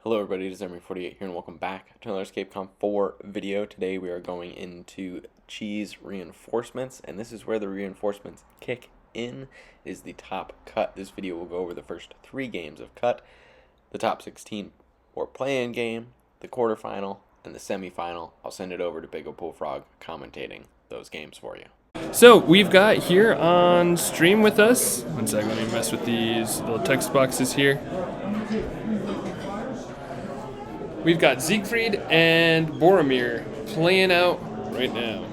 Hello everybody, it is Emery48 here and welcome back to another ScapeCon 4 video. Today we are going into cheese reinforcements, and this is where the reinforcements kick in. It is the top cut. This video will go over the first 3 games of cut, the top 16 or play-in game, the quarterfinal, and the semifinal. I'll send it over to Big O Bullfrog commentating those games for you. So we've got here on stream with us, one second, let me mess with these little text boxes here. We've got Siegfried and Boromir playing out right now.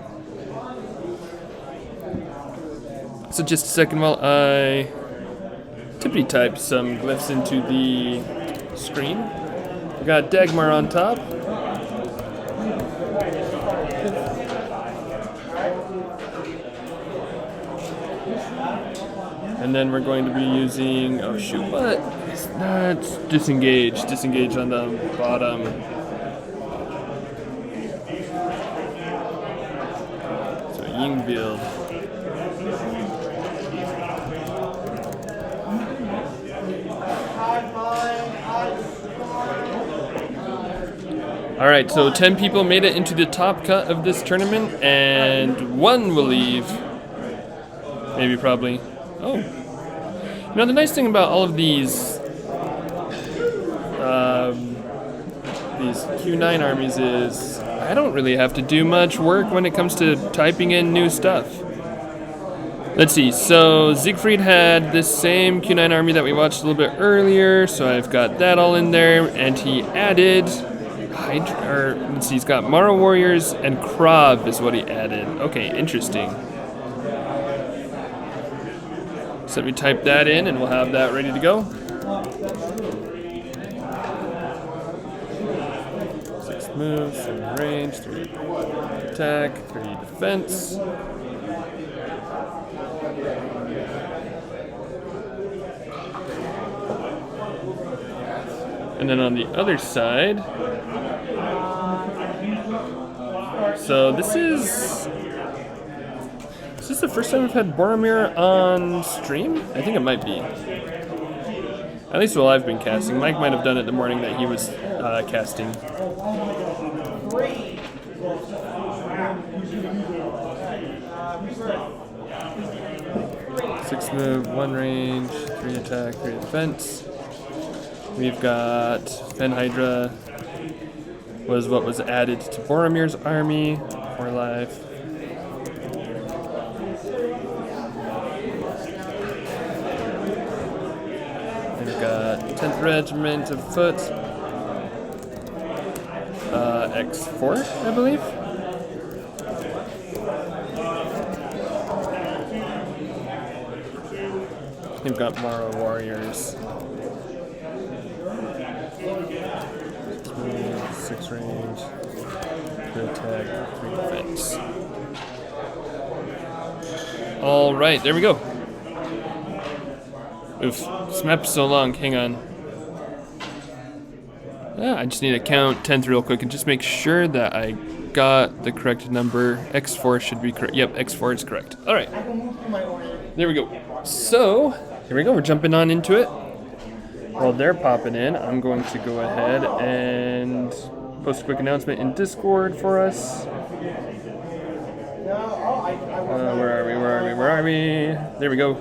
So just a second while I tippity type some glyphs into the screen. We got Dagmar on top. And then we're going to be using, oh shoot, what? It's disengage on the bottom. So Yingvild. Alright, so 10 people made it into the top cut of this tournament, and 1 will leave. Maybe, probably. Oh. You know, the nice thing about all of these Q9 armies is I don't really have to do much work when it comes to typing in new stuff. Let's see, so Siegfried had this same Q9 army that we watched a little bit earlier, so I've got that all in there, and he added Hydra, or let's see, he's got Marro warriors and Krav is what he added. Okay, interesting. So let me type that in and we'll have that ready to go. 6 moves, 7 range, 3 attack, 3 defense. And then on the other side, so this is the first time we've had Boromir on stream? I think it might be. At least while I've been casting. Mike might have done it the morning that he was casting. 6 move, 1 range, 3 attack, 3 defense. We've got Hydra was what was added to Boromir's army. 4 life. We've got 10th Regiment of Foot, X4, I believe. We've got Marro warriors. 6 range, 3 attack, 3 defense. All right, there we go. Oof, this map's so long, hang on. Yeah, I just need to count 10th real quick and just make sure that I got the correct number. X4 should be correct. Yep, X4 is correct. All right, there we go. So, here we go, we're jumping on into it. While they're popping in, I'm going to go ahead and post a quick announcement in Discord for us. Where are we? There we go.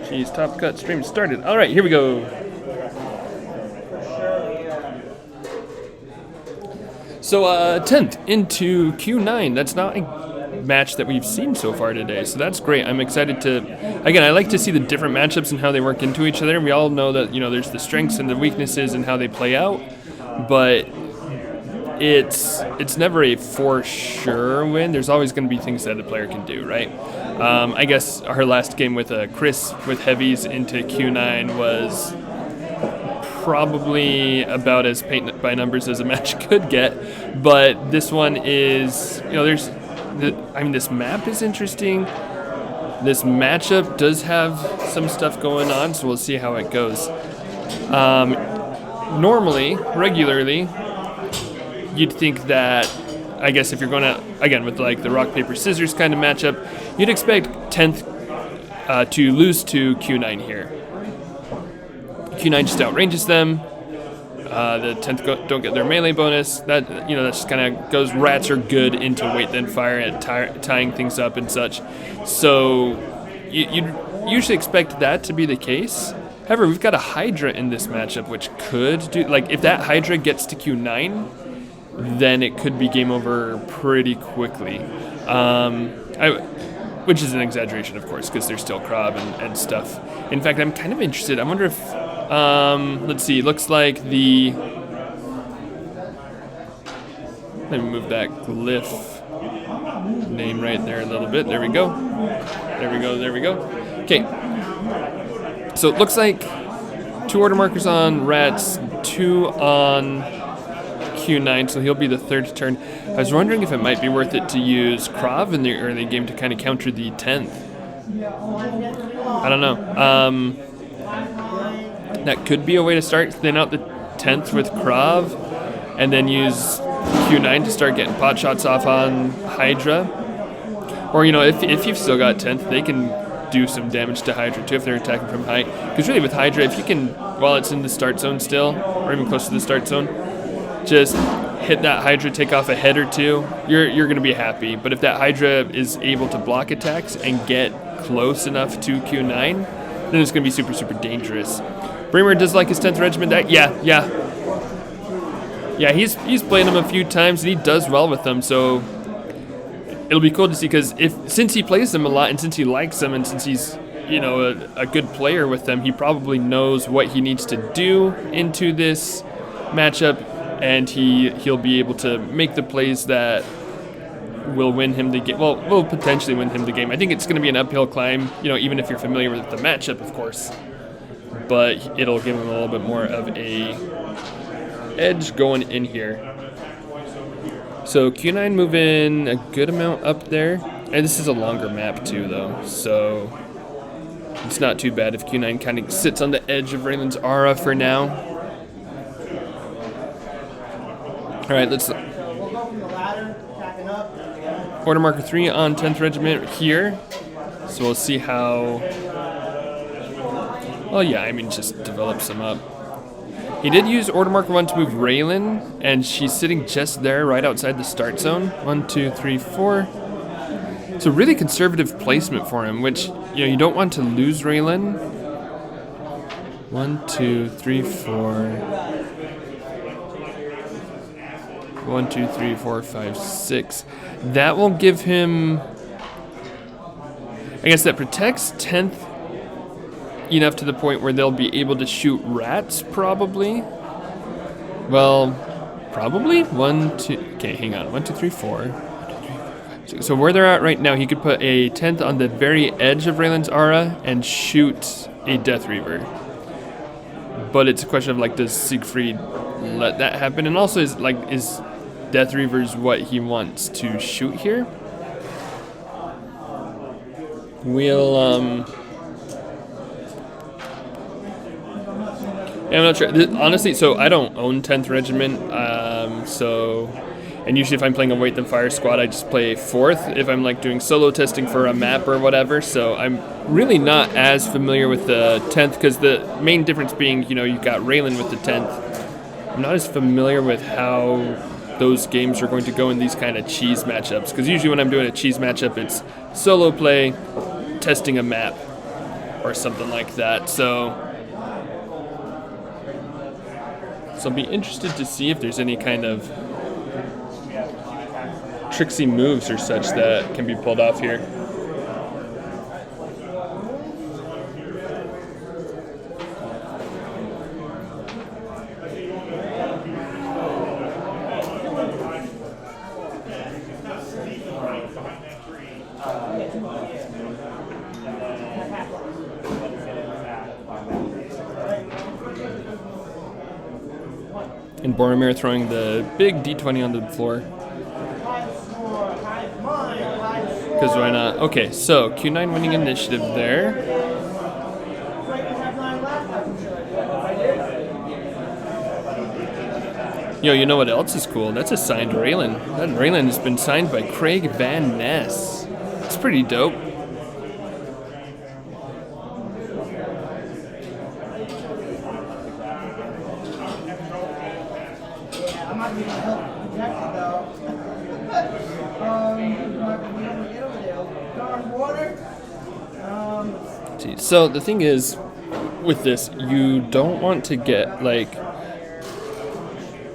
Jeez, top cut stream started. All right, here we go. So 10th into Q9. That's not a match that we've seen so far today, so that's great. I'm excited to, again, I like to see the different matchups and how they work into each other. We all know that, you know, there's the strengths and the weaknesses and how they play out, but it's never a for sure win. There's always going to be things that the player can do, right? I guess our last game with Chris with heavies into Q9 was probably about as paint by numbers as a match could get, but this one is, you know, this map is interesting. This matchup does have some stuff going on, so we'll see how it goes. Regularly, you'd think that, I guess if you're going to, again, with like the rock, paper, scissors kind of matchup, you'd expect 10th to lose to Q9 here. Q9 just outranges them. The 10th don't get their melee bonus. That that just kind of goes. Rats are good into wait then fire and tying things up and such. So you'd usually expect that to be the case. However, we've got a Hydra in this matchup, which could do, like, if that Hydra gets to Q9, then it could be game over pretty quickly. Which is an exaggeration, of course, because there's still Krob and stuff. In fact, I'm kind of interested. I wonder if, let's see, it looks like the, let me move that glyph name right there a little bit. There we go. There we go, there we go. Okay. So it looks like 2 order markers on Rats, 2 on Q9, so he'll be the 3rd turn. I was wondering if it might be worth it to use Krob in the early game to kind of counter the 10th. I don't know. That could be a way to start. Thin out the 10th with Krob, and then use Q9 to start getting pot shots off on Hydra. Or, if you've still got 10th, they can do some damage to Hydra too if they're attacking from height. Because really with Hydra, if you can, while it's in the start zone still, or even close to the start zone, just hit that Hydra, take off a head or two, you're going to be happy. But if that Hydra is able to block attacks and get close enough to Q9, then it's going to be super, super dangerous. Boromir does like his 10th Regiment deck. Yeah, he's played them a few times, and he does well with them, so it'll be cool to see, because since he plays them a lot, and since he likes them, and since he's a good player with them, he probably knows what he needs to do into this matchup, and he'll be able to make the plays that will win him the game. Well, will potentially win him the game. I think it's going to be an uphill climb, even if you're familiar with the matchup, of course. But it'll give him a little bit more of a edge going in here. So Q9 moving a good amount up there. And this is a longer map too, though. So it's not too bad if Q9 kind of sits on the edge of Raelin's aura for now. Alright, let's... Order marker 3 on 10th Regiment here. So we'll see how... Well, yeah, just develop some up. He did use order marker 1 to move Raelin, and she's sitting just there right outside the start zone. 1, 2, 3, 4. It's a really conservative placement for him, which, you don't want to lose Raelin. 1, 2, 3, 4. 1, 2, 3, 4, 5, 6. That will give him... I guess that protects 10th enough to the point where they'll be able to shoot rats, probably. Well, probably. 1, 2... Okay, hang on. 1, 2, 3, 4. So where they're at right now, he could put a 10th on the very edge of Raelin's aura and shoot a Death Reaver. But it's a question of, does Siegfried let that happen? And also, is Death Reavers what he wants to shoot here? We'll, I'm not sure. Honestly, so I don't own 10th Regiment, and usually if I'm playing a Wait Then Fire squad, I just play 4th if I'm doing solo testing for a map or whatever, so I'm really not as familiar with the 10th, because the main difference being, you've got Raelin with the 10th. I'm not as familiar with how those games are going to go in these kind of cheese matchups, because usually when I'm doing a cheese matchup, it's solo play, testing a map, or something like that, so I'll be interested to see if there's any kind of tricksy moves or such that can be pulled off here. And Boromir throwing the big D20 on the floor. Because why not? Okay, so Q9 winning initiative there. Yo, you know what else is cool? That's a signed Raelin. That Raelin has been signed by Craig Van Ness. It's pretty dope. So the thing is, with this, you don't want to get like.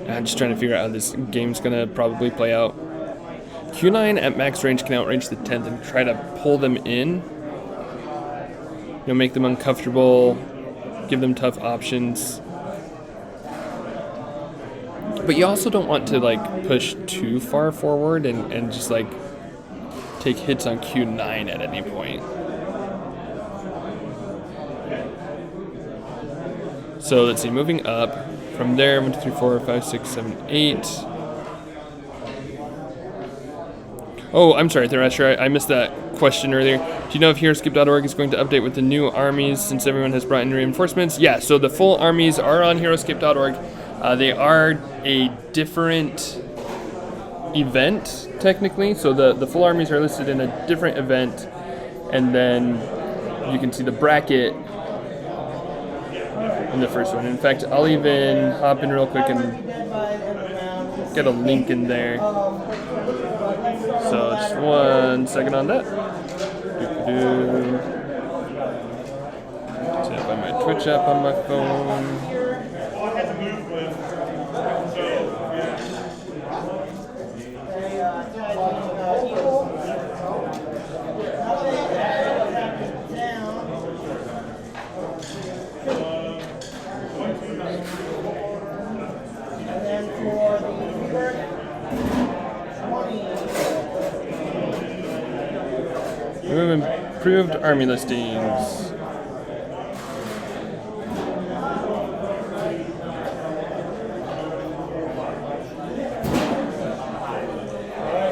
I'm just trying to figure out how this game's gonna probably play out. Q9 at max range can outrange the 10th and try to pull them in. You know, make them uncomfortable, give them tough options. But you also don't want to like push too far forward and just like take hits on Q9 at any point. So let's see, moving up. From there, 1, 2, 3, 4, 5, 6, 7, 8. Oh, I'm sorry, Thrasher, I missed that question earlier. Do you know if HeroScape.org is going to update with the new armies since everyone has brought in reinforcements? Yeah, so the full armies are on HeroScape.org. They are a different event, technically. So the full armies are listed in a different event. And then you can see the bracket in the first one. In fact, I'll even hop in real quick and get a link in there. So just 1 second on that. Set up my Twitch app on my phone. Improved army listings.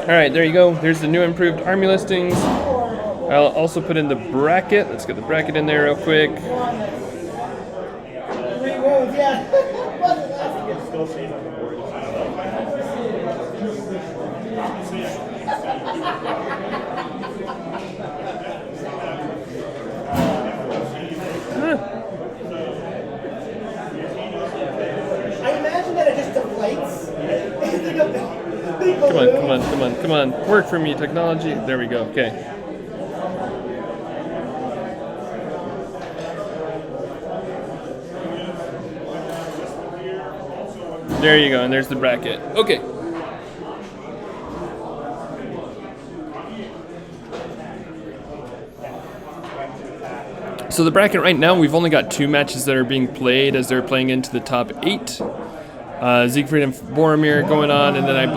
Alright, there you go. There's the new improved army listings. I'll also put in the bracket. Let's get the bracket in there real quick. Come on. Work for me, technology. There we go. Okay. There you go, and there's the bracket. Okay. So the bracket right now, we've only got 2 matches that are being played as they're playing into the top 8. Siegfried and Boromir going on, and then I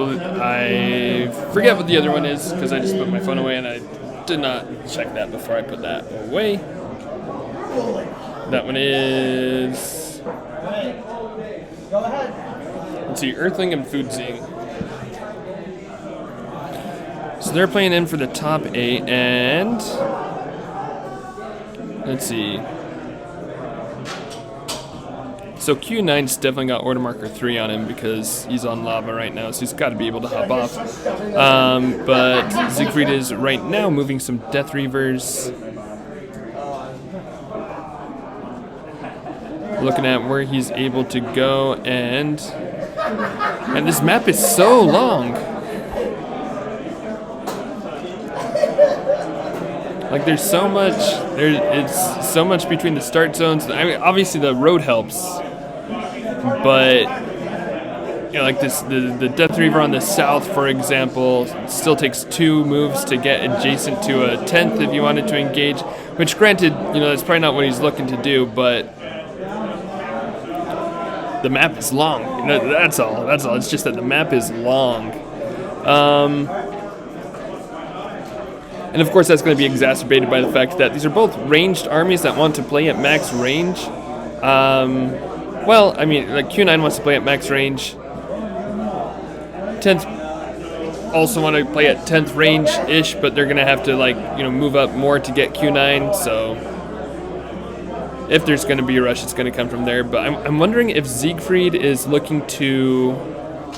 forget what the other one is because I just put my phone away and I did not check that before I put that away. That one is, let's see, Earthling and Foodseeing. So they're playing in for the top 8, and let's see. So Q9's definitely got order marker 3 on him because he's on lava right now, so he's got to be able to hop off. But Siegfried is right now moving some Death Reavers. Looking at where he's able to go, and this map is so long. Like there's so much, it's so much between the start zones. I mean, obviously the road helps, but you know, like this, the Death Reaver on the south, for example, still takes 2 moves to get adjacent to a 10th if you wanted to engage. Which, granted, you know, that's probably not what he's looking to do, but the map is long. You know, that's all. It's just that the map is long. And of course that's going to be exacerbated by the fact that these are both ranged armies that want to play at max range. Well, I mean, like Q9 wants to play at max range. 10th also want to play at 10th range-ish, but they're going to have to, like, you know, move up more to get Q9, so if there's going to be a rush, it's going to come from there. But I'm wondering if Siegfried is looking to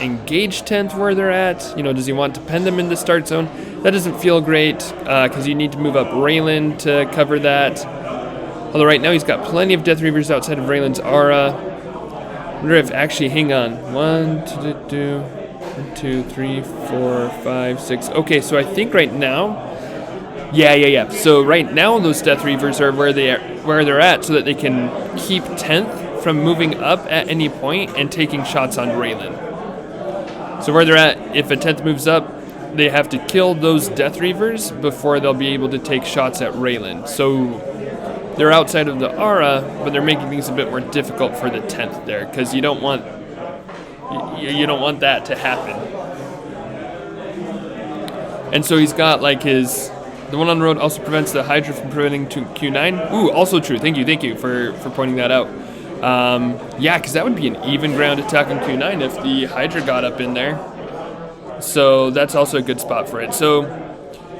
engage 10th where they're at? You know, does he want to pen them in the start zone? That doesn't feel great because you need to move up Raelin to cover that. Although right now he's got plenty of Death Reavers outside of Raylan's aura. I wonder if actually, hang on. 1, 2, 3, 4, 5, 6. Okay, so I think right now, yeah. So right now those Death Reavers are where they're at, so that they can keep 10th from moving up at any point and taking shots on Raelin. So where they're at, if a 10th moves up, they have to kill those Death Reavers before they'll be able to take shots at Raelin. So they're outside of the aura, but they're making things a bit more difficult for the 10th there, because you don't want that to happen. And so he's got like the one on the road also prevents the Hydra from preventing to Q9. Ooh, also true. Thank you for pointing that out. Yeah, because that would be an even ground attack on Q9 if the Hydra got up in there. So that's also a good spot for it. So,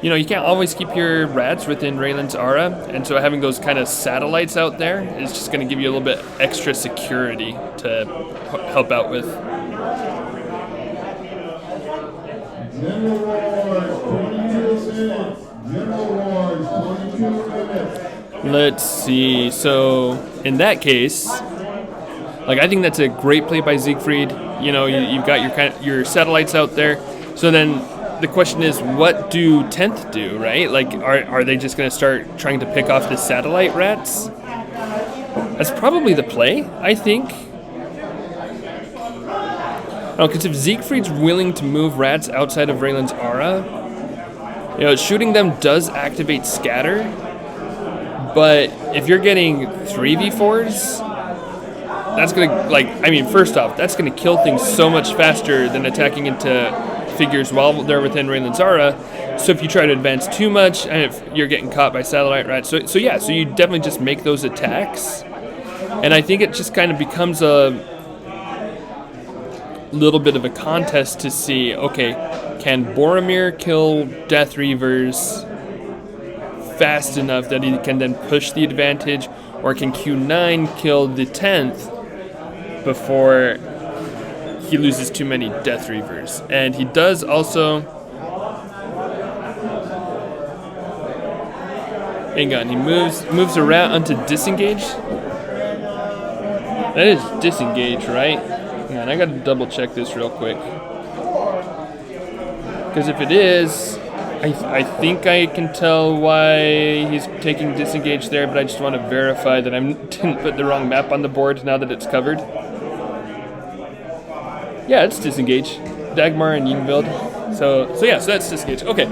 you know, you can't always keep your rats within Raylan's aura, and so having those kind of satellites out there is just going to give you a little bit extra security to help out with. Let's see. So in that case, like, I think that's a great play by Siegfried. You know, you've got your satellites out there. So then the question is, what do 10th do, right? Like, are they just going to start trying to pick off the satellite rats? That's probably the play, I think. Oh, because if Siegfried's willing to move rats outside of Raylan's aura, you know, shooting them does activate scatter. But if you're getting 3v4s, that's going to, like, I mean, first off, that's going to kill things so much faster than attacking into figures while they're within Raylan's aura. So if you try to advance too much, and if you're getting caught by satellite rats, so you definitely just make those attacks. And I think it just kind of becomes a little bit of a contest to see, okay, can Boromir kill Death Reavers fast enough that he can then push the advantage, or can Q9 kill the 10th before he loses too many Death Reavers? And he does also... Hang on, he moves a rat onto disengage. That is disengage, right? Hang on, I gotta double check this real quick. Because if it is, I think I can tell why he's taking disengage there, but I just want to verify that I didn't put the wrong map on the board now that it's covered. Yeah, it's disengage. Dagmar and Yingvild. So that's disengage. Okay.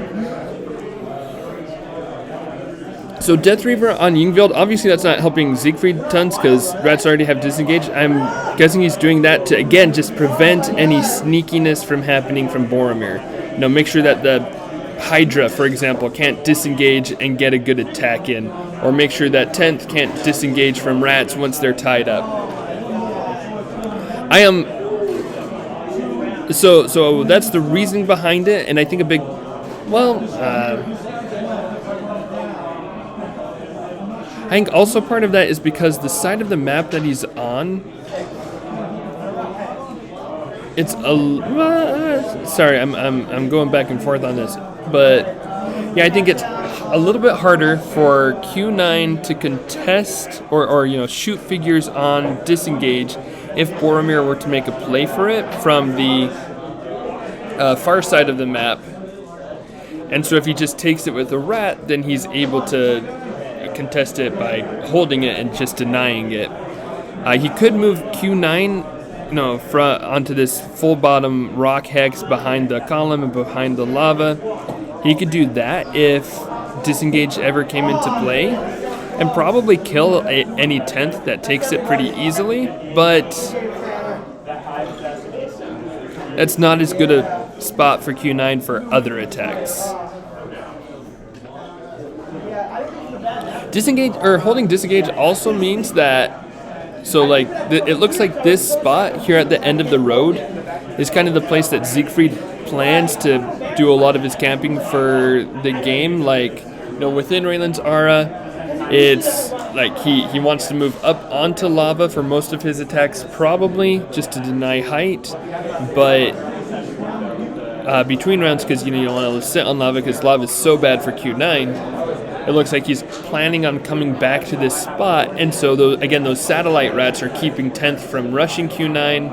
So Death Reaver on Yingvild, obviously that's not helping Siegfried tons because rats already have disengage. I'm guessing he's doing that to, again, just prevent any sneakiness from happening from Boromir. You know, make sure that the Hydra, for example, can't disengage and get a good attack in, or make sure that 10th can't disengage from rats once they're tied up. So that's the reasoning behind it, and I think a big, I think also part of that is because the side of the map that he's on, it's sorry, I'm going back and forth on this, but yeah, I think it's a little bit harder for Q9 to contest or you know, shoot figures on disengage if Boromir were to make a play for it from the far side of the map. And so if he just takes it with a rat, then he's able to contest it by holding it and just denying it. He could move Q9 onto this full bottom rock hex behind the column and behind the lava. He could do that if disengage ever came into play, and probably kill any 10th that takes it pretty easily, but that's not as good a spot for Q9 for other attacks. Disengage, or holding disengage, also means that, so like, it looks like this spot here at the end of the road is kind of the place that Siegfried plans to do a lot of his camping for the game. Like, you know, within Raylan's aura, it's like he wants to move up onto lava for most of his attacks, probably just to deny height, but between rounds, because you don't want to sit on lava because lava is so bad for Q9. It looks like he's planning on coming back to this spot, and so those satellite rats are keeping 10th from rushing Q9,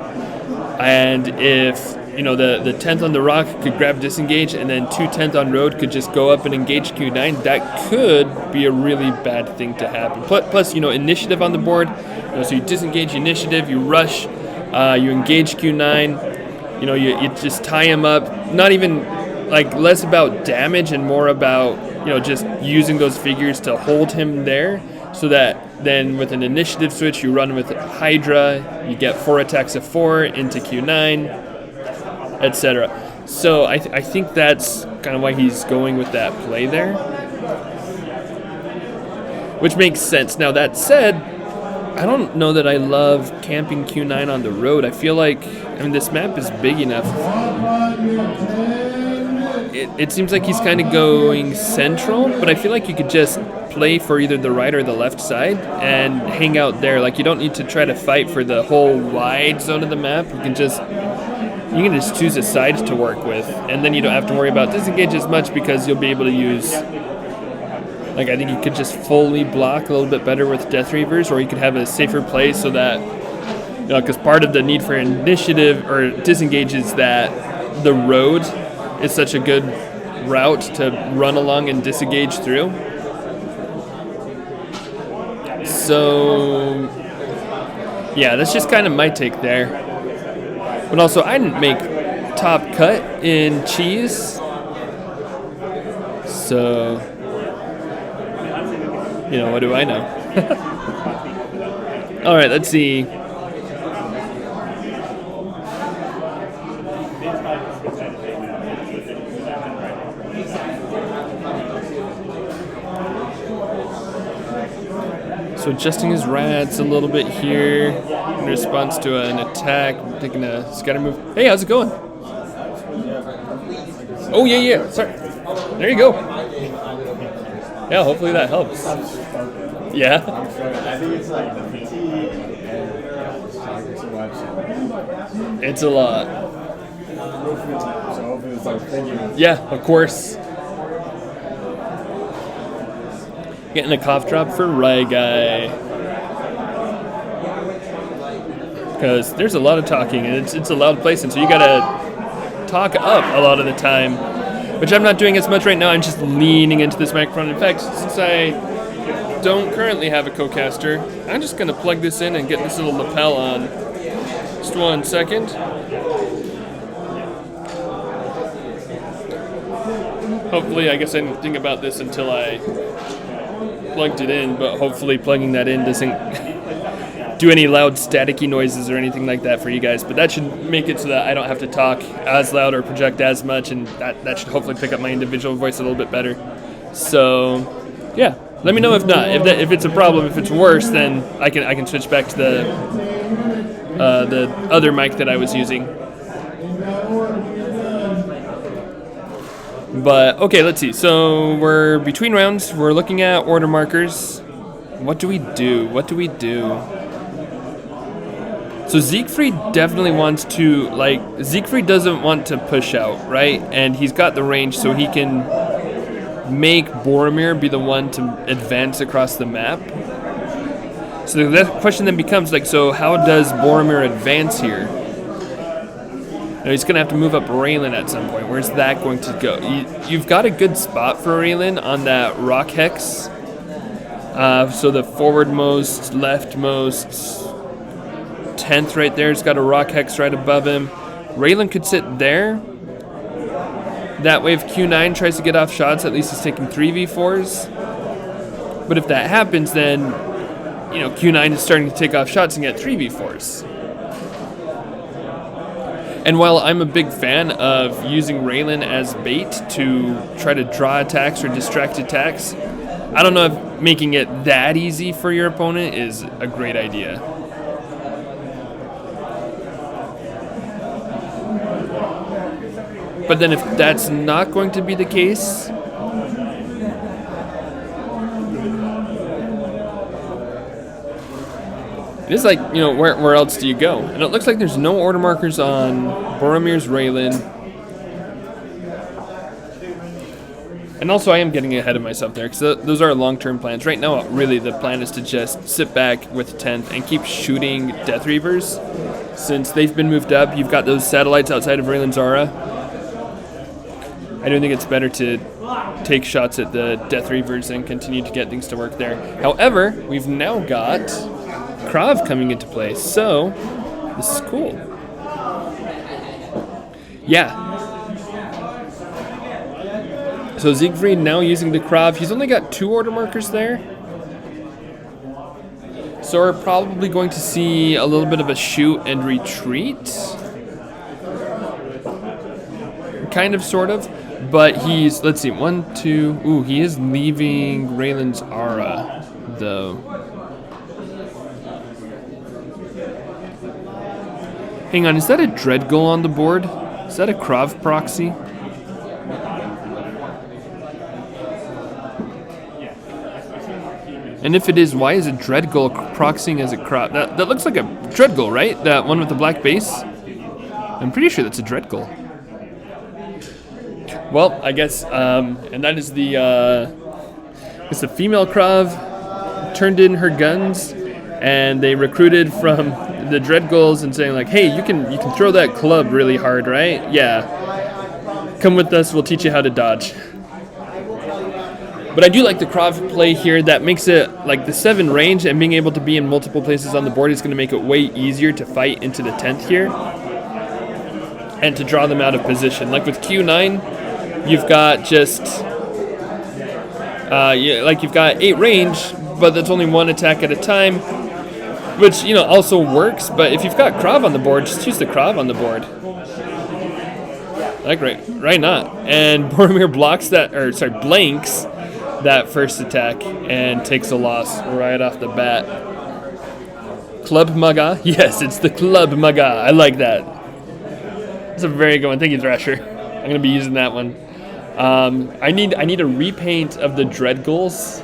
and if the 10th on the rock could grab disengage, and then 2 10th on road could just go up and engage Q9, that could be a really bad thing to happen. Plus, initiative on the board, so you disengage initiative, you rush, you engage Q9, you just tie him up, not even, less about damage and more about, just using those figures to hold him there, so that then with an initiative switch, you run with Hydra, you get 4 attacks of 4 into Q9, etc. So I think that's kind of why he's going with that play there, which makes sense. Now, that said, I don't know that I love camping Q9 on the road. I feel like, this map is big enough. It seems like he's kind of going central, but I feel like you could just play for either the right or the left side and hang out there. You don't need to try to fight for the whole wide zone of the map. You can just choose a side to work with, and then you don't have to worry about disengage as much because you'll be able to use, I think you could just fully block a little bit better with Death Reavers, or you could have a safer play so that, because part of the need for initiative or disengage is that the road is such a good route to run along and disengage through. So, yeah, that's just kind of my take there. But also, I didn't make top cut in cheese, so, what do I know? All right, let's see. So adjusting his rats a little bit here in response to an attack, taking a scatter move. Hey, how's it going? Oh, yeah. Sorry. There you go. Yeah, hopefully that helps. Yeah. I think it's like the fatigue and talking too much. It's a lot. So hopefully it's like thinking. Yeah, of course. Getting a cough drop for Rye Guy. Because there's a lot of talking, and it's a loud place, and so you gotta talk up a lot of the time, which I'm not doing as much right now. I'm just leaning into this microphone. In fact, since I don't currently have a co-caster, I'm just gonna plug this in and get this little lapel on. Just 1 second. Hopefully, I guess I didn't think about this until I plugged it in, but hopefully plugging that in doesn't do any loud staticky noises or anything like that for you guys, but that should make it so that I don't have to talk as loud or project as much, and that should hopefully pick up my individual voice a little bit better. So yeah, let me know if not. If it's a problem, if it's worse, then I can switch back to the other mic that I was using. But okay, let's see. So we're between rounds. We're looking at order markers. What do we do? So Siegfried definitely wants to, Siegfried doesn't want to push out, right? And he's got the range, so he can make Boromir be the one to advance across the map. So the question then becomes, so how does Boromir advance here? Now he's going to have to move up Raelin at some point. Where's that going to go? You've got a good spot for Raelin on that rock hex. So the forwardmost, leftmost 10th right there. It's got a rock hex right above him. Raelin could sit there. That way if Q9 tries to get off shots, at least he's taking 3v4s. But if that happens, then Q9 is starting to take off shots and get 3v4s. And while I'm a big fan of using Raelin as bait to try to draw attacks or distract attacks, I don't know if making it that easy for your opponent is a great idea. But then if that's not going to be the case, It is like, you know, where else do you go? And it looks like there's no order markers on Boromir's Raelin. And also, I am getting ahead of myself there, because those are long-term plans. Right now, really, the plan is to just sit back with 10th and keep shooting Death Reavers. Since they've been moved up, you've got those satellites outside of Raelin's Aura. I do think it's better to take shots at the Death Reavers and continue to get things to work there. However, we've now got Krav coming into play, so this is cool. Yeah. So Siegfried now using the Krav. He's only got 2 order markers there. So we're probably going to see a little bit of a shoot and retreat. Kind of, sort of. But he's, let's see, 1, 2. Ooh, he is leaving Raelin's Aura, though. Hang on, is that a Dreadgul on the board? Is that a Krav proxy? And if it is, why is a Dreadgul proxying as a Krav? That looks like a Dreadgul, right? That one with the black base? I'm pretty sure that's a Dreadgul. Well, I guess, and that is it's the female Krav turned in her guns, and they recruited from the Dreadguls and saying like, hey, you can throw that club really hard, right? Yeah. Come with us, we'll teach you how to dodge. But I do like the Krav play here. That makes it like the 7 range, and being able to be in multiple places on the board is going to make it way easier to fight into the 10th here and to draw them out of position. Like with Q9, you've got just you've got 8 range, but that's only 1 attack at a time, which, you know, also works. But if you've got Krav on the board, just use the Krav on the board. Like right not. And Boromir blocks that, or sorry, blanks that first attack and takes a loss right off the bat. Club Maga? Yes, it's the Club Maga. I like that. That's a very good one. Thank you, Thrasher. I'm going to be using that one. I need a repaint of the Dreadguls.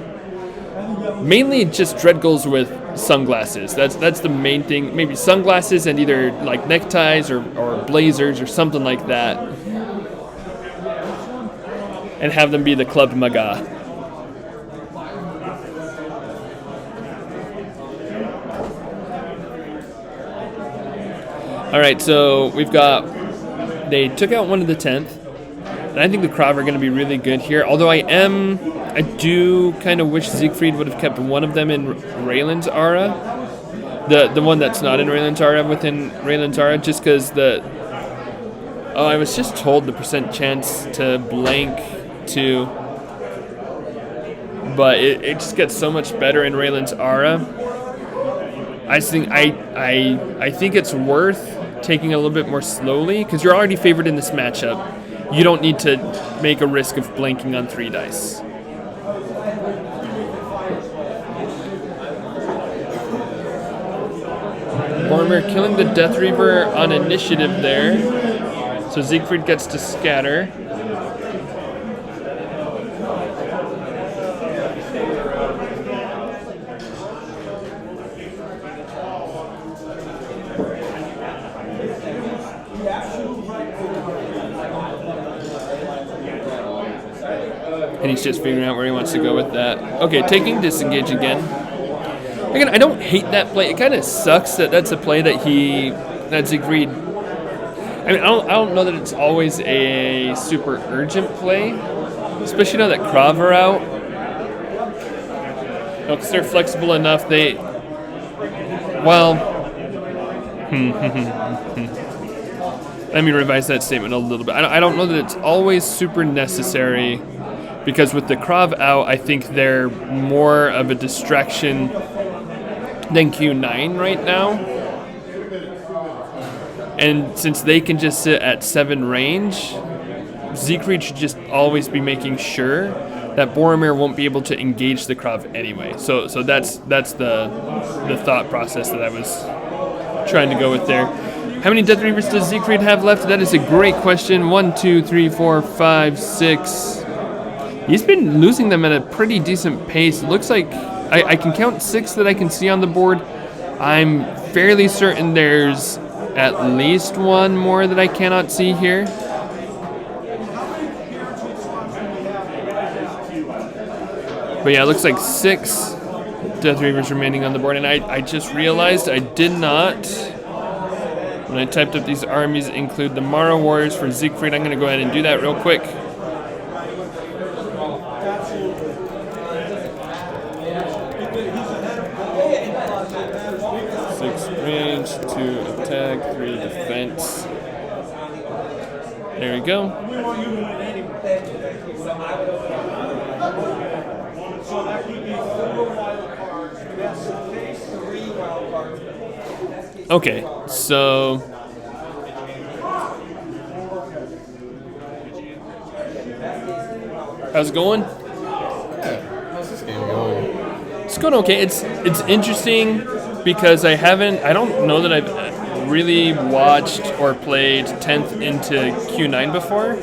Mainly just Dreadguls with sunglasses. That's the main thing. Maybe sunglasses and either like neckties or blazers or something like that. And have them be the Club Maga. Alright, so we've got, they took out one of the 10th, and I think the Krav are going to be really good here, although I do kind of wish Siegfried would have kept one of them in Raelin's Aura, the one that's not in Raelin's Aura within Raelin's Aura, just because I was just told the % chance to blank to, but it just gets so much better in Raelin's Aura. I think it's worth taking a little bit more slowly, because you're already favored in this matchup. You don't need to make a risk of blanking on 3 dice. Boromir killing the Death Reaver on initiative there. So Siegfried gets to scatter. And he's just figuring out where he wants to go with that. Okay, taking disengage again. Again, I don't hate that play. It kind of sucks that that's a play that Siegfried. I mean, I don't know that it's always a super urgent play, especially now that Krav are out. Because they're flexible enough. Let me revise that statement a little bit. I don't know that it's always super necessary. Because with the Krav out, I think they're more of a distraction than Q9 right now. And since they can just sit at 7 range, Siegfried should just always be making sure that Boromir won't be able to engage the Krav anyway. So that's the thought process that I was trying to go with there. How many Death Reavers does Siegfried have left? That is a great question. 1, 2, 3, 4, 5, 6... He's been losing them at a pretty decent pace. It looks like I can count 6 that I can see on the board. I'm fairly certain there's at least one more that I cannot see here. But yeah, it looks like 6 Death Reavers remaining on the board, and I just realized I did not, when I typed up these armies, include the Marro Warriors for Siegfried. I'm going to go ahead and do that real quick. Range, 2 attack, 3 defense. There we go. Okay, so how's it going? How's this game going? It's going okay. It's interesting because I don't know that I've really watched or played 10th into Q9 before.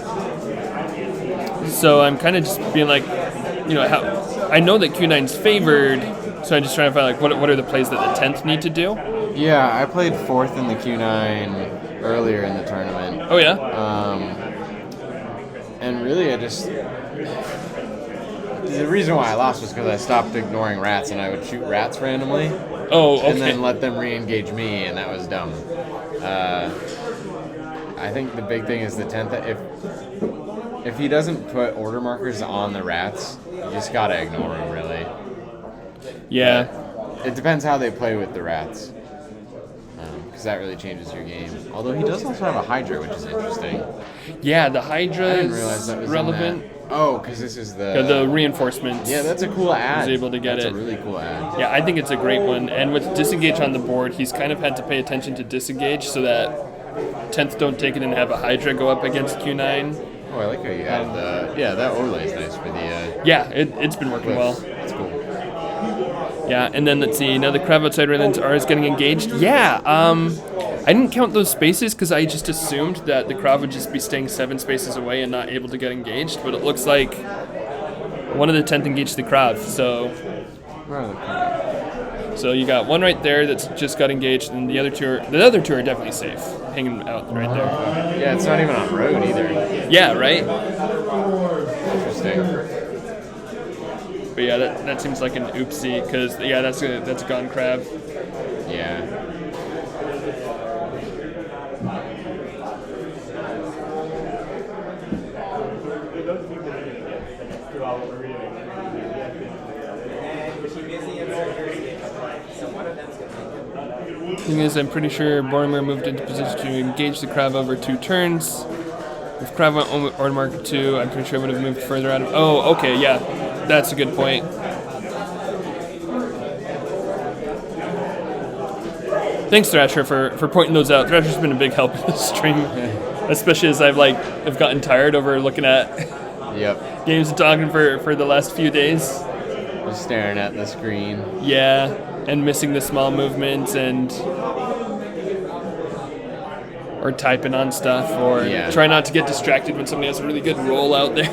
So I'm kind of just being like, how I know that Q9's favored, so I'm just trying to find like what are the plays that the 10th need to do. Yeah, I played 4th in the Q9 earlier in the tournament. Oh yeah. And really, the reason why I lost was because I stopped ignoring rats and I would shoot rats randomly. Oh, okay. And then let them re-engage me, and that was dumb. I think the big thing is the 10th. If he doesn't put order markers on the rats, you just gotta ignore him, really. Yeah. But it depends how they play with the rats, because that really changes your game. Although he does also have a Hydra, which is interesting. Yeah, the Hydra I didn't realize that was relevant. Oh, because this is the reinforcements. Yeah, that's a cool ad. He's able to get That's it. a really cool ad. Yeah, I think it's a great one. And with disengage on the board, he's kind of had to pay attention to disengage so that 10th don't take it and have a Hydra go up against Q9. Oh, I like how you added the... Yeah, that overlay is nice for the... Yeah, it's been working well. That's cool. Yeah, and then let's see. Now the crab outside Raelin's R is getting engaged. Yeah, I didn't count those spaces because I just assumed that the crab would just be staying 7 spaces away and not able to get engaged. But it looks like one of the 10th engaged the crab. So you got one right there that's just got engaged, and the other two are definitely safe, hanging out right there. Yeah, it's not even on road either. Yeah, right. Interesting. But yeah, that seems like an oopsie because that's a gone crab. Yeah. Thing is, I'm pretty sure Boromir moved into position to engage the crab over 2 turns. If crab went order marker 2, I'm pretty sure it would have moved further out of... Oh, okay, yeah. That's a good point. Thanks, Thrasher, for pointing those out. Thrasher's been a big help in this stream, especially as I've gotten tired over looking at games and talking for the last few days. Just staring at the screen. Yeah, and missing the small movements or typing on stuff or try not to get distracted when somebody has a really good roll out there.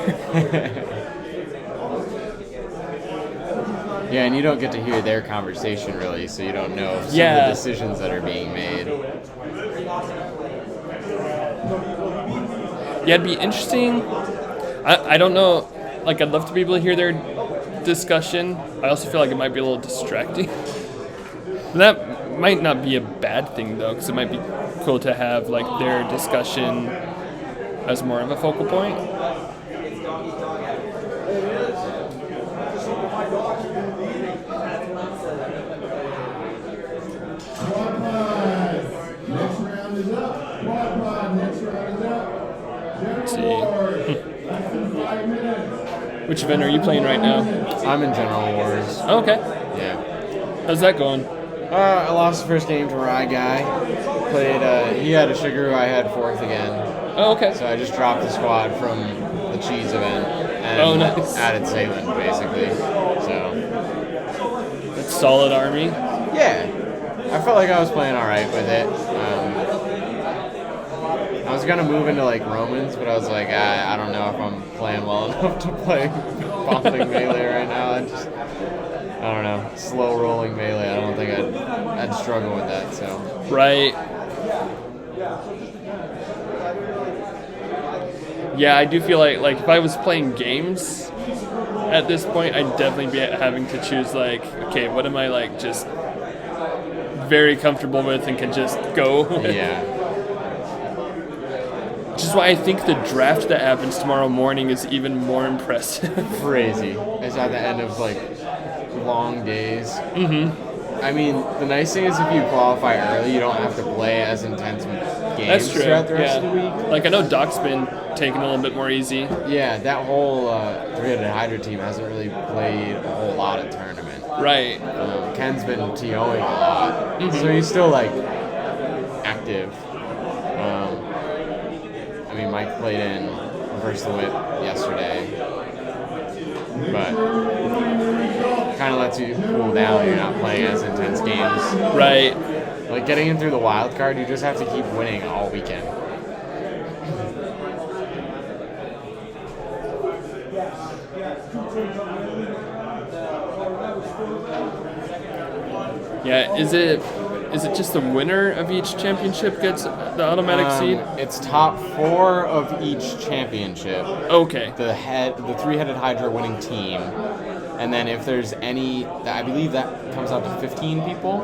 Yeah, and you don't get to hear their conversation really, so you don't know some of the decisions that are being made. Yeah, it'd be interesting. I don't know. Like, I'd love to be able to hear their discussion. I also feel like it might be a little distracting. That might not be a bad thing, though, because it might be cool to have, like, their discussion as more of a focal point. Let's see. Which event are you playing right now? I'm in General Wars. Oh, okay. Yeah. How's that going? I lost the first game to Rye Guy. Played, he had a sugar, I had 4th again. Oh, okay. So I just dropped the squad from the cheese event and added Salem, basically. So that's solid army. Yeah. I felt like I was playing alright with it. I was gonna move into like Romans, but I was like, I don't know if I'm playing well enough to play bonding melee right now. I don't know, slow rolling melee. I don't think I'd struggle with that. So Right. Yeah, I do feel like if I was playing games at this point, I'd definitely be having to choose like, okay, what am I like just very comfortable with and can just go with. yeah, Which is why I think the draft that happens tomorrow morning is even more impressive. crazy. It's at the end of like long days. I mean, the nice thing is if you qualify early, you don't have to play as intense games That's true. throughout the rest Yeah. of the week. Like I know Doc's been taking a little bit more easy. Yeah, that whole three-headed Hydra team hasn't really played a whole lot of tournament. Right. Ken's been TOing a lot, so he's still like active. I mean, Mike played in Reverse the Whip yesterday, but kind of lets you cool down. You're not playing as intense games. Right. Like getting in through the wild card, you just have to keep winning all weekend. Yeah. Is it just the winner of each championship gets the automatic seed? It's top 4 of each championship. Okay. The three-headed Hydra winning team, and then if there's any, I believe that comes out to 15 people.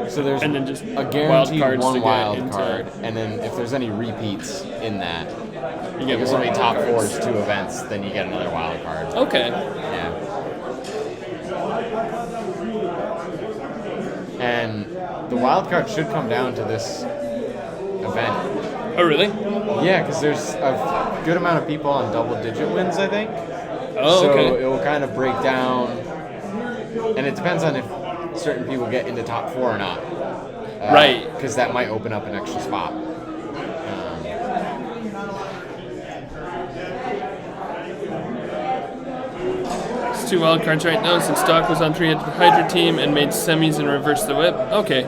So there's And then just a guaranteed wild cards to one get wild into- card, and then if there's any repeats in that, You get because more only wild top cards. 4 is 2 events, then you get another wild card. Okay. Yeah. And the wild card should come down to this event. Oh really? Yeah, because there's a good amount of people on double-digit wins, I think. Oh So okay. it will kind of break down, and it depends on if certain people get into top 4 or not. Right. Because that might open up an extra spot. It's 2 wild cards right now since Doc was on 3-headed Hydra team and made semis and reversed the whip. Okay.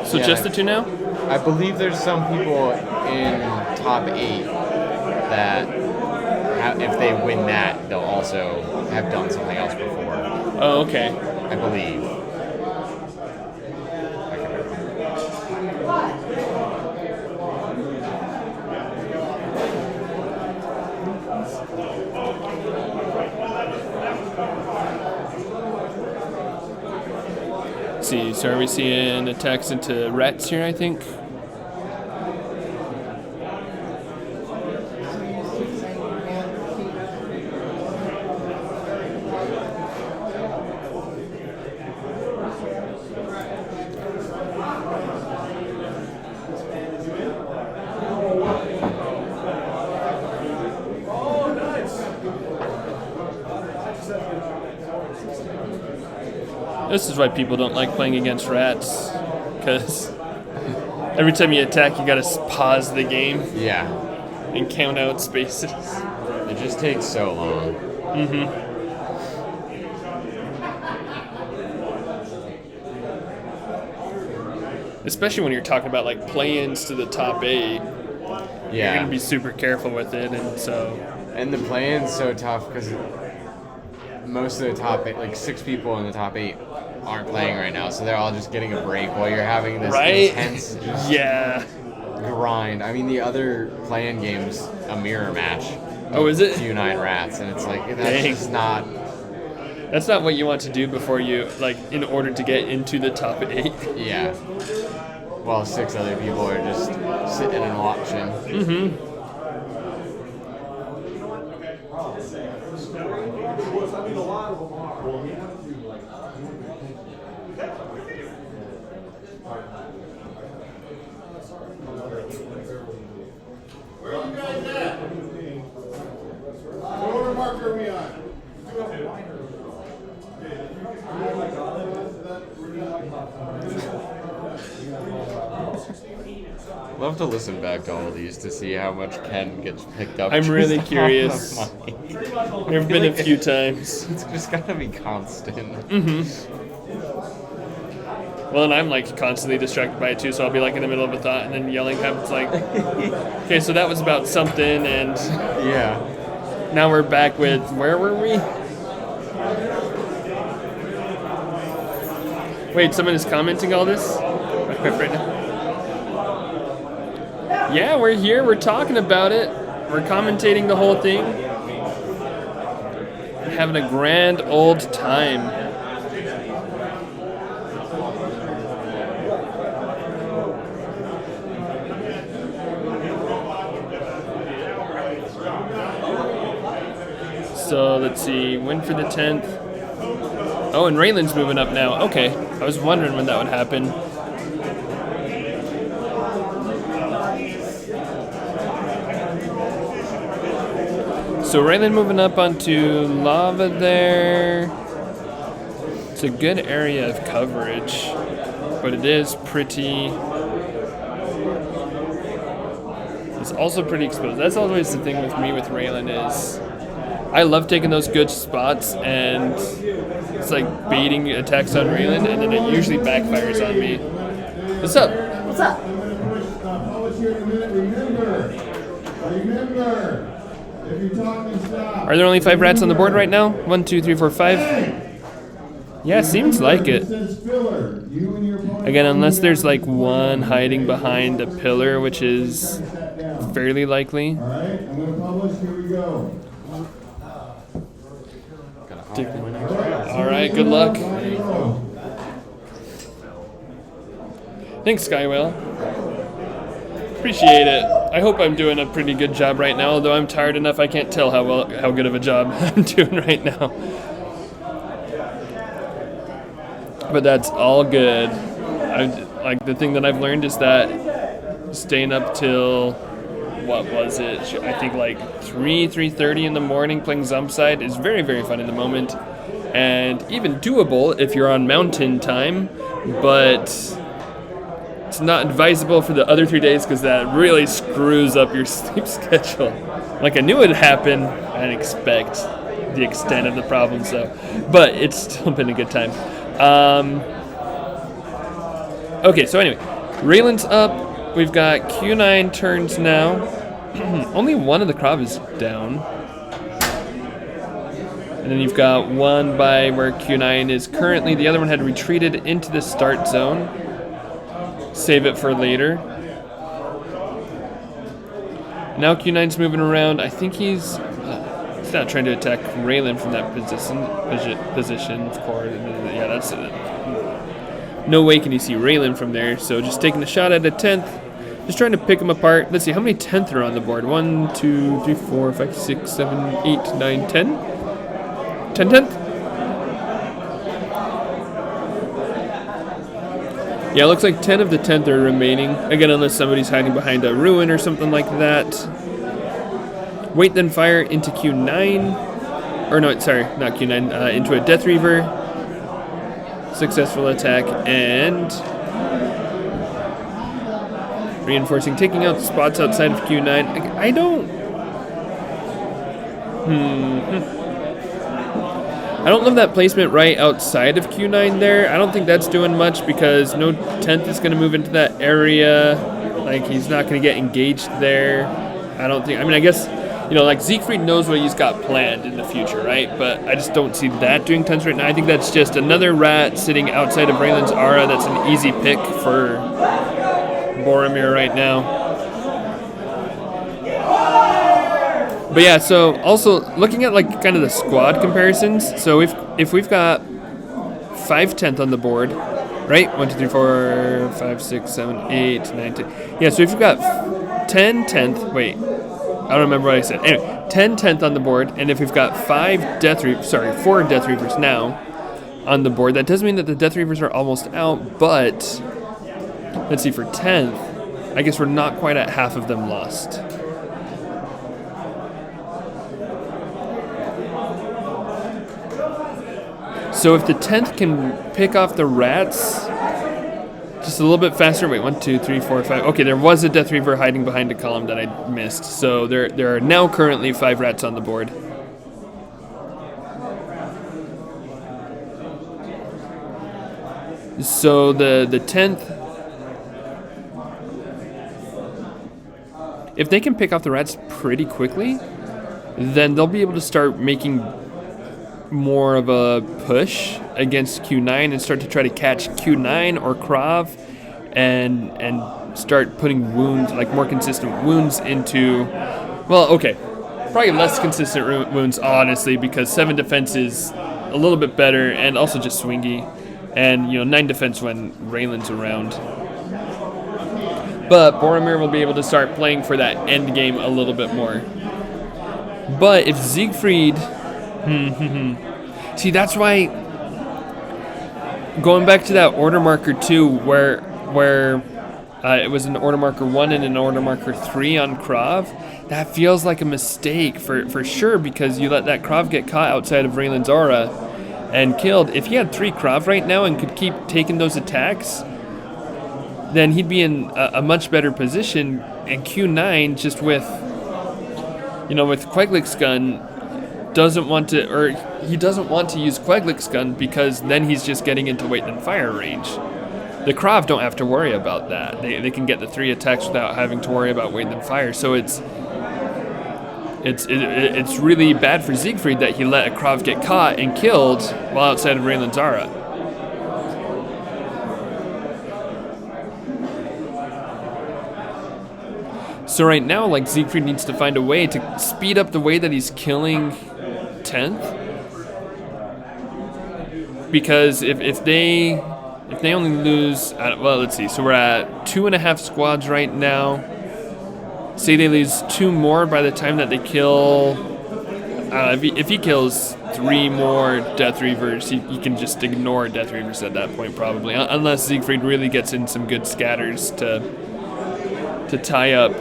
So Yeah. just the 2 now? I believe there's some people in top 8 that, if they win that, they'll also have done something else before. Oh okay. I believe. Let's see, so are we seeing attacks into rats here, I think? This is why people don't like playing against rats, because every time you attack, you gotta pause the game Yeah. and count out spaces. It just takes so long. Especially when you're talking about like play-ins to the top 8, you're Yeah. gonna be super careful with it, and so And the play-in's so tough because most of the top 8, like 6 people in the top 8, aren't playing right now, so they're all just getting a break while you're having this Right? intense yeah. grind. I mean, the other play-in game's a mirror match. Oh, is it? Q9 rats, and it's like, that's Dang. just not. That's not what you want to do before you like in order to get into the top 8. Yeah. While 6 other people are just sitting and watching. Where are you guys at? What order marker are we on? Love to listen back to all of these to see how much Ken gets picked up. I'm really just curious. on the mic. There have been a few times. It's just gotta be constant. Well, and I'm like constantly distracted by it too, so I'll be like in the middle of a thought and then yelling happens like, okay, so that was about something, and Yeah. now we're back with, where were we? Wait, someone is commenting all this? Right now? Yeah, we're here. We're talking about it. We're commentating the whole thing. We're having a grand old time. So let's see, win for the 10th. Oh, and Raelin's moving up now. Okay, I was wondering when that would happen. So Raelin moving up onto lava there. It's a good area of coverage, but it is pretty... It's also pretty exposed. That's always the thing with me with Raelin is I love taking those good spots, and it's like baiting attacks on Raelin, and then it usually backfires on me. What's up? What's up? Are there only 5 rats on the board right now? 1, 2, 3, 4, 5. Yeah, seems like it. Again, unless there's like one hiding behind a pillar, which is fairly likely. All right, I'm going to publish. Here we go. All right, good luck. Thanks, Skywell. Appreciate it. I hope I'm doing a pretty good job right now, although I'm tired enough I can't tell how good of a job I'm doing right now. But that's all good. Like the thing that I've learned is that staying up till what was it? I think like 3:30 in the morning playing Zumpside is very, very fun in the moment, and even doable if you're on mountain time, but it's not advisable for the other 3 days because that really screws up your sleep schedule. Like I knew it would happen, I didn't expect the extent of the problem, but it's still been a good time. Okay, so anyway, Raelin's up. We've got Q9 turns now. Only one of the Krav is down. And then you've got one by where Q9 is currently. The other one had retreated into the start zone. Save it for later. Now Q9's moving around. I think he's not trying to attack Raelin from that position, of course. Yeah, that's it. No way can you see Raelin from there, so just taking a shot at a 10th. Just trying to pick them apart. Let's see, how many 10th are on the board? 1, 2, 3, 4, 5, 6, 7, 8, 9, 10? 10 10th? Yeah, it looks like 10 of the 10th are remaining. Again, unless somebody's hiding behind a ruin or something like that. Wait, then fire into Q9. Or no, sorry, not Q9. Into a Death Reaver. Successful attack, and reinforcing, taking out spots outside of Q9. I don't love that placement right outside of Q9 there. I don't think that's doing much because no 10th is going to move into that area. Like, he's not going to get engaged there. I guess, like Siegfried knows what he's got planned in the future, right? But I just don't see that doing tons right now. I think that's just another rat sitting outside of Raelin's aura. That's an easy pick for Boromir right now. But yeah, so also looking at like kind of the squad comparisons. So if we've got 5 10th on the board, right? 1, 2, 3, 4, 5, 6, 7, 8, 9, 10. Yeah, so if you've got 10 10th, wait. I don't remember what I said. Anyway, 10 10th on the board, and if we've got 4 Death Reavers now on the board, that does mean that the Death Reavers are almost out, but let's see, for 10th, I guess we're not quite at half of them lost. So if the 10th can pick off the rats just a little bit faster. Wait, 1, 2, 3, 4, 5. Okay, there was a Death Reaver hiding behind a column that I missed. So there are now currently 5 rats on the board. So the 10th, if they can pick off the rats pretty quickly, then they'll be able to start making more of a push against Q9 and start to try to catch Q9 or Krav and start putting wounds, like more consistent wounds into, well, okay, probably less consistent wounds, honestly, because 7 defense is a little bit better and also just swingy, and 9 defense when Raelin's around. But Boromir will be able to start playing for that end game a little bit more. But if Siegfried, see, that's why, going back to that order marker 2, where it was an order marker 1 and an order marker 3 on Krav, that feels like a mistake for sure, because you let that Krav get caught outside of Raelin's aura and killed. If he had 3 Krav right now and could keep taking those attacks, then he'd be in a much better position. And Q9, just with Queglic's gun, doesn't want to use Queglic's gun, because then he's just getting into weight and fire range. The Krav don't have to worry about that. They can get the 3 attacks without having to worry about weight and fire. So it's really bad for Siegfried that he let a Krav get caught and killed while outside of Raelin's aura. So right now, like, Siegfried needs to find a way to speed up the way that he's killing 10th. Because if they only lose, well, let's see. So we're at 2.5 squads right now. Say they lose 2 more by the time that they kill. If he kills 3 more Death Reavers, he can just ignore Death Reavers at that point, probably, unless Siegfried really gets in some good scatters to tie up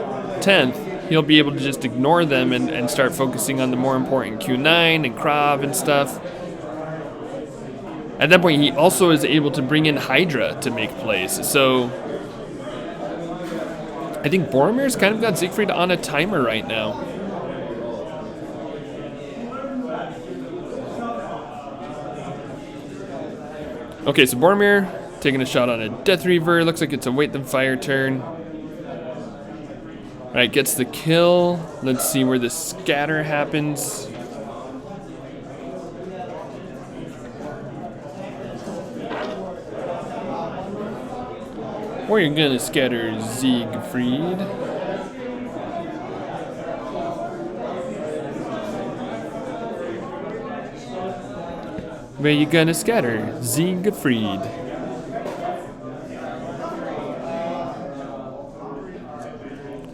10th. He'll be able to just ignore them and start focusing on the more important Q9 and Krav and stuff. At that point, he also is able to bring in Hydra to make plays. So I think Boromir's kind of got Siegfried on a timer right now. Okay, so Boromir taking a shot on a Death Reaver. Looks like it's a wait then fire turn. Alright, gets the kill. Let's see where the scatter happens. Where you gonna scatter, Siegfried? Where you gonna scatter, Siegfried?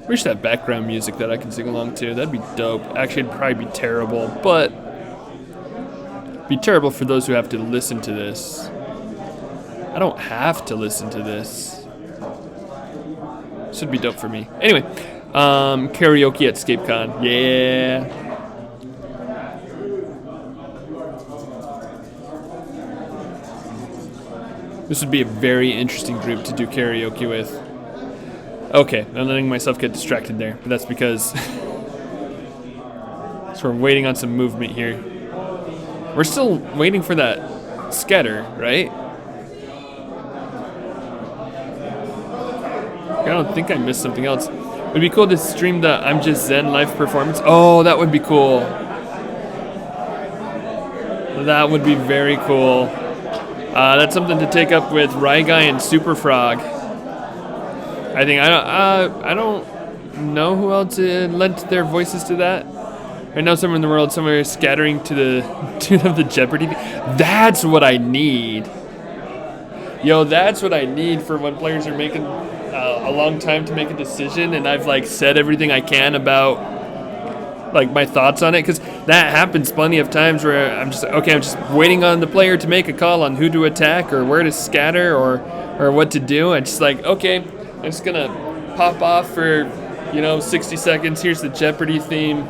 Wish that background music that I can sing along to. That'd be dope. Actually, it'd probably be terrible, but be terrible for those who have to listen to this. I don't have to listen to this. Should be dope for me. Anyway, karaoke at ScapeCon. Yeah. This would be a very interesting group to do karaoke with. Okay, I'm letting myself get distracted there, but that's because so we're waiting on some movement here. We're still waiting for that scatter, right? I don't think I missed something else. It would be cool to stream the I'm Just Zen live performance. Oh, that would be cool. That would be very cool. That's something to take up with Ryguy and Super Frog. I think I don't know who else lent their voices to that. I know somewhere in the world, somewhere scattering to the tune of the Jeopardy. That's what I need. Yo, that's what I need for when players are making a long time to make a decision, and I've like said everything I can about like my thoughts on it, because that happens plenty of times where I'm just waiting on the player to make a call on who to attack or where to scatter or what to do. I'm just like, okay, I'm just gonna pop off for 60 seconds. Here's the Jeopardy theme.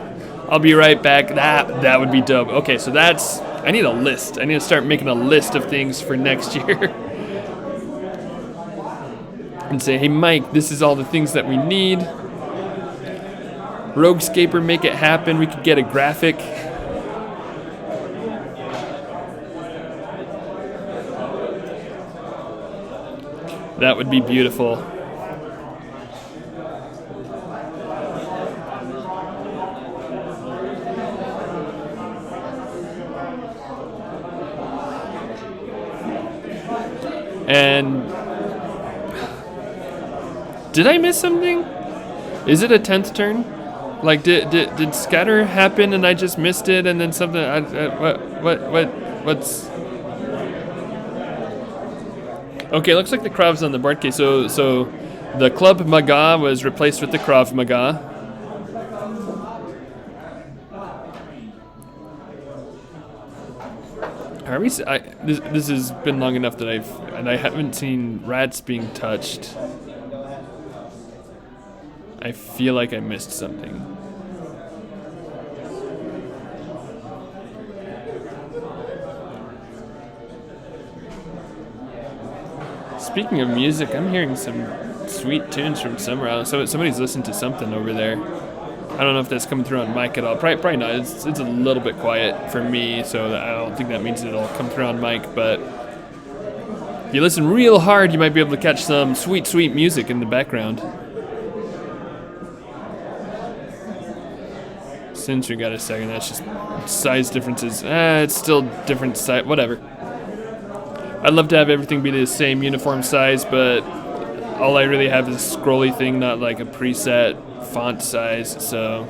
I'll be right back. That would be dope. Okay, so I need a list. I need to start making a list of things for next year. And say, hey Mike, this is all the things that we need. Roguescaper, make it happen. We could get a graphic. That would be beautiful. And did I miss something? Is it a 10th turn? Like, did scatter happen and I just missed it, and then something? What's? Okay, looks like the Krav's on the board. Okay, so the Club Maga was replaced with the Krav Maga. Are we? This has been long enough that I haven't seen rats being touched. I feel like I missed something. Speaking of music, I'm hearing some sweet tunes from somewhere else. So somebody's listening to something over there. I don't know if that's coming through on mic at all. Probably not. It's a little bit quiet for me, so I don't think that means it'll come through on mic. But if you listen real hard, you might be able to catch some sweet, sweet music in the background. Since we got a second, that's just size differences. It's still different size. Whatever. I'd love to have everything be the same uniform size, but all I really have is a scrolly thing, not like a preset font size, so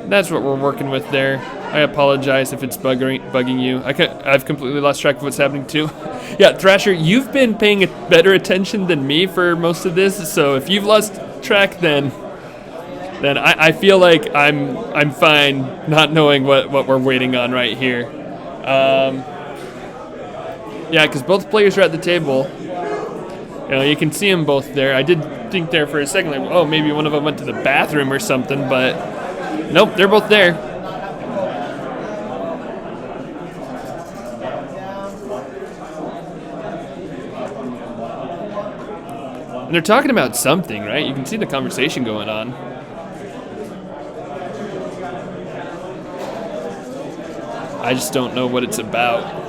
that's what we're working with there. I apologize if it's bugging you. I've completely lost track of what's happening too. Yeah, Thrasher, you've been paying better attention than me for most of this, so if you've lost track, then I feel like I'm fine not knowing what we're waiting on right here. Yeah, because both players are at the table. You know, you can see them both there. I did think there for a second, like, oh, maybe one of them went to the bathroom or something, but nope, they're both there. And they're talking about something, right? You can see the conversation going on. I just don't know what it's about.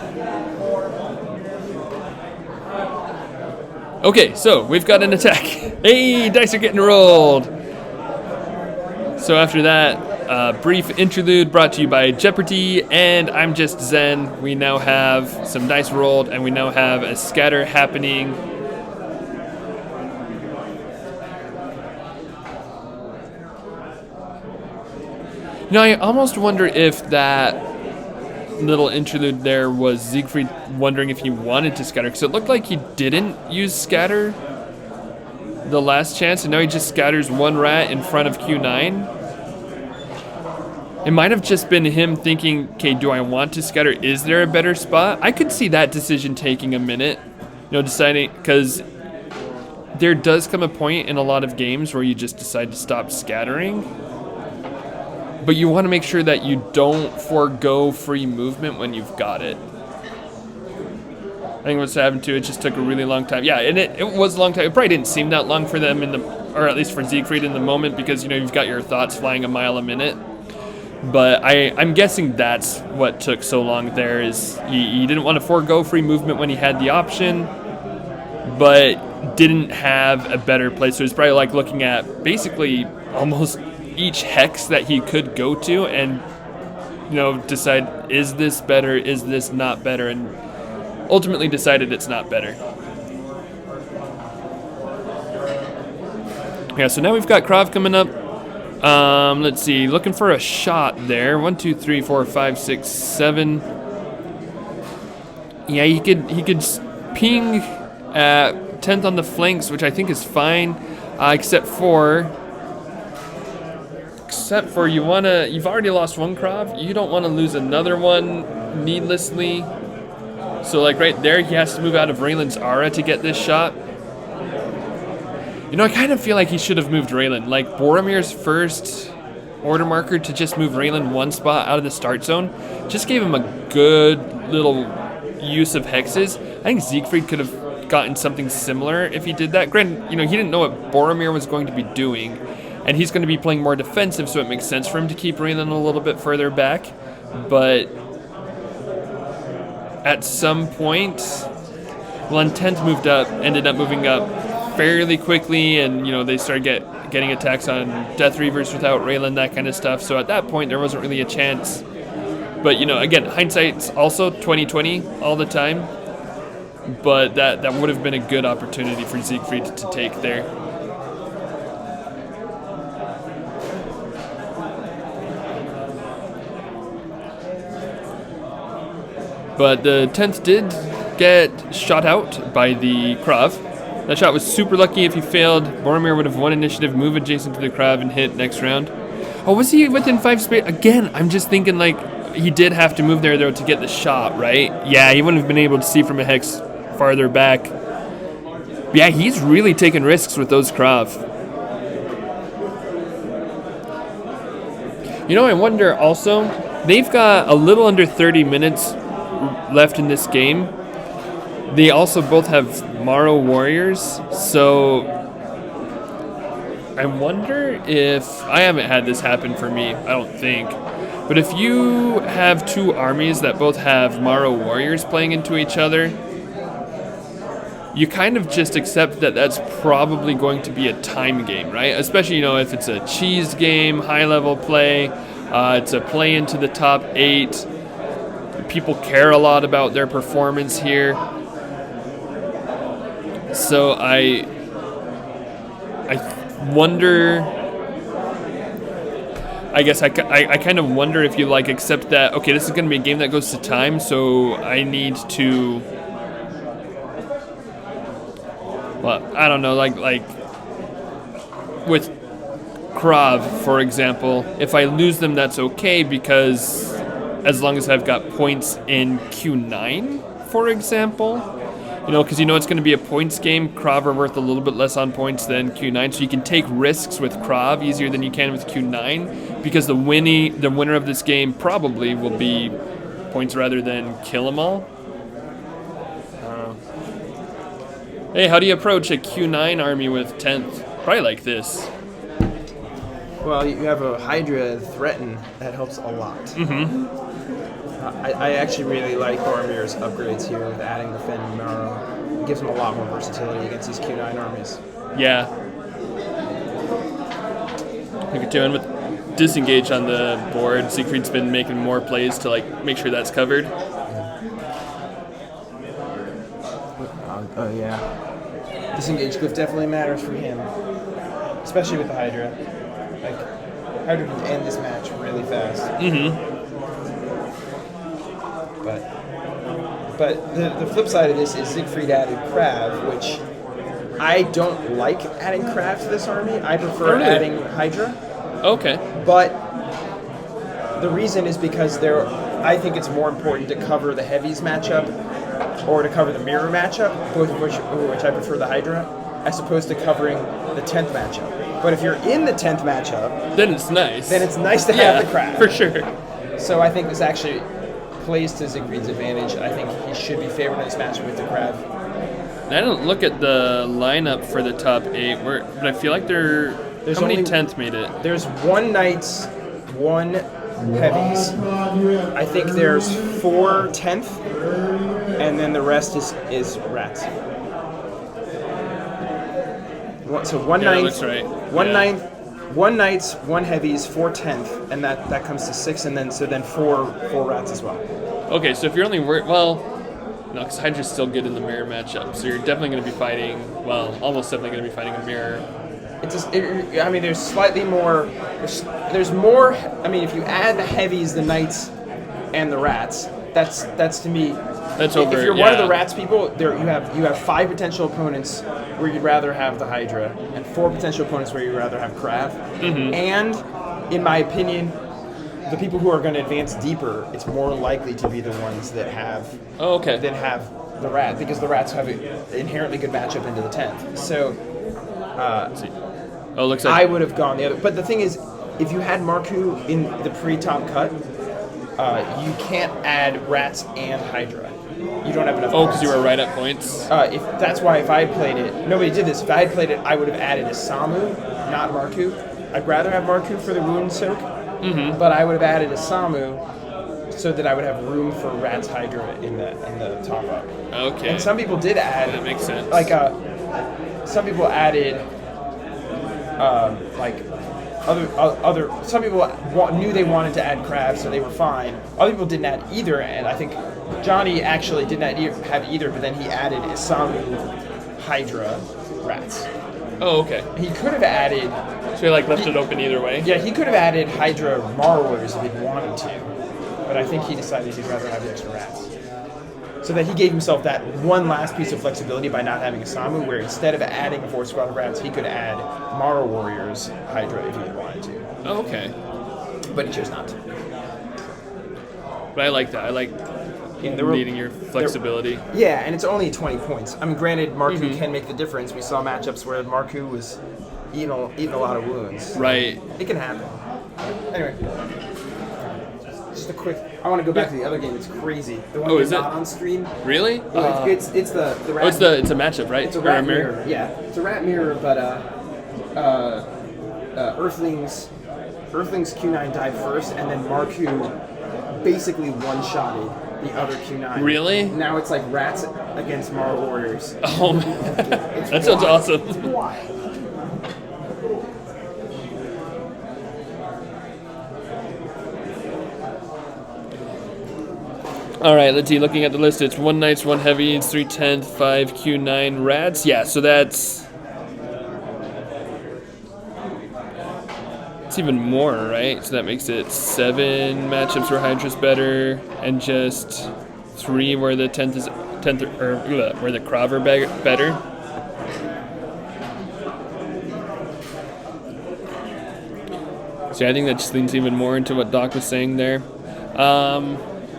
Okay, so we've got an attack. Hey, dice are getting rolled. So after that, brief interlude brought to you by Jeopardy, and I'm just Zen. We now have some dice rolled, and we now have a scatter happening. You know, I almost wonder if that little interlude there was Siegfried wondering if he wanted to scatter, because it looked like he didn't use scatter the last chance, and now he just scatters one rat in front of Q9. It might have just been him thinking, okay, do I want to scatter? Is there a better spot? I could see that decision taking a minute, you know, deciding, because there does come a point in a lot of games where you just decide to stop scattering. But you want to make sure that you don't forego free movement when you've got it. I think what's happened to it just took a really long time. Yeah, and it was a long time. It probably didn't seem that long for them or at least for Siegfried in the moment, because, you know, you've got your thoughts flying a mile a minute. But I'm guessing that's what took so long there, is he didn't want to forego free movement when he had the option, but didn't have a better place. So it's probably like looking at basically almost each hex that he could go to and, you know, decide, is this better, is this not better, and ultimately decided it's not better. Yeah, so now we've got Krav coming up. Let's see, looking for a shot there. 1, 2, 3, 4, 5, 6, 7. Yeah, he could ping at 10th on the flanks, which I think is fine, except for you've already lost one Krav. You don't want to lose another one needlessly. So like right there, he has to move out of Raelin's aura to get this shot. You know, I kind of feel like he should have moved Raelin. Like Boromir's first order marker to just move Raelin one spot out of the start zone just gave him a good little use of hexes. I think Siegfried could have gotten something similar if he did that. Granted, you know, he didn't know what Boromir was going to be doing, and he's going to be playing more defensive, so it makes sense for him to keep Raelin a little bit further back. But at some point, well, 10th ended up moving up fairly quickly, and, you know, they started getting attacks on Death Reavers without Raelin, that kind of stuff. So at that point, there wasn't really a chance. But, you know, again, hindsight's also 20/20 all the time. but that would have been a good opportunity for Siegfried to take there. But the 10th did get shot out by the Krav. That shot was super lucky. If he failed, Boromir would have won initiative, move adjacent to the Krav, and hit next round. Oh, was he within 5 space? Again, I'm just thinking, like, he did have to move there, though, to get the shot, right? Yeah, he wouldn't have been able to see from a hex farther back. Yeah, he's really taking risks with those Krav. You know, I wonder also, they've got a little under 30 minutes left in this game. They also both have Marro warriors, so I wonder if, I haven't had this happen for me, I don't think, but if you have two armies that both have Marro warriors playing into each other, you kind of just accept that that's probably going to be a time game, right? Especially, you know, if it's a cheese game, high level play, it's a play into the top 8. People care a lot about their performance here. So I wonder, I guess I kind of wonder if you like accept that, okay, this is going to be a game that goes to time, so I need to, well, I don't know, like with Krav, for example, if I lose them, that's okay, because as long as I've got points in Q9, for example, you know, because you know it's going to be a points game. Krav are worth a little bit less on points than Q9, so you can take risks with Krav easier than you can with Q9, because the winner of this game probably will be points rather than kill them all. Hey, how do you approach a Q9 army with 10th? Probably like this. Well, you have a Hydra threaten, that helps a lot. Mm-hmm. I actually really like Boromir's upgrades here with adding the Fen and Marro. It gives him a lot more versatility against these Q9 armies. Yeah. Look at you, and with disengage on the board, Siegfried's been making more plays to like make sure that's covered. Oh yeah. Disengage glyph definitely matters for him, especially with the Hydra. Like, Hydra can end this match really fast. Mm-hmm. But the flip side of this is Siegfried added Krav, which I don't like adding Krav to this army. I prefer adding Hydra. Okay. But the reason is because I think it's more important to cover the heavies matchup or to cover the mirror matchup, both of which I prefer the Hydra, as opposed to covering the 10th matchup. But if you're in the 10th matchup, then it's nice. Then it's nice to have the Krav. For sure. So I think this actually plays to Siegfried's advantage. I think he should be favored in this matchup with the Krav. I don't look at the lineup for the top 8, but I feel like how many 10th made it? There's 1 Knights, 1 Heavies. I think there's 4 10th, and then the rest is Rats. So 1 Ninth, looks right. 1 Ninth, 1 Knights, 1 Heavies, 4 10th, and that comes to 6, and then 4 Rats as well. Okay, so if you're only worried, well, no, because Hydra's still good in the mirror matchup, so you're definitely going to be fighting, well, almost definitely going to be fighting a mirror. I mean, there's slightly more. There's more. I mean, if you add the Heavies, the Knights, and the Rats, that's to me. That's over. If you're one of the Rats people, you have 5 potential opponents where you'd rather have the Hydra, and 4 potential opponents where you'd rather have Krav. Mm-hmm. And in my opinion, the people who are going to advance deeper, it's more likely to be the ones that have. Oh, okay. That have the Rat, because the Rats have an inherently good matchup into the 10th. So. Let's see. Oh, looks like I would have gone the other. But the thing is, if you had Marku in the pre-top cut, you can't add Rats and Hydra. You don't have enough. Oh, because you were right at points. That's why if I had played it, nobody did this. If I had played it, I would have added a Samu, not Marku. I'd rather have Marku for the wound soak, but I would have added a Samu so that I would have room for Rats Hydra in the top up. Okay. And some people did add. That makes sense. Like some people added like Some people knew they wanted to add crabs, so they were fine. Other people didn't add either, and I think Johnny actually did not have either, but then he added Isamu, Hydra, rats. Oh, okay. He could have added. So he like left it open either way. Yeah, he could have added Hydra Marrows if he'd wanted to, but I think he decided he'd rather have the extra rats. So that he gave himself that one last piece of flexibility by not having Isamu, where instead of adding a 4 squad of rats, he could add Marro Warriors Hydra if he wanted to. Oh, okay. But he chose not to. But I like that. I like needing your flexibility. Yeah, and it's only 20 points. I mean, granted, Marku can make the difference. We saw matchups where Marku was eating a lot of wounds. Right. It can happen. Anyway. Just a quick. I want to go back to the other game. It's crazy. The one that's not on screen. Really? It's the rat. It's a matchup, right? It's a rat mirror. Yeah, it's a rat mirror, but Earthlings Q9 died first, and then Marku basically one-shotted the other Q9. Really? Now it's like rats against Marro Warriors. Oh man, that sounds awesome. It's wild. All right, let's see. Looking at the list, it's 1 Knights, 1 Heavies, 3 10th, 5 Q9 Rats. Yeah, so that's... It's even more, right? So that makes it 7 matchups where Hydra's better, and just 3 where the 10th is where the Krav are better. So I think that just leans even more into what Doc was saying there.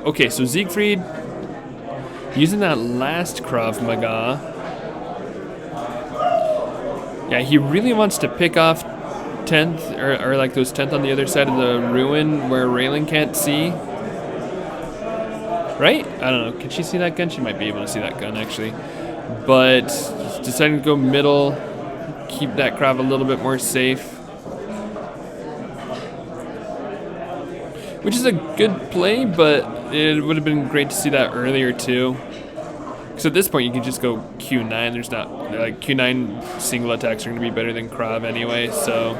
Okay, so Siegfried, using that last Krav Maga, yeah, he really wants to pick off 10th, or like those 10th on the other side of the ruin where Raelin can't see. Right? I don't know. Can she see that gun? She might be able to see that gun, actually. But deciding to go middle, keep that Krav a little bit more safe. Which is a good play, but it would have been great to see that earlier too. So at this point, you can just go Q9. There's not like Q9 single attacks are going to be better than Krav anyway, so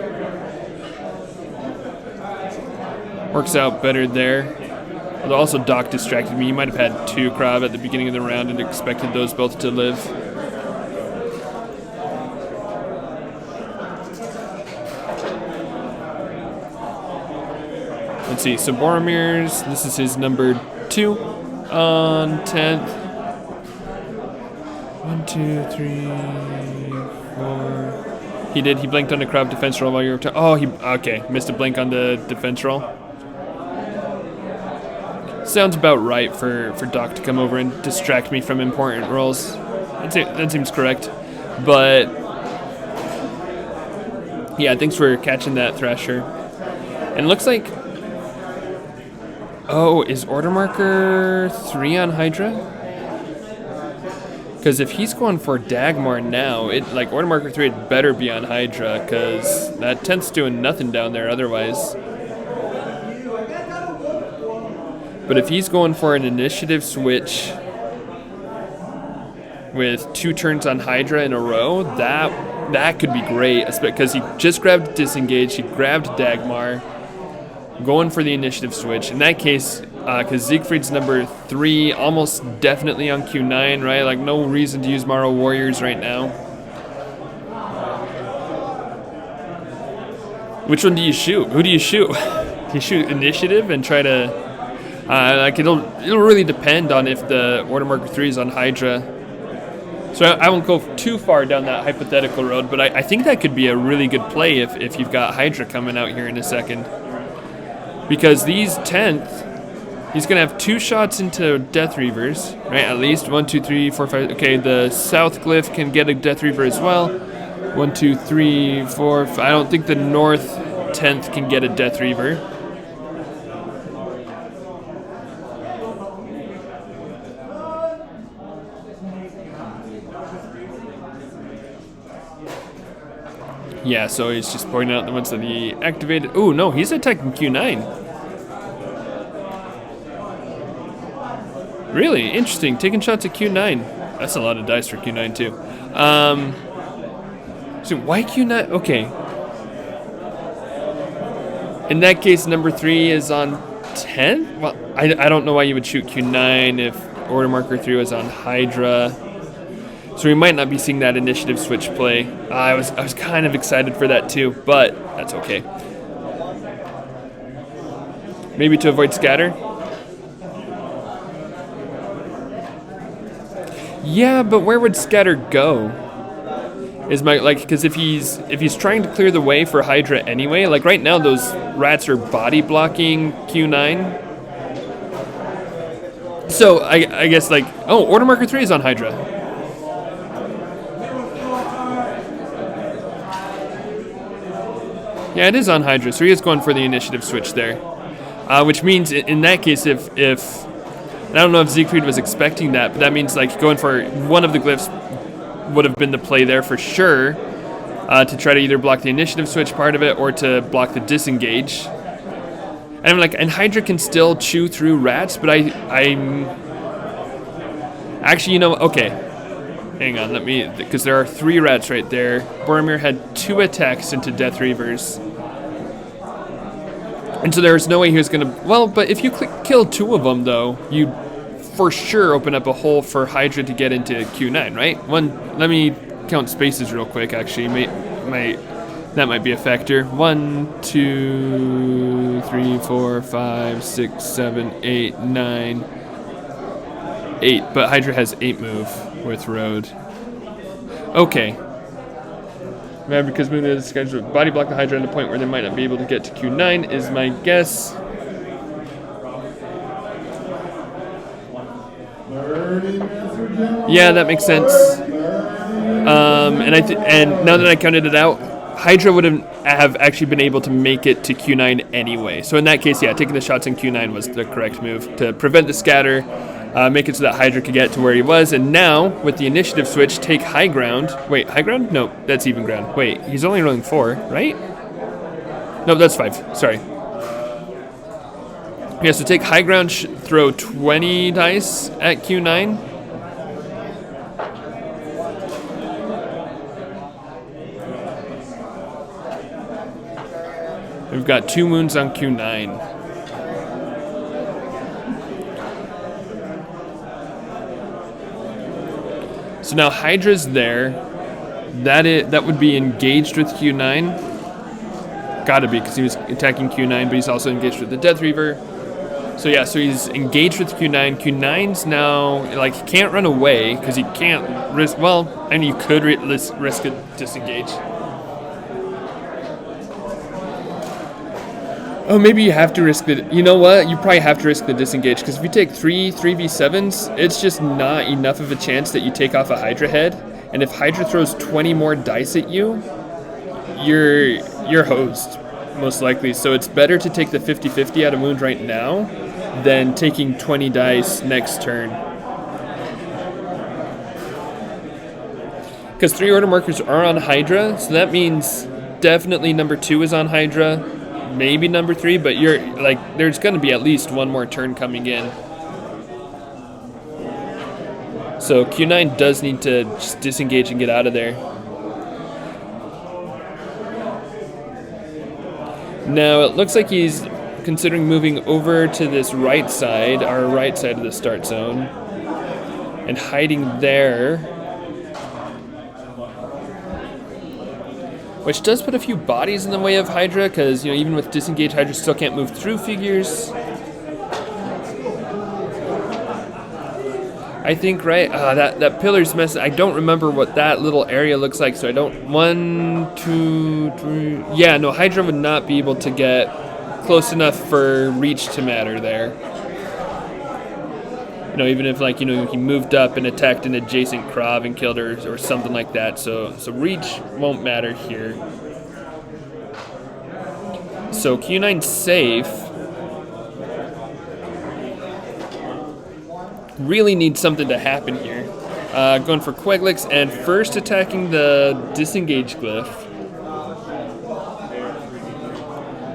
works out better there. Although also Doc distracted me. You might have had 2 Krav at the beginning of the round and expected those both to live. Let's see, so Boromir's, this is his number 2 on 10th. 1, 2, 3, 4. He blinked on the Krav defense roll while you were okay, missed a blink on the defense roll. Sounds about right for Doc to come over and distract me from important rolls. That seems correct. But yeah, thanks for catching that, Thrasher. And it looks like... Oh, is order marker 3 on Hydra? Because if he's going for Dagmar now, order marker 3 had better be on Hydra, because that 10th's doing nothing down there otherwise. But if he's going for an initiative switch with 2 turns on Hydra in a row, that could be great, because he just grabbed disengage, he grabbed Dagmar, going for the initiative switch. In that case, because Siegfried's number 3, almost definitely on Q9, right? Like, no reason to use Marro Warriors right now. Which one do you shoot? Who do you shoot? Do you shoot initiative and try to... it'll really depend on if the order marker 3 is on Hydra. So I won't go too far down that hypothetical road, but I think that could be a really good play if you've got Hydra coming out here in a second. Because these 10th, he's going to have 2 shots into Death Reavers, right? At least 1, 2, 3, 4, 5. Okay, the South Glyph can get a Death Reaver as well. 1, 2, 3, 4, 5. I don't think the North 10th can get a Death Reaver. Yeah, so he's just pointing out the ones that he activated. Oh, no, he's attacking Q9. Really? Interesting. Taking shots at Q9. That's a lot of dice for Q9, too. So why Q9? Okay. In that case, number 3 is on 10? Well, I don't know why you would shoot Q9 if order marker 3 was on Hydra. So we might not be seeing that initiative switch play. I was kind of excited for that too, but that's okay. Maybe to avoid scatter? Yeah, but where would scatter go? Is my because if he's trying to clear the way for Hydra anyway, like right now those rats are body blocking Q9. So I guess like order marker 3 is on Hydra. Yeah, it is on Hydra, so he is going for the initiative switch there. Which means in that case, if I don't know if Siegfried was expecting that, but that means like going for one of the glyphs would have been the play there for sure, to try to either block the initiative switch part of it or to block the disengage. And I'm like, and Hydra can still chew through rats, but I'm actually, okay. Hang on, because there are 3 rats right there. Boromir had 2 attacks into Death Reavers. And so there's no way he was going to... Well, but if you kill 2 of them, though, you for sure open up a hole for Hydra to get into Q9, right? Let me count spaces real quick, actually. That might be a factor. 1, 2, 3, 4, 5, 6, 7, 8, 9... 8, but Hydra has 8 move with Road. Okay. Because Moon is scheduled to body block the Hydra at a point where they might not be able to get to Q9 is my guess. Yeah, that makes sense. And now that I counted it out, Hydra wouldn't have actually been able to make it to Q9 anyway. So in that case, yeah, taking the shots in Q9 was the correct move to prevent the scatter, make it so that Hydra could get to where he was. And now, with the initiative switch, take high ground. Wait, high ground? No, that's even ground. Wait, he's only rolling 4, right? No, that's 5. Sorry. Yeah, so take high ground, throw 20 dice at Q9. We've got 2 moons on Q9. So now Hydra's there. That would be engaged with Q9. Gotta be, because he was attacking Q9, but he's also engaged with the Death Reaver. So yeah, so he's engaged with Q9. Q9's now, like, he can't run away, because he can't risk, well, I mean, you could risk a disengage. Oh, maybe you have to risk the... You know what? You probably have to risk the disengage, because if you take 3v7s, it's just not enough of a chance that you take off a Hydra head. And if Hydra throws 20 more dice at you, you're hosed, most likely. So it's better to take the 50-50 out of wound right now than taking 20 dice next turn. Because 3 order markers are on Hydra, so that means definitely number 2 is on Hydra. Maybe number 3, but there's going to be at least one more turn coming in. So Q9 does need to just disengage and get out of there. Now it looks like he's considering moving over to this right side, our right side of the start zone, and hiding there. Which does put a few bodies in the way of Hydra, because even with disengage, Hydra still can't move through figures. I think, right? That pillar's mess. I don't remember what that little area looks like, so I don't... 1, 2, 3... Yeah, no, Hydra would not be able to get close enough for reach to matter there. Even if, he moved up and attacked an adjacent Krav and killed her or something like that. So reach won't matter here. So Q9's safe. Really needs something to happen here. Going for Queglix and first attacking the disengage glyph.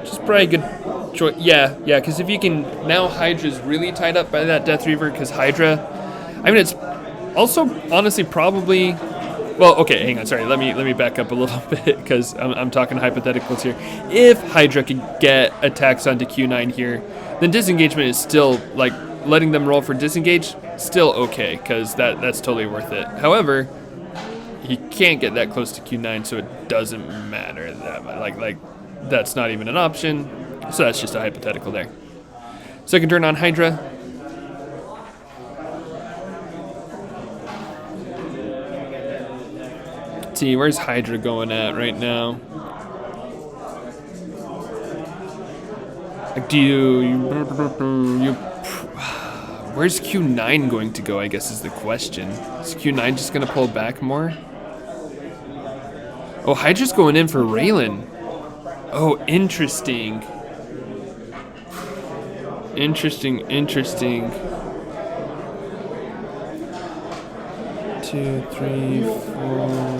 Which is probably a good choice. Yeah, because if you can... Now Hydra's really tied up by that Death Reaver, because Hydra... I mean, it's also, honestly, probably Well, okay, hang on. Sorry, let me back up a little bit because I'm talking hypotheticals here. If Hydra could get attacks onto Q9 here, then disengagement is still like letting them roll for disengage. Still okay because that's totally worth it. However, he can't get that close to Q9, so it doesn't matter that much. Like that's not even an option. So that's just a hypothetical there. Second turn on Hydra. Let's see, where's Hydra going at right now? Like, where's Q9 going to go, I guess is the question. Is Q9 just going to pull back more? Oh, Hydra's going in for Raelin. Oh, interesting. Interesting. 2, 3, 4.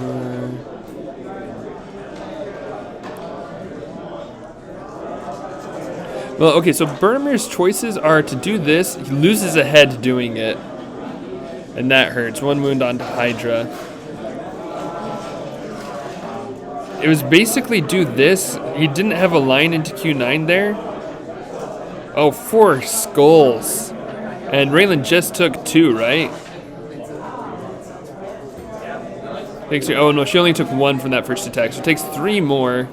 Well, okay, so Boromir's choices are to do this. He loses a head doing it. And that hurts. 1 wound onto Hydra. It was basically do this. He didn't have a line into Q9 there. Oh, 4 skulls. And Raelin just took 2, right? Oh no, she only took 1 from that first attack. So it takes 3 more.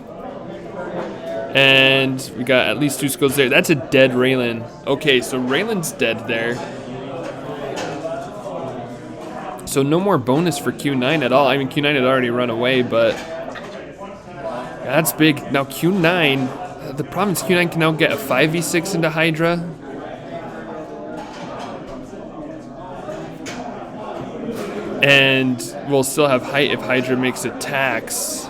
And we got at least 2 skulls there. That's a dead Raelin. Okay, so Raylan's dead there. So no more bonus for Q9 at all. I mean, Q9 had already run away, but that's big. Now Q9, the problem is Q9 can now get a 5v6 into Hydra. And we'll still have height if Hydra makes attacks.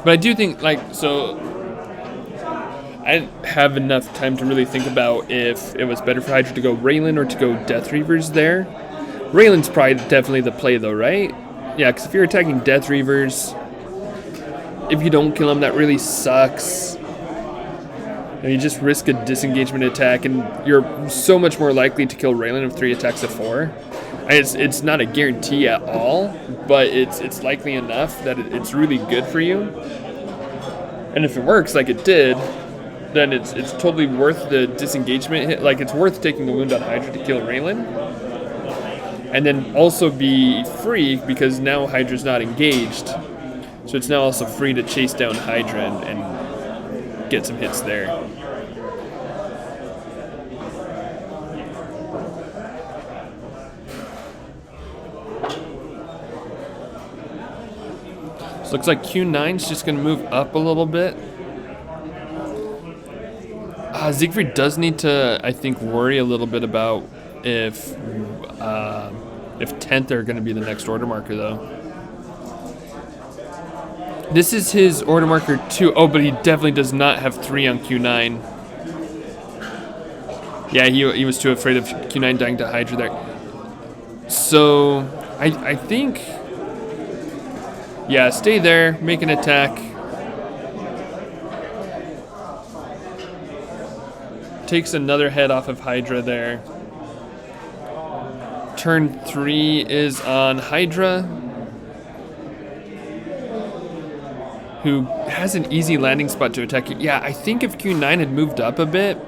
But I do think, like, so I didn't have enough time to really think about if it was better for Hydra to go Raelin or to go Death Reavers there. Raylan's probably definitely the play though, right? Yeah, because if you're attacking Death Reavers, if you don't kill them, that really sucks. And you just risk a disengagement attack, and you're so much more likely to kill Raelin of 3 attacks of 4. It's not a guarantee at all, but it's likely enough that it's really good for you. And if it works like it did, then it's totally worth the disengagement hit. Like, it's worth taking the wound on Hydra to kill Raelin. And then also be free, because now Hydra's not engaged. So it's now also free to chase down Hydra and get some hits there. So looks like Q9's just going to move up a little bit. Siegfried does need to, I think, worry a little bit about if 10th are going to be the next order marker, though. This is his order marker 2. Oh, but he definitely does not have 3 on Q9. Yeah, he was too afraid of Q9 dying to Hydra there. So, I think... Yeah, stay there, make an attack. Takes another head off of Hydra there. Turn 3 is on Hydra, who has an easy landing spot to attack you. Yeah, I think if Q9 had moved up a bit,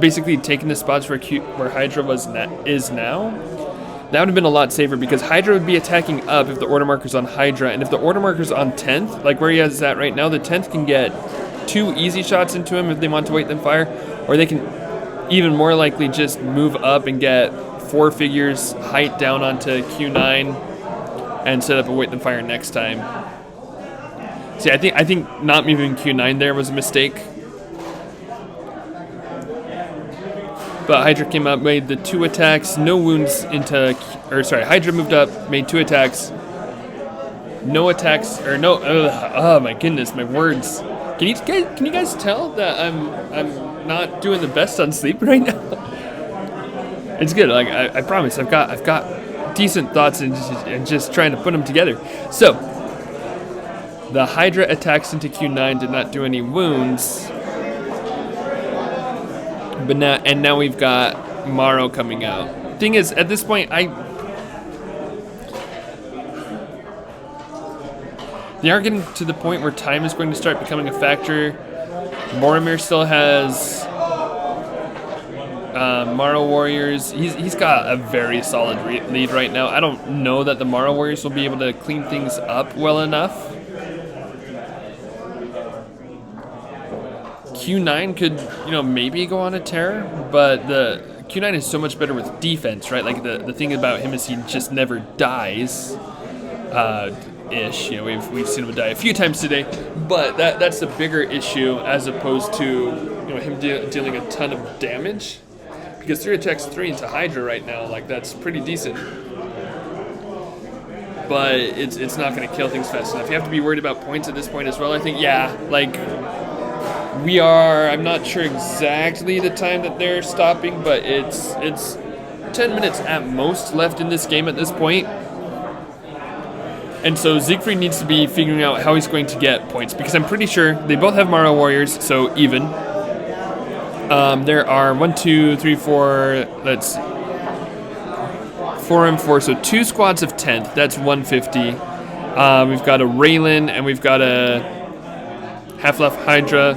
basically taken the spots where Hydra is now, that would have been a lot safer, because Hydra would be attacking up if the order marker's on Hydra, and if the order marker's on 10th, like where he is at right now, the 10th can get 2 easy shots into him if they want to wait then fire, or they can even more likely just move up and get 4 figures height down onto Q9 and set up a wait then fire next time. See, I think not moving Q9 there was a mistake. But Hydra came up, made the 2 attacks, no wounds into... Or sorry, Hydra moved up, made 2 attacks. No attacks, or no... oh my goodness, my words. Can you guys tell that I'm not doing the best on sleep right now? It's good, like, I promise, I've got decent thoughts and just trying to put them together. So, the Hydra attacks into Q9 did not do any wounds. But now we've got Marro coming out. Thing is, at this point, they are getting to the point where time is going to start becoming a factor. Boromir still has Marro Warriors. He's got a very solid lead right now. I don't know that the Marro Warriors will be able to clean things up well enough. Q9 could, maybe go on a tear, but the Q9 is so much better with defense, right? Like the thing about him is he just never dies. Ish. We've seen him die a few times today, but that's the bigger issue as opposed to him dealing a ton of damage, because 3 attacks 3 into Hydra right now, like that's pretty decent. But it's not going to kill things fast enough. You have to be worried about points at this point as well. I think we are. I'm not sure exactly the time that they're stopping, but it's 10 minutes at most left in this game at this point. And so Siegfried needs to be figuring out how he's going to get points, because I'm pretty sure they both have Marro Warriors, so even. There are 1, 2, 3, 4, that's 4 and 4, so 2 squads of 10th, that's 150. We've got a Raelin, and we've got a Half-Life Hydra.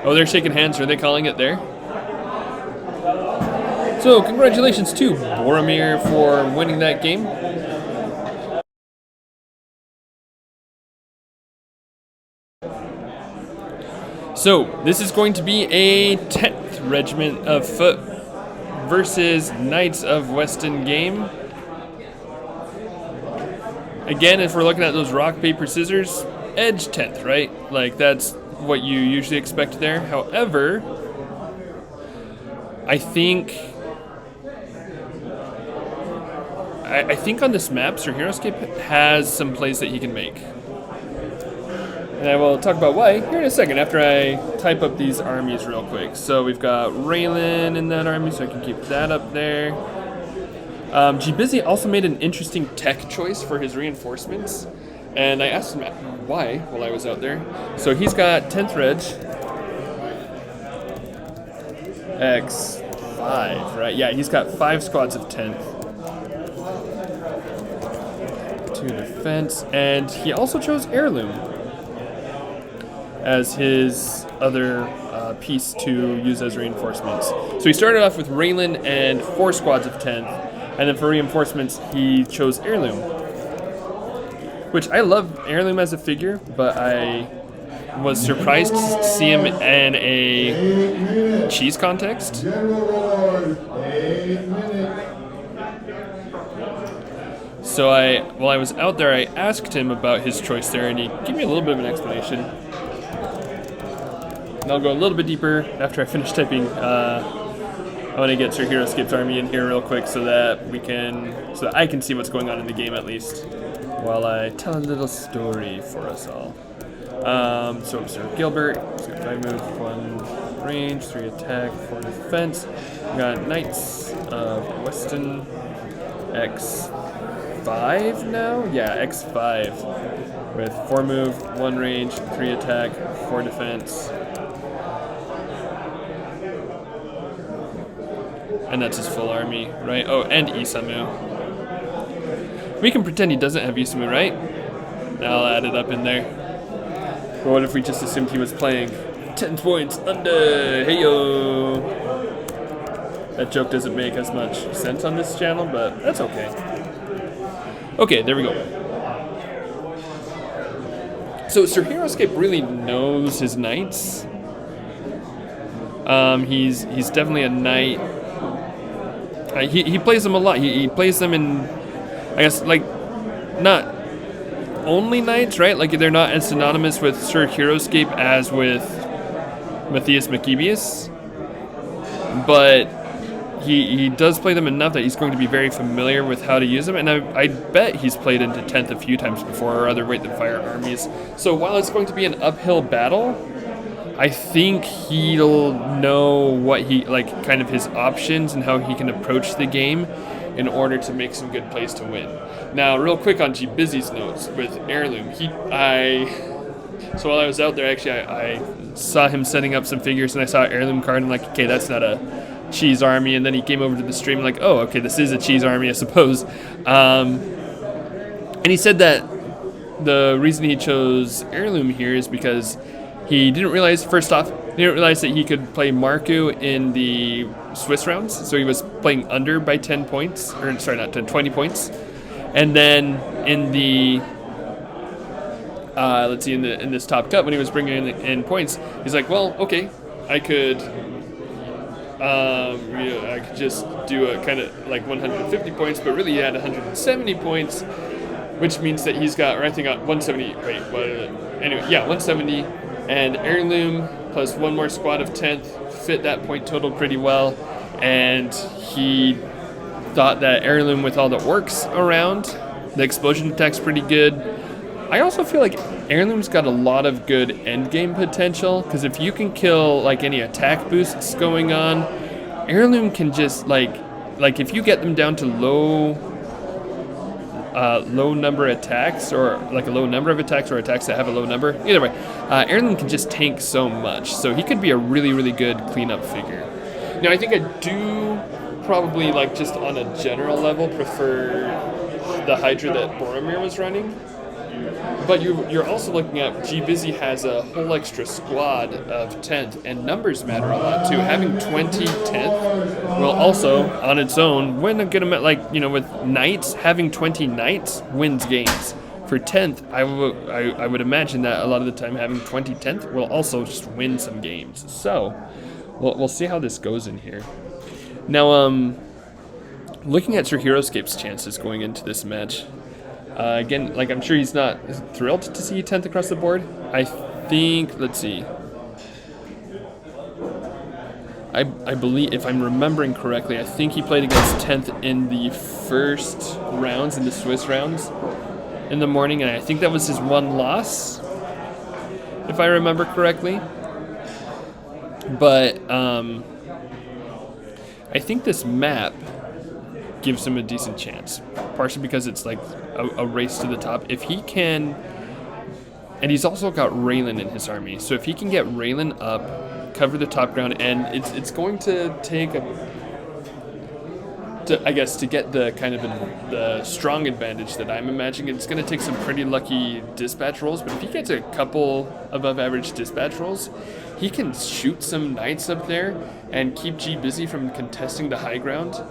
Oh, they're shaking hands, are they calling it there? So, congratulations to Boromir for winning that game. So, this is going to be a 10th Regiment of Foot versus Knights of Weston game. Again, if we're looking at those rock, paper, scissors, edge 10th, right? Like, that's what you usually expect there. However, I think on this map, Sir HeroScape has some plays that he can make. And I will talk about why here in a second after I type up these armies real quick. So we've got Raelin in that army, so I can keep that up there. G-Busy also made an interesting tech choice for his reinforcements. And I asked him why while I was out there. So he's got 10th Reg. X5, right? Yeah, he's got 5 squads of 10th. 2 defense, and he also chose Heirloom as his other piece to use as reinforcements. So he started off with Raelin and 4 squads of 10th, and then for reinforcements he chose Heirloom, which I love Heirloom as a figure, but I was surprised to see him in a cheese context. So while I was out there, I asked him about his choice there, and he gave me a little bit of an explanation. And I'll go a little bit deeper after I finish typing. I want to get Sir HeroScape's army in here real quick so that I can see what's going on in the game at least, while I tell a little story for us all. So Sir Gilbert, he's got 5 move, 1 range, 3 attack, 4 defense. We got Knights of Weston, X5 now? Yeah, X5. With 4 move, 1 range, 3 attack, 4 defense. And that's his full army, right? Oh, and Isamu. We can pretend he doesn't have Isamu, right? I'll add it up in there. But what if we just assumed he was playing 10 points under? Heyo! That joke doesn't make as much sense on this channel, but that's okay. Okay, there we go. So Sir HeroScape really knows his knights. He's definitely a knight. He plays them a lot. He plays them in, I guess, like, not only knights, right? Like, they're not as synonymous with Sir HeroScape as with Matthias Maccabeus, but he does play them enough that he's going to be very familiar with how to use them, and I bet he's played into 10th a few times before, or other Weight Than Fire armies. So while it's going to be an uphill battle, I think he'll know what kind of his options and how he can approach the game in order to make some good plays to win. Now, real quick on G-Busy's notes with Heirloom, so while I was out there, actually, I saw him setting up some figures, and I saw an Heirloom card, and I'm like, okay, that's not a cheese army. And then he came over to the stream, like, oh, okay, this is a cheese army, I suppose. And he said that the reason he chose Heirloom here is because he didn't realize, first off, he didn't realize that he could play Marco in the Swiss rounds, so he was playing under by 10 points, or sorry, not 10, 20 points. And then in the, let's see, in this top cut, when he was bringing in points, he's like, well, okay, I could just do a kind of like 150 points, but really he had 170 points, which means that he's got, or I think 170, wait, what is it? Anyway, yeah, 170, and Heirloom plus one more squad of 10th fit that point total pretty well, and he thought that Heirloom with all the orcs around, the explosion attack's pretty good. I also feel like Heirloom's got a lot of good endgame potential, because if you can kill like any attack boosts going on, Heirloom can just like if you get them down to low number attacks, or like a low number of attacks, or attacks that have a low number, either way, Heirloom can just tank so much, so he could be a really, really good cleanup figure. Now I think I do probably, like, just on a general level, prefer the Hydra that Boromir was running. But you're also looking at G Busy has a whole extra squad of 10th, and numbers matter a lot too. Having 20 10th will also, on its own, win a good amount. Like, you know, with Knights, having 20 Knights wins games. For 10th, I would imagine that a lot of the time having 20 10th will also just win some games. So, we'll see how this goes in here. Now, looking at Sir HeroScape's chances going into this match, again, like, I'm sure he's not thrilled to see 10th across the board. I think, let's see. I believe, if I'm remembering correctly, I think he played against 10th in the first rounds, in the Swiss rounds, in the morning, and I think that was his one loss, if I remember correctly. But I think this map gives him a decent chance, partially because it's like a race to the top. If he can, and he's also got Raelin in his army, so if he can get Raelin up, cover the top ground, and it's going to take I guess, to get the kind of the strong advantage that I'm imagining, it's going to take some pretty lucky dispatch rolls, but if he gets a couple above average dispatch rolls, he can shoot some knights up there and keep G Busy from contesting the high ground.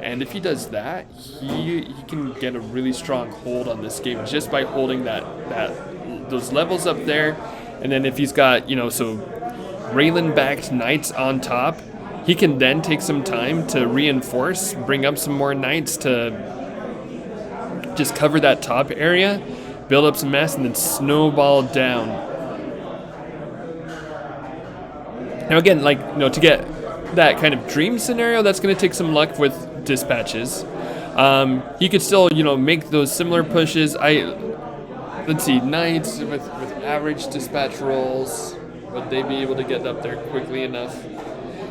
And if he does that, he can get a really strong hold on this game just by holding those levels up there. And then if he's got, you know, so Raelin backed knights on top, he can then take some time to reinforce, bring up some more knights to just cover that top area, build up some mass, and then snowball down. Now again, like, you know, to get that kind of dream scenario, that's going to take some luck with dispatches. He could still, you know, make those similar pushes. Let's see, knights with average dispatch rolls, would they be able to get up there quickly enough?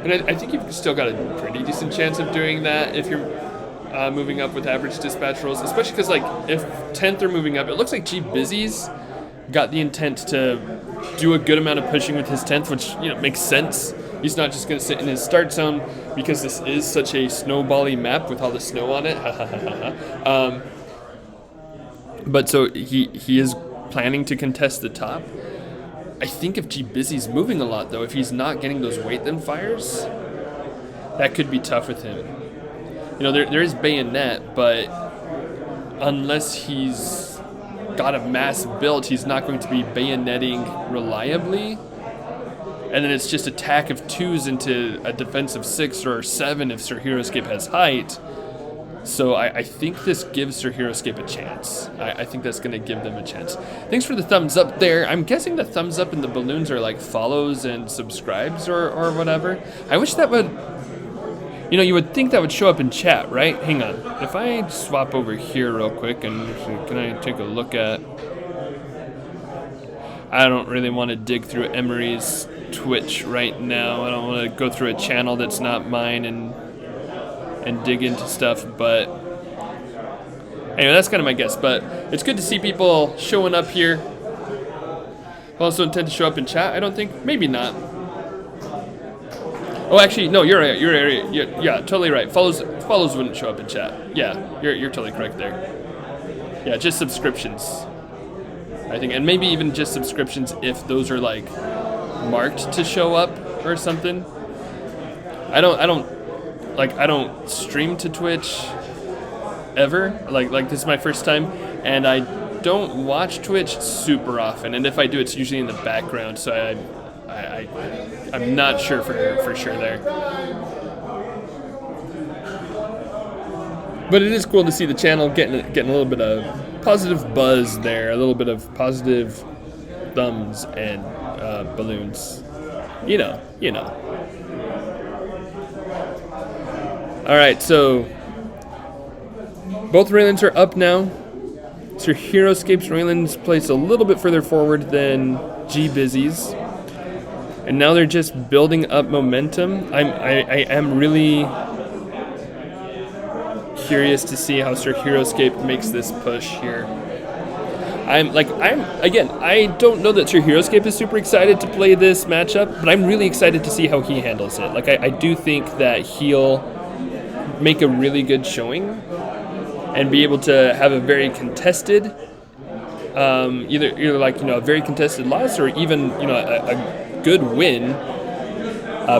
And I think you've still got a pretty decent chance of doing that if you're moving up with average dispatch rolls, especially because, like, if 10th are moving up, it looks like G Busy's got the intent to do a good amount of pushing with his 10th, which, you know, makes sense. He's not just going to sit in his start zone because this is such a snowbally map with all the snow on it. But so he is planning to contest the top. I think if G Busy's moving a lot, though, if he's not getting those wait then fires, that could be tough with him. You know, there is bayonet, but unless he's got a mass build, he's not going to be bayoneting reliably. And then it's just attack of 2s into a defense of 6 or 7 if Sir HeroScape has height. So I think this gives Sir HeroScape a chance. I think that's going to give them a chance. Thanks for the thumbs up there. I'm guessing the thumbs up and the balloons are like follows and subscribes or whatever. I wish that would, you know, you would think that would show up in chat, right? Hang on. If I swap over here real quick, and can I take a look at, I don't really want to dig through Emery's Twitch right now. I don't want to go through a channel that's not mine and dig into stuff, but anyway, that's kind of my guess. But it's good to see people showing up here. Also intend to show up in chat, I don't think. Maybe not. Oh, actually, no, you're right. You're right. Yeah, totally right. Follows wouldn't show up in chat. Yeah, you're totally correct there. Yeah, just subscriptions, I think, and maybe even just subscriptions if those are like marked to show up or something. I don't stream to Twitch ever. Like this is my first time, and I don't watch Twitch super often. And if I do, it's usually in the background. So I'm not sure for sure there. But it is cool to see the channel getting a little bit of positive buzz there, a little bit of positive thumbs and balloons. You know. All right, so both Raelins are up now. Sir HeroScape's Raelin's placed a little bit further forward than G Busy's, and now they're just building up momentum. I am really curious to see how Sir HeroScape makes this push here. I don't know that Sir HeroScape is super excited to play this matchup, but I'm really excited to see how he handles it. Like, I do think that he'll make a really good showing and be able to have a very contested, either like, a very contested loss or even, a good win,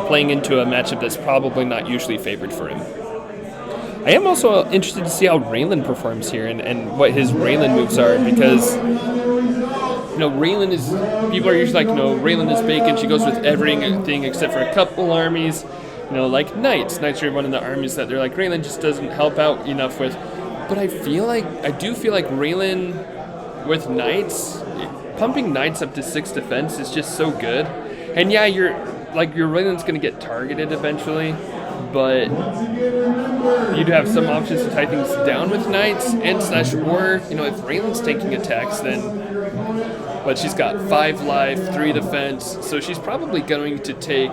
playing into a matchup that's probably not usually favored for him. I am also interested to see how Raelin performs here and what his Raelin moves are, because Raelin is, people are usually like, Raelin is bacon, she goes with everything except for a couple armies, like Knights. Knights are one of the armies that they're like, Raelin just doesn't help out enough with. But I do feel like Raelin with Knights, pumping Knights up to 6 defense is just so good. And yeah, your Raelin's going to get targeted eventually, but you do have some options to tie things down with Knights and / or, if Raelin's taking attacks, but she's got 5 life, 3 defense, so she's probably going to take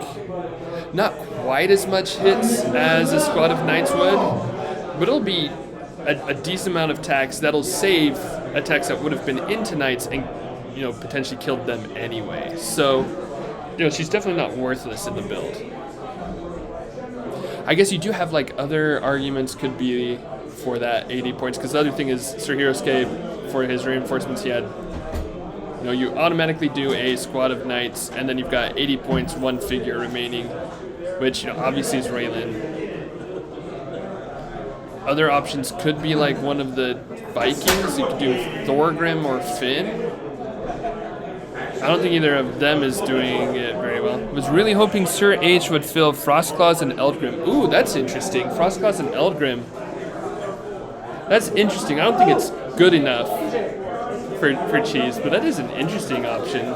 not quite as much hits as a squad of Knights would, but it'll be a decent amount of attacks that'll save attacks that would have been into Knights and, potentially killed them anyway. So, she's definitely not worthless in the build. I guess you do have other arguments could be for that 80 points, because the other thing is Sir HeroScape, for his reinforcements, he had, you automatically do a squad of Knights, and then you've got 80 points, 1 figure remaining, which obviously is Raelin. Other options could be like one of the Vikings. You could do Thorgrim or Finn. I don't think either of them is doing it very well. I was really hoping Sir H would fill Frostclaws and Eldgrim. Ooh, that's interesting. Frostclaws and Eldgrim. That's interesting. I don't think it's good enough for Cheese, but that is an interesting option.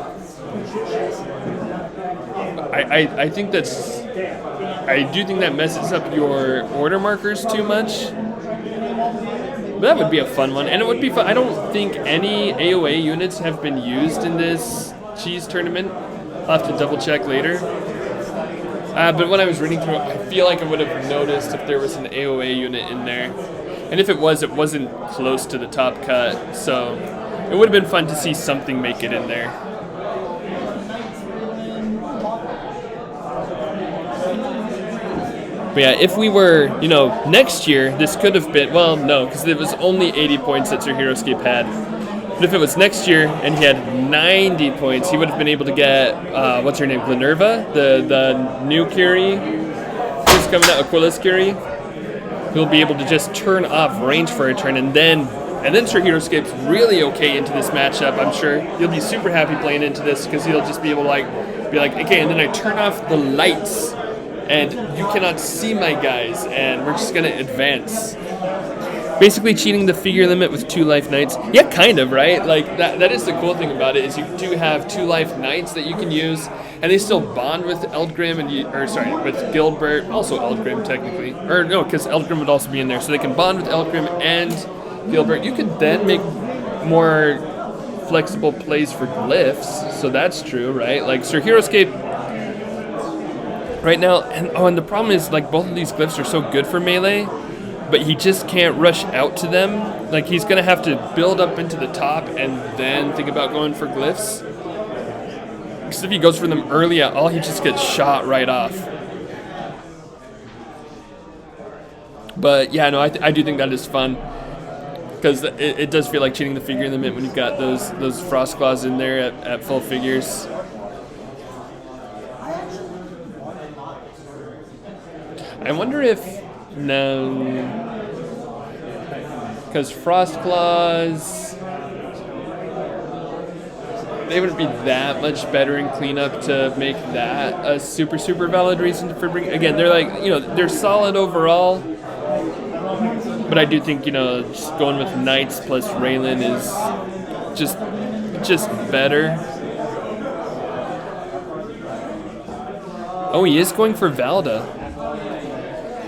I think that's... I do think that messes up your order markers too much. But that would be a fun one, and it would be fun. I don't think any AOA units have been used in this Cheese tournament. I'll have to double check later. But when I was reading through it, I feel like I would have noticed if there was an AOA unit in there. And if it was, it wasn't close to the top cut, so it would have been fun to see something make it in there. But yeah, if we were, next year, this could have been, well, no, because it was only 80 points that Sir HeroScape had. But if it was next year and he had 90 points, he would have been able to get, what's her name, Glenerva, the new Kyrie who's coming out, Aquila's Kyrie. He'll be able to just turn off range for a turn, and then Sir HeroScape's really okay into this matchup, I'm sure. He'll be super happy playing into this, because he'll just be able to, be like, okay, and then I turn off the lights, and you cannot see my guys, and we're just going to advance. Basically cheating the figure limit with 2 life Knights. Yeah, kind of, right? That is the cool thing about it, is you do have 2 life Knights that you can use, and they still bond with Eldgrim, with Gilbert, also Eldgrim technically. Or no, because Eldgrim would also be in there, so they can bond with Eldgrim and Gilbert. You could then make more flexible plays for glyphs, so that's true, right? Like Sir HeroScape right now, and the problem is, both of these glyphs are so good for melee, but he just can't rush out to them. He's going to have to build up into the top and then think about going for glyphs. Because if he goes for them early at all, he just gets shot right off. But yeah, no, I do think that is fun. Because it does feel like cheating the figure limit when you've got those frost claws in there at full figures. I wonder if because frost claws, they wouldn't be that much better in cleanup to make that a super valid reason for bringing. Again, they're like, they're solid overall. But I do think, just going with Knights plus Raelin is just better. Oh, he is going for Valda.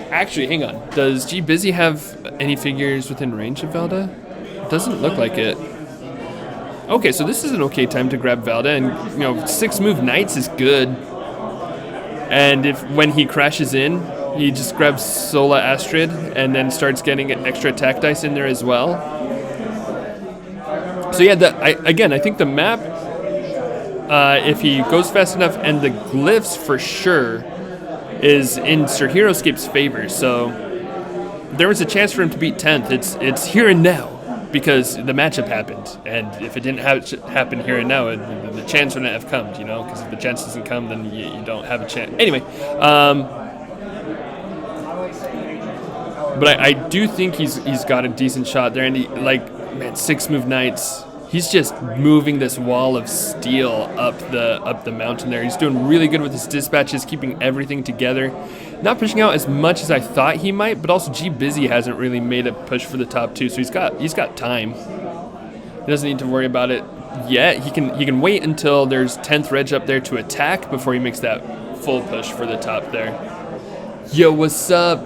Actually, hang on. Does G Busy have any figures within range of Valda? Doesn't look like it. Okay, so this is an okay time to grab Valda, and 6 move Knights is good. And when he crashes in, he just grabs Sola Astrid and then starts getting extra attack dice in there as well. So yeah, I think the map, if he goes fast enough, and the glyphs for sure is in Sir HeroScape's favor. So there was a chance for him to beat 10th. It's here and now because the matchup happened. And if it didn't happen here and now, the chance wouldn't have come, because if the chance doesn't come, then you don't have a chance. Anyway, but I do think he's got a decent shot there, and 6 move Knights. He's just moving this wall of steel up the mountain there. He's doing really good with his dispatches, keeping everything together. Not pushing out as much as I thought he might, but also G Busy hasn't really made a push for the top 2, so he's got time. He doesn't need to worry about it yet. He can wait until there's 10th Reg up there to attack before he makes that full push for the top there. Yo, what's up?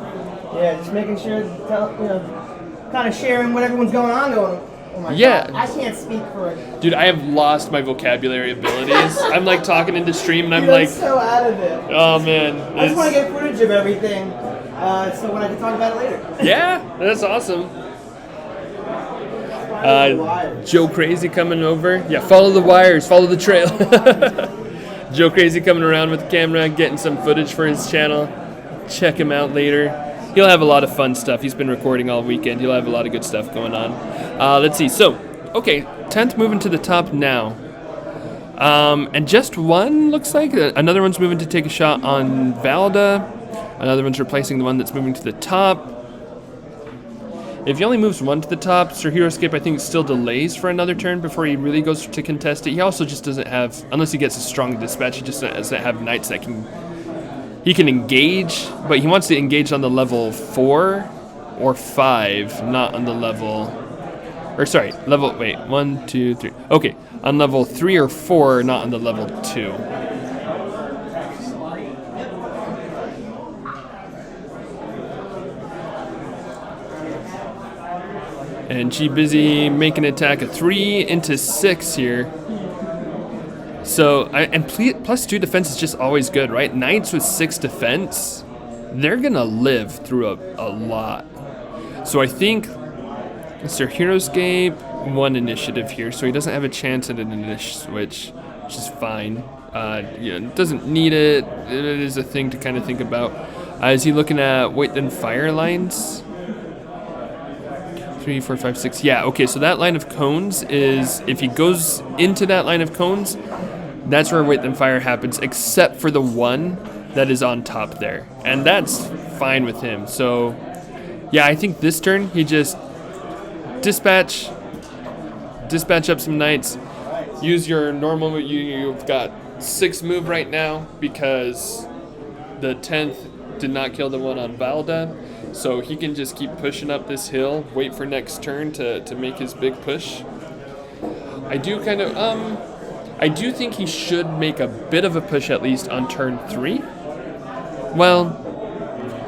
Yeah, just making sure, kind of sharing what everyone's going on. Oh my God. I can't speak for it. Dude, I have lost my vocabulary abilities. I'm like talking into stream, and I'm Dude, like, so out of it. Oh man, I just want to get footage of everything, so when I can talk about it later. Yeah, that's awesome. Joe Crazy coming over. Yeah, follow the wires, follow the trail. Joe Crazy coming around with the camera, getting some footage for his channel. Check him out later. He'll have a lot of fun stuff. He's been recording all weekend. He'll have a lot of good stuff going on. Let's see. So, okay, 10th moving to the top now. And just one, looks like. Another one's moving to take a shot on Valda. Another one's replacing the one that's moving to the top. If he only moves one to the top, Sir HeroScape, I think, still delays for another turn before he really goes to contest it. He also just doesn't have, unless he gets a strong dispatch, he just doesn't have Knights that can... He can engage, but he wants to engage on the level 4 or 5, not on the level... Or sorry, level... Wait, 1, 2, 3... Okay, on level 3 or 4, not on the level 2. And G Busy making an attack of 3 into 6 here. So, and plus 2 defense is just always good, right? Knights with 6 defense, they're gonna live through a lot. So I think Sir HeroScape 1 initiative here, so he doesn't have a chance at an initiative switch, which is fine. Doesn't need it. It is a thing to kind of think about. Is he looking at Wait Then Fire lines? 3, 4, 5, 6. Yeah, okay, so that line of cones is, if he goes into that line of cones, that's where Wait Then Fire happens, except for the one that is on top there. And that's fine with him. So, yeah, I think this turn, he just dispatch up some Knights, use your normal, you've got 6 move right now because the 10th did not kill the one on Valda. So he can just keep pushing up this hill, wait for next turn to make his big push. I do think he should make a bit of a push at least on turn 3. Well,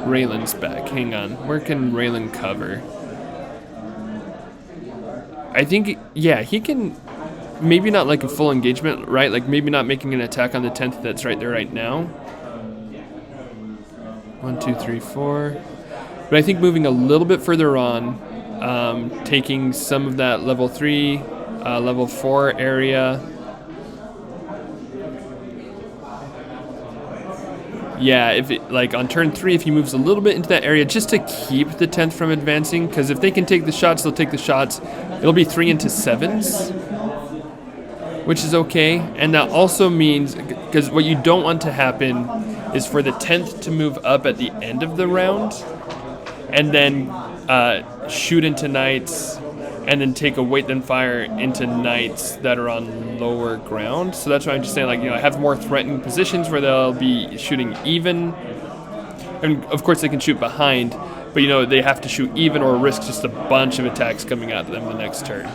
Raelin's back. Hang on. Where can Raelin cover? I think, yeah, he can, maybe not like a full engagement, right? Like maybe not making an attack on the 10th that's right there right now. 1, 2, 3, 4. But I think moving a little bit further on, taking some of that level 3, level 4 area. Yeah, if it, like on turn 3, if he moves a little bit into that area just to keep the 10th from advancing, because if they can take the shots, they'll take the shots. It'll be 3 into 7s, which is okay. And that also means, because what you don't want to happen is for the 10th to move up at the end of the round and then shoot into knights and then take a wait then fire into knights that are on lower ground. So that's why I'm just saying, like, have more threatening positions where they'll be shooting even. And of course they can shoot behind, but they have to shoot even or risk just a bunch of attacks coming at them the next turn.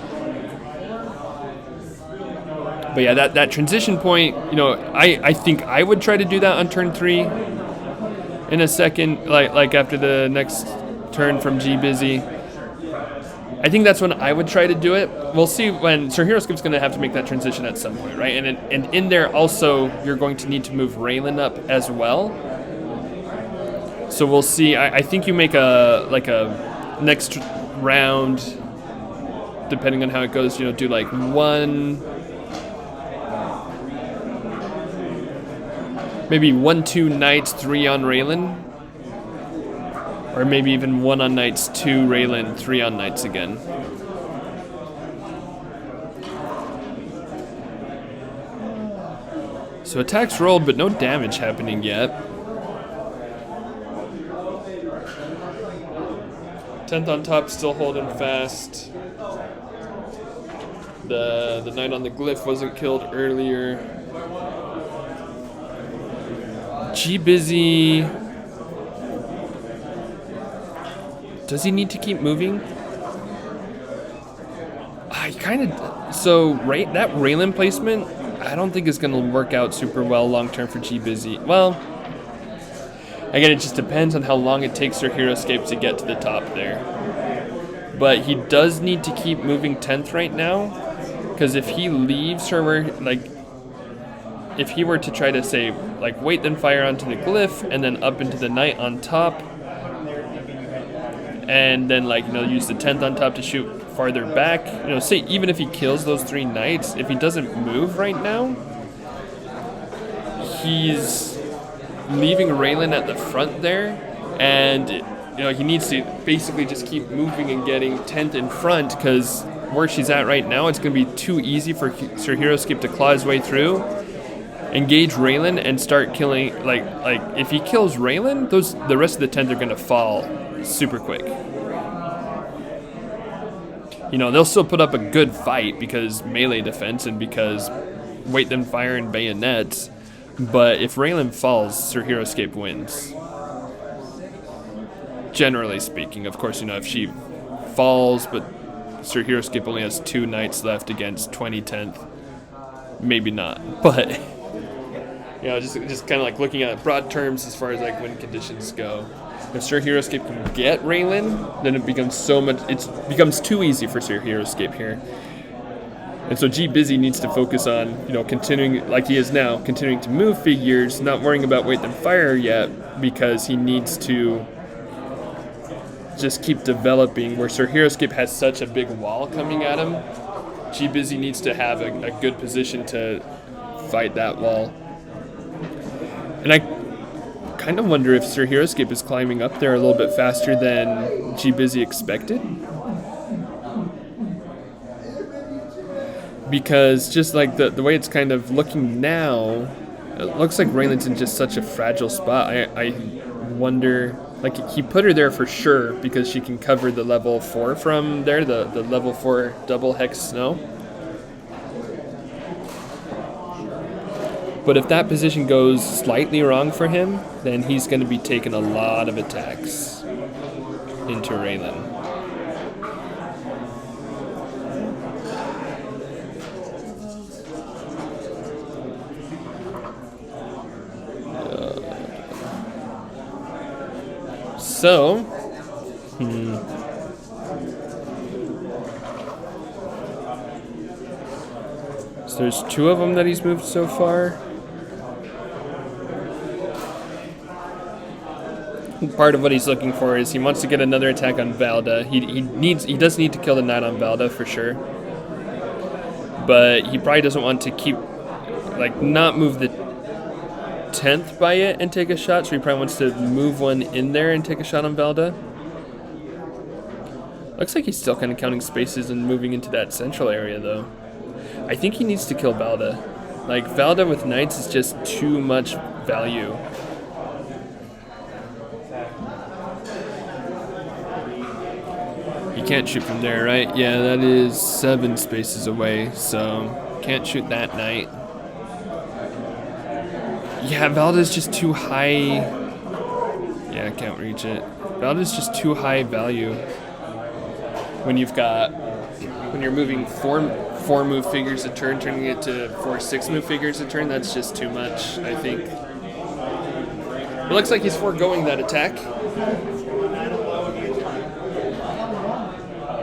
But yeah, that transition point, I think I would try to do that on turn 3 in a second, like after the next turn from G Busy. I think that's when I would try to do it. We'll see when Sir HeroScape's going to have to make that transition at some point, right? And in there also, you're going to need to move Raelin up as well. So we'll see. I think you make a next round, depending on how it goes, do like 1, maybe 1, 2 knights, 3 on Raelin. Or maybe even 1 on knights, 2 Raelin, 3 on knights again. So attacks rolled, but no damage happening yet. 10th on top, still holding fast. The knight on the glyph wasn't killed earlier. G Busy. Does he need to keep moving? That Raelin placement, I don't think is going to work out super well long term for G Busy. Well, again, it just depends on how long it takes Sir HeroScape to get to the top there. But he does need to keep moving 10th right now, because if he leaves her if he were to try to say, wait then fire onto the glyph and then up into the knight on top, and then use the 10th on top to shoot farther back. Say even if he kills those 3 knights, if he doesn't move right now, he's leaving Raelin at the front there, and he needs to basically just keep moving and getting 10th in front, because where she's at right now, it's going to be too easy for Sir HeroScape to claw his way through, engage Raelin, and start killing. If he kills Raelin, the rest of the 10th are going to fall super quick. They'll still put up a good fight because melee defense and because wait then fire and bayonets, but if Raelin falls, Sir HeroScape wins. Generally speaking, of course, if she falls but Sir HeroScape only has 2 knights left against 20 10th, maybe not, but just kind of looking at broad terms as far as win conditions go. If Sir HeroScape can get Raelin, then it becomes too easy for Sir HeroScape here. And so G Busy needs to focus on, continuing like he is now, continuing to move figures, not worrying about wait then fire yet, because he needs to just keep developing. Where Sir HeroScape has such a big wall coming at him, G Busy needs to have a good position to fight that wall. And I kind of wonder if Sir HeroScape is climbing up there a little bit faster than G Busy expected. Because just the way it's kind of looking now, it looks like Raelin's in just such a fragile spot. I wonder, he put her there for sure because she can cover the level 4 from there, the level 4 double hex snow. But if that position goes slightly wrong for him, then he's going to be taking a lot of attacks into Raelin. So there's 2 of them that he's moved so far. Part of what he's looking for is he wants to get another attack on Valda. He does need to kill the knight on Valda for sure. But he probably doesn't want to keep not move the 10th by it and take a shot, so he probably wants to move one in there and take a shot on Valda. Looks like he's still kind of counting spaces and moving into that central area, though. I think he needs to kill Valda. Like, Valda with Knights is just too much value. He can't shoot from there, right? Yeah, that is 7 spaces away, so can't shoot that Knight. Yeah, Valda's just too high. Yeah, I can't reach it. Valda's just too high value. When you're moving four move figures a turn, turning it to 4 6 move figures a turn, that's just too much, I think. It looks like he's foregoing that attack.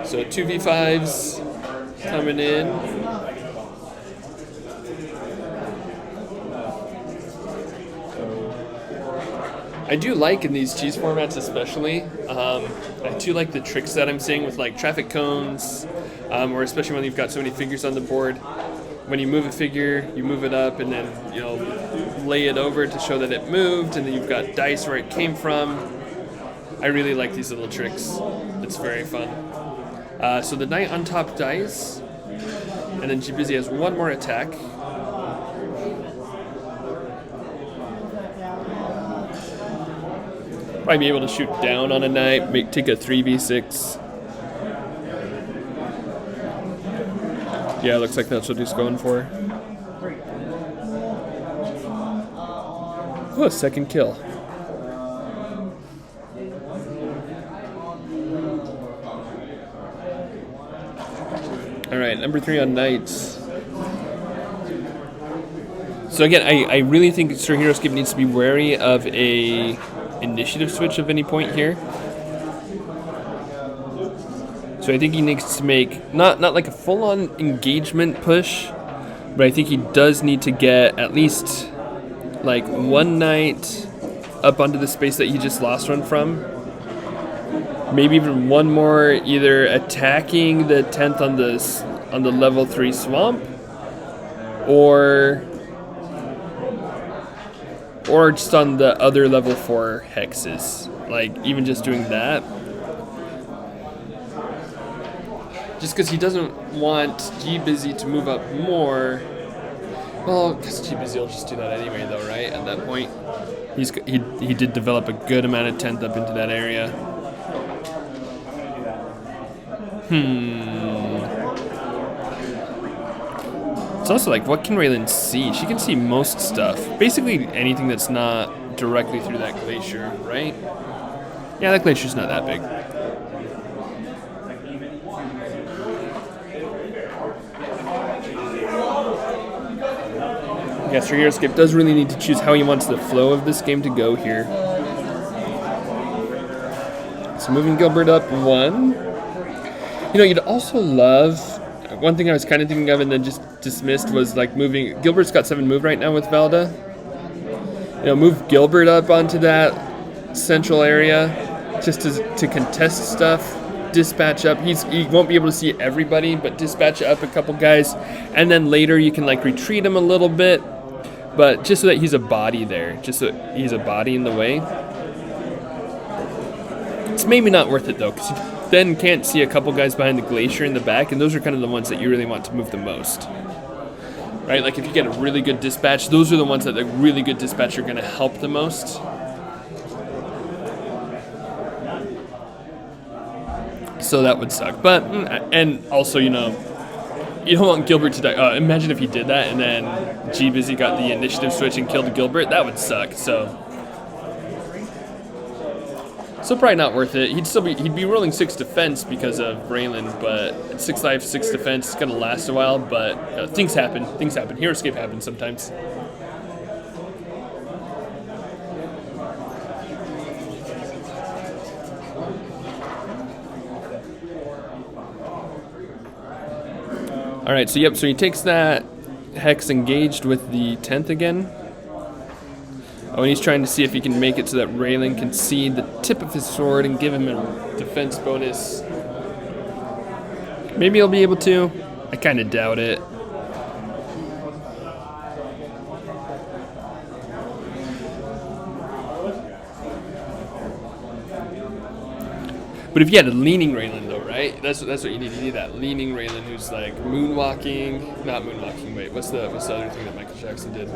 So 2v5s coming in. I do like in these cheese formats especially, I do like the tricks that I'm seeing with like traffic cones, or especially when you've got so many figures on the board. When you move a figure, you move it up and then lay it over to show that it moved, and then you've got dice where it came from. I really like these little tricks. It's very fun. So the Knight on top dies, and then G-Busy has one more attack. Probably be able to shoot down on a Knight, take a 3v6. Yeah, looks like that's what he's going for. Oh, second kill. Alright, number 3 on Knights. So again, I really think Sir Hero Skip needs to be wary of a initiative switch of any point here. So I think he needs to make, not like a full-on engagement push, but I think he does need to get at least like one Knight up onto the space that he just lost one from. Maybe even one more, either attacking the 10th on the level 3 swamp, or just on the other level 4 hexes. Like, even just doing that. Just because he doesn't want G-Busy to move up more. Well, because G-Busy will just do that anyway, though, right? At that point. He did develop a good amount of 10th up into that area. It's also like, what can Raelin see? She can see most stuff. Basically anything that's not directly through that glacier, right? Yeah, that glacier's not that big. Yeah, Sir Hero Skip does really need to choose how he wants the flow of this game to go here. So moving Gilbert up 1. You'd also love, one thing I was kind of thinking of and then just dismissed was like moving, Gilbert's got 7 move right now with Valda. Move Gilbert up onto that central area just to contest stuff, dispatch up. He won't be able to see everybody, but dispatch up a couple guys, and then later you can like retreat him a little bit, but just so that he's a body there, just so he's a body in the way. It's maybe not worth it though, because you then can't see a couple guys behind the glacier in the back, and those are kind of the ones that you really want to move the most. Right? Like if you get a really good dispatch, those are the ones that the really good dispatch are going to help the most. So that would suck. But, and also, you don't want Gilbert to die. Imagine if he did that and then G-Busy got the initiative switch and killed Gilbert. That would suck. So probably not worth it. He'd be rolling 6 defense because of Raelin, but 6 life, 6 defense is gonna last a while. But things happen. Hero Escape happens sometimes. All right. So he takes that hex engaged with the 10th again. Oh, and he's trying to see if he can make it so that Raelin can see the tip of his sword and give him a defense bonus. Maybe he'll be able to. I kind of doubt it. But if you had a leaning Raelin, though, right? That's what you need. You need that leaning Raelin who's like moonwalking. Not moonwalking. Wait, what's the other thing that Michael Jackson did?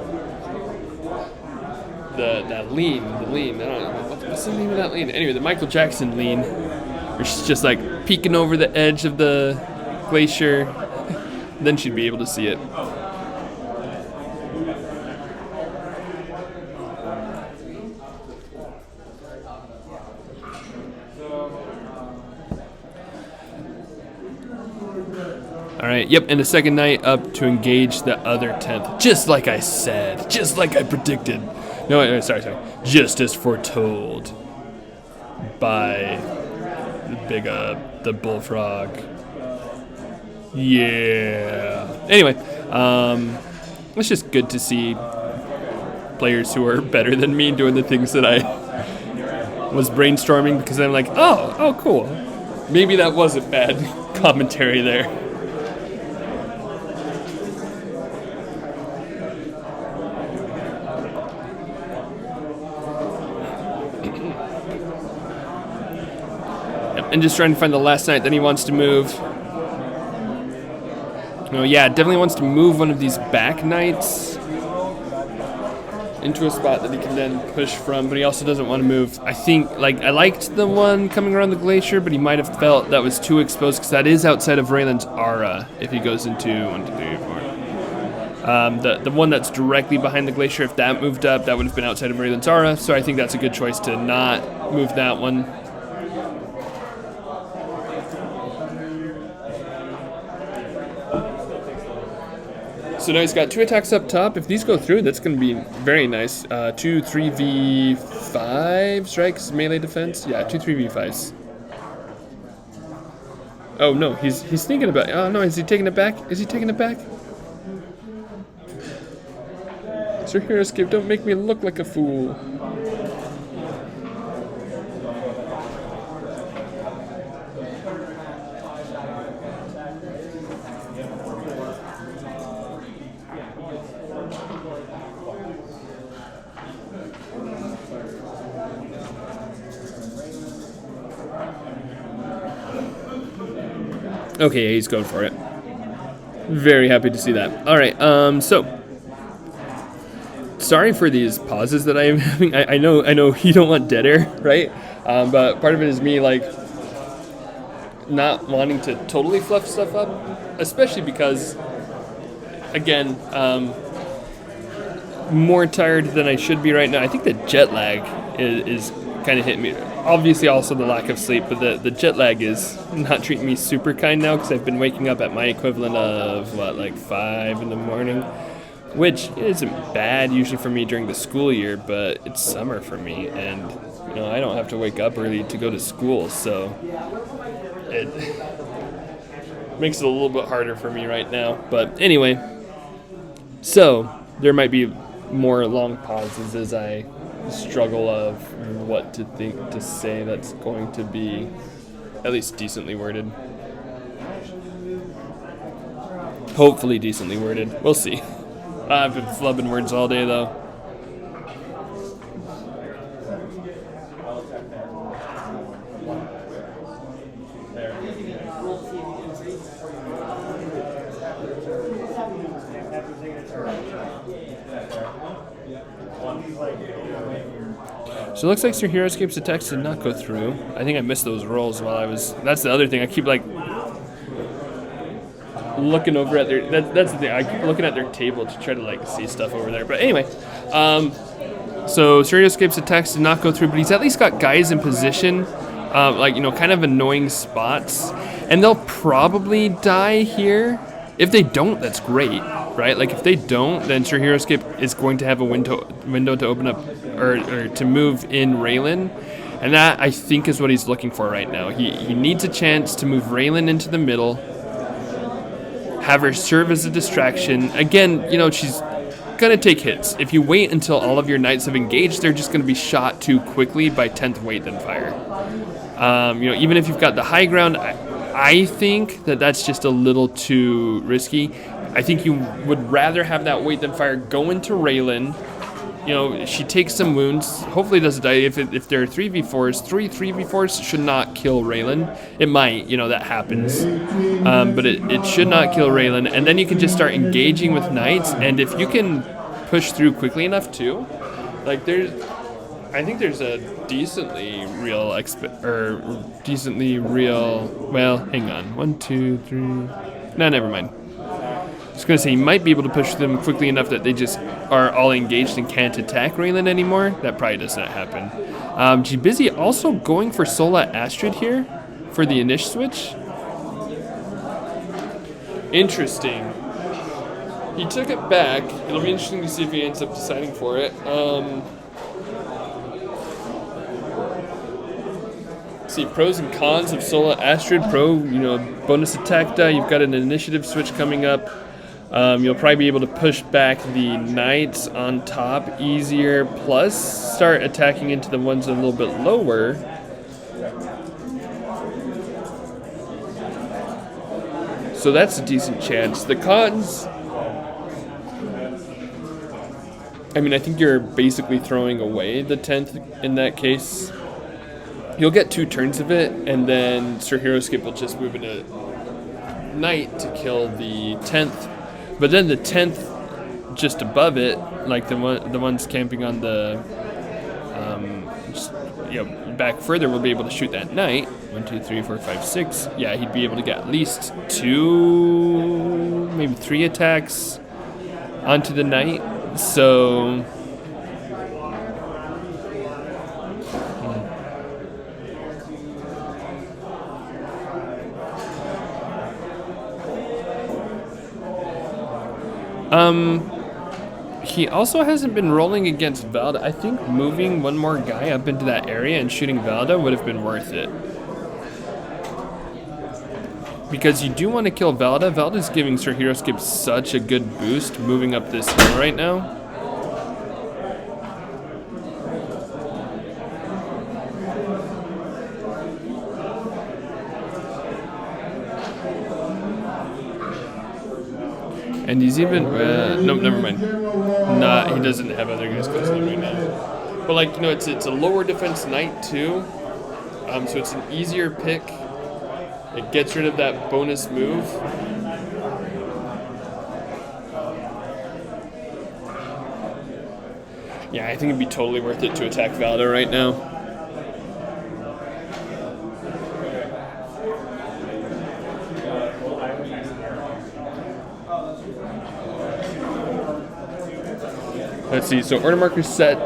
The lean. I don't know what's the name of that lean. Anyway, the Michael Jackson lean, where she's just like peeking over the edge of the glacier. Then she'd be able to see it. Alright, yep, and the second night up to engage the other 10th. Just like I said. Just like I predicted. No, sorry. Just as foretold by the bullfrog. Yeah. Anyway, it's just good to see players who are better than me doing the things that I was brainstorming, because I'm like, oh, cool. Maybe that wasn't bad commentary there. And just trying to find the last night that he wants to move. Oh yeah, definitely wants to move one of these back knights into a spot that he can then push from, but he also doesn't want to move. I think, I liked the one coming around the glacier, but he might have felt that was too exposed, because that is outside of Raelin's aura if he goes into 1, 2, 3, 4. The one that's directly behind the glacier, if that moved up, that would have been outside of Raelin's aura, so I think that's a good choice to not move that one. So now he's got 2 attacks up top. If these go through, that's going to be very nice. 2 3v5s, right? 'Cause melee defense? Yeah, 2 3v5s. Oh, no, he's thinking about it. Oh, no, is he taking it back? Is he taking it back? Sir HeroScape, don't make me look like a fool. Okay, yeah, he's going for it. Very happy to see that. All right, so sorry for these pauses that I am having. I know you don't want dead air, right? But part of it is me not wanting to totally fluff stuff up, especially because, again, more tired than I should be right now. I think the jet lag is kind of hitting me. Obviously also the lack of sleep, but the jet lag is not treating me super kind now, because I've been waking up at my equivalent of 5 in the morning, which isn't bad usually for me during the school year, but it's summer for me, and I don't have to wake up early to go to school, so it makes it a little bit harder for me right now. But anyway, so there might be more long pauses as I struggle of what to think to say that's going to be at least decently worded. Hopefully decently worded. We'll see. I've been flubbing words all day though. So it looks like Sir HeroScape's attacks did not go through. I think I missed those rolls while I was... That's the other thing. I keep, looking over at their... That's the thing. I keep looking at their table to try to, see stuff over there. But anyway, so Sir HeroScape's attacks did not go through, but he's at least got guys in position, kind of annoying spots. And they'll probably die here. If they don't, that's great, right? If they don't, then Sir HeroScape is going to have a window to open up, or to move in Raelin, and that, I think, is what he's looking for right now. He needs a chance to move Raelin into the middle, have her serve as a distraction. Again, she's going to take hits. If you wait until all of your knights have engaged, they're just going to be shot too quickly by 10th weight than fire. Even if you've got the high ground, I think that's just a little too risky. I think you would rather have that weight than fire go into Raelin, you know, she takes some wounds. Hopefully doesn't die. If there are 3v4s, 3v4s should not kill Raelin. It might, you know, that happens. But it should not kill Raelin. And then you can just start engaging with knights. And if you can push through quickly enough too, like I think there's a decently real, well, hang on. 1, 2, 3. No, never mind. I was going to say, you might be able to push them quickly enough that they just are all engaged and can't attack Raelin anymore. That probably does not happen. Busy also going for Sola Astrid here for the Inish switch. Interesting. He took it back. It'll be interesting to see if he ends up deciding for it. See, pros and cons of Sola Astrid. Pro, you know, bonus attack die. You've got an initiative switch coming up. You'll probably be able to push back the knights on top easier, plus start attacking into the ones a little bit lower. So that's a decent chance. The cons, I mean, I think you're basically throwing away the 10th in that case. You'll get 2 turns of it, and then Sir Hero Skip will just move in a knight to kill the 10th. But then the 10th just above it, like the ones camping on the, back further, will be able to shoot that knight. 1, 2, 3, 4, 5, 6. Yeah, he'd be able to get at least 2, maybe 3 attacks onto the knight. So he also hasn't been rolling against Valda. I think moving one more guy up into that area and shooting Valda would have been worth it. Because you do want to kill Valda. Valda's giving Sir Hero Skip such a good boost moving up this hill right now. And he's even, nope, never mind. Nah, he doesn't have other guys close to him right now. But like, you know, it's a lower defense knight too. So it's an easier pick. It gets rid of that bonus move. Yeah, I think it'd be totally worth it to attack Valda right now. Let's see, so order marker's set.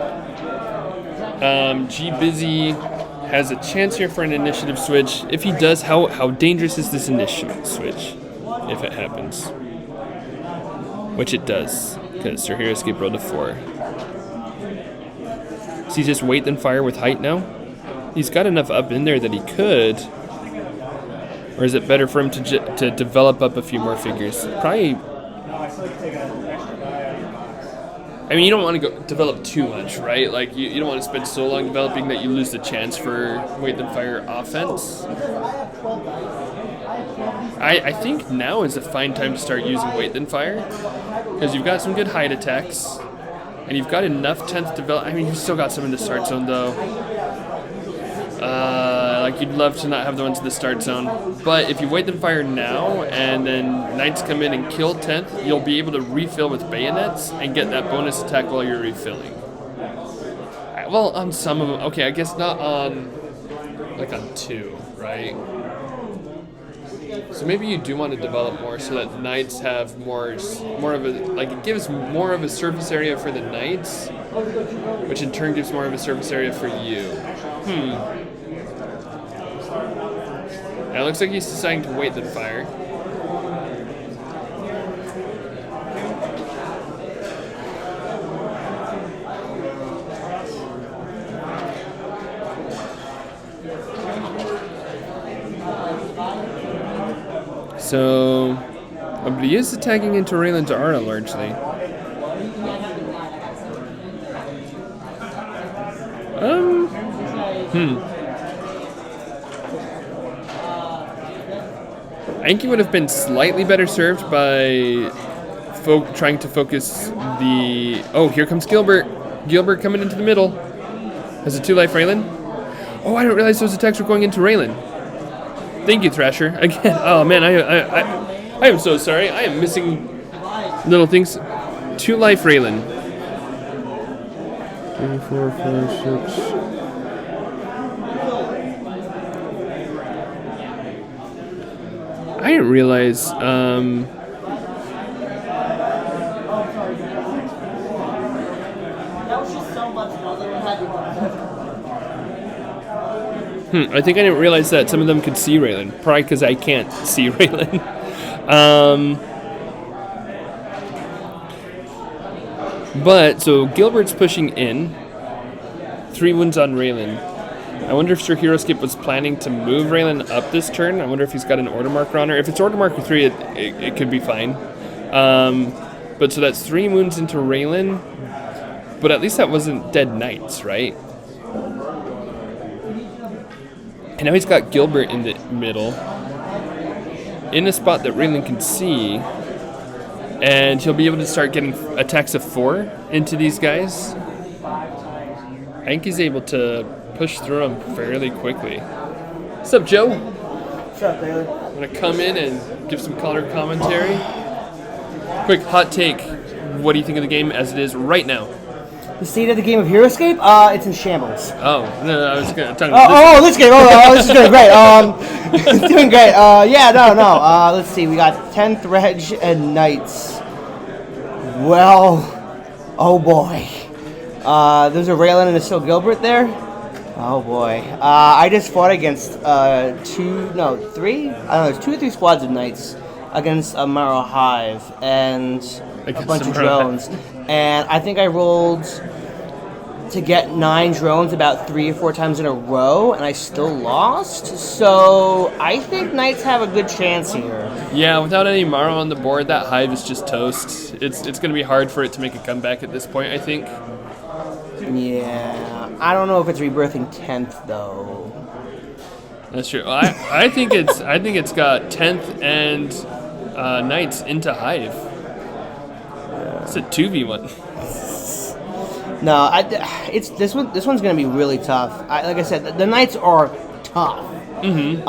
Busy has a chance here for an initiative switch. If he does, how dangerous is this initiative switch if it happens? Which it does, because Sir Hero Skip rolled a 4. Does he just wait then fire with height now? He's got enough up in there that he could. Or is it better for him to develop up a few more figures? Probably. I mean, you don't want to develop too much, right? Like, you don't want to spend so long developing that you lose the chance for wait then fire offense. I think now is a fine time to start using wait then fire, because you've got some good hide attacks, and you've got enough 10th develop. I mean, you've still got some in the start zone though. Like, you'd love to not have the ones in the start zone. But if you wait then fire now, and then knights come in and kill 10th, you'll be able to refill with bayonets and get that bonus attack while you're refilling. Well, on some of them. Okay, I guess not on, like, on 2, right? So maybe you do want to develop more so that knights have more of a, like, it gives more of a surface area for the knights, which in turn gives more of a surface area for you. Now it looks like he's deciding to wait then fire. So, but he is attacking into Raelin's aura largely. I think he would have been slightly better served by trying to focus the... Oh, here comes Gilbert. Gilbert coming into the middle. Has a 2-life Raelin. Oh, I didn't realize those attacks were going into Raelin. Thank you, Thrasher. Again, oh man, I am so sorry. I am missing little things. 2-life Raelin. 3, 4, 5, 6. I didn't realize. I think I didn't realize that some of them could see Raelin. Probably because I can't see Raelin. But, so Gilbert's pushing in. 3 wounds on Raelin. I wonder if Sir HeroScape was planning to move Raelin up this turn. I wonder if he's got an order marker on her. If it's order marker 3, it could be fine. But so that's 3 wounds into Raelin. But at least that wasn't dead knights, right? And now he's got Gilbert in the middle, in a spot that Raelin can see, and he'll be able to start getting attacks of 4 into these guys. I think he's able to push through them fairly quickly. What's up, Joe? What's up, Taylor? I'm going to come in and give some color commentary. Quick hot take. What do you think of the game as it is right now? The state of the game of HeroScape? It's in shambles. Oh, no, I was going to talk about this game. This is doing great. It's doing great. No. Let's see. We got 10th Reg and Knights. Well, oh boy. There's a Raelin and a Still Gilbert there. Oh boy. I just fought against 3. I don't know, there's 2 or 3 squads of Knights against a Marro Hive and a bunch of drones. And I think I rolled to get 9 drones about 3 or 4 times in a row, and I still lost. So I think Knights have a good chance here. Yeah, without any Marro on the board, that Hive is just toast. It's going to be hard for it to make a comeback at this point, I think. Yeah, I don't know if it's rebirthing 10th though. That's true. I think it's got 10th and Knights into Hive. It's a 2v1. No, this one's gonna be really tough. Like I said, the Knights are tough. Mm-hmm.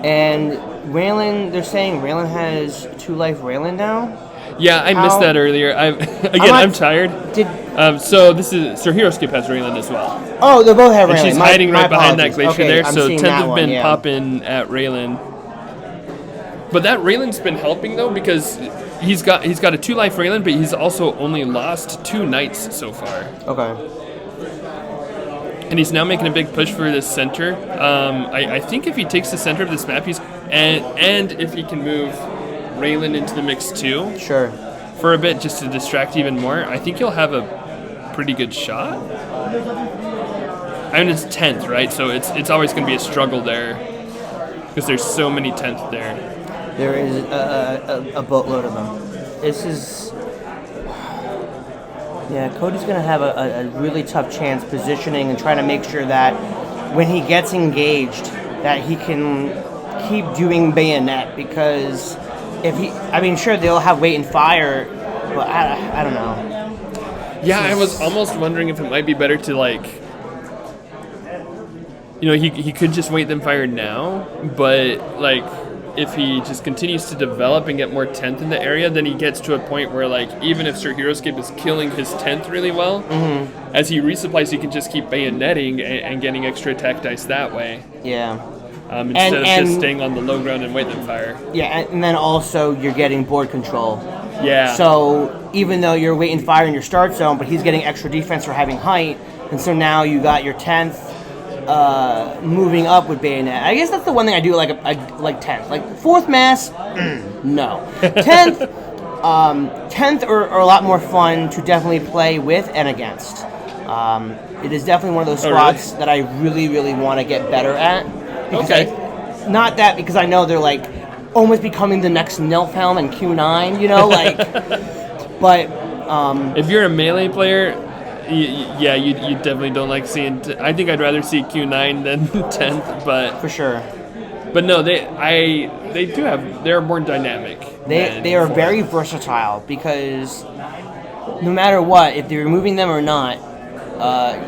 And Raelin, they're saying Raelin has 2-life Raelin now. Yeah, I missed that earlier. I'm tired. So this is Sir HeroScape has Raelin as well. Oh, they both have Raelin. And she's hiding right behind that glacier okay, there. I'm So 10th have one, been popping at Raelin. But that Raelin's been helping though because he's got a 2-life Raelin, but he's also only lost 2 knights so far. Okay. And he's now making a big push for this center. I think if he takes the center of this map, and if he can move Raelin into the mix too. Sure. For a bit, just to distract even more, I think he'll have a pretty good shot. I mean, it's 10th, right? So it's always going to be a struggle there because there's so many 10th there. There is a boatload of them. This is... Yeah, Cody's going to have a really tough chance positioning and trying to make sure that when he gets engaged, that he can keep doing bayonet because sure, they'll have wait and fire, but I don't know. Yeah, I was almost wondering if it might be better to, he could just wait them fire now, but, if he just continues to develop and get more 10th in the area, then he gets to a point where, even if Sir HeroScape is killing his 10th really well, as he resupplies, he can just keep bayoneting and getting extra attack dice that way. Yeah. Instead of just staying on the low ground and wait them fire. Yeah, and then also you're getting board control. Yeah. So even though you're waiting fire in your start zone, but he's getting extra defense for having height, and so now you got your 10th moving up with bayonet. I guess that's the one thing I do like 10th. 4th mass, no. 10th are a lot more fun to definitely play with and against. It is definitely one of those squads that I really, really want to get better at. Okay. Because I know they're almost becoming the next Nilfhelm and Q9, but if you're a melee player, you definitely don't like seeing. I think I'd rather see Q9 than 10th, but for sure. But no, they're more dynamic. They are very versatile because no matter what, if they're removing them or not,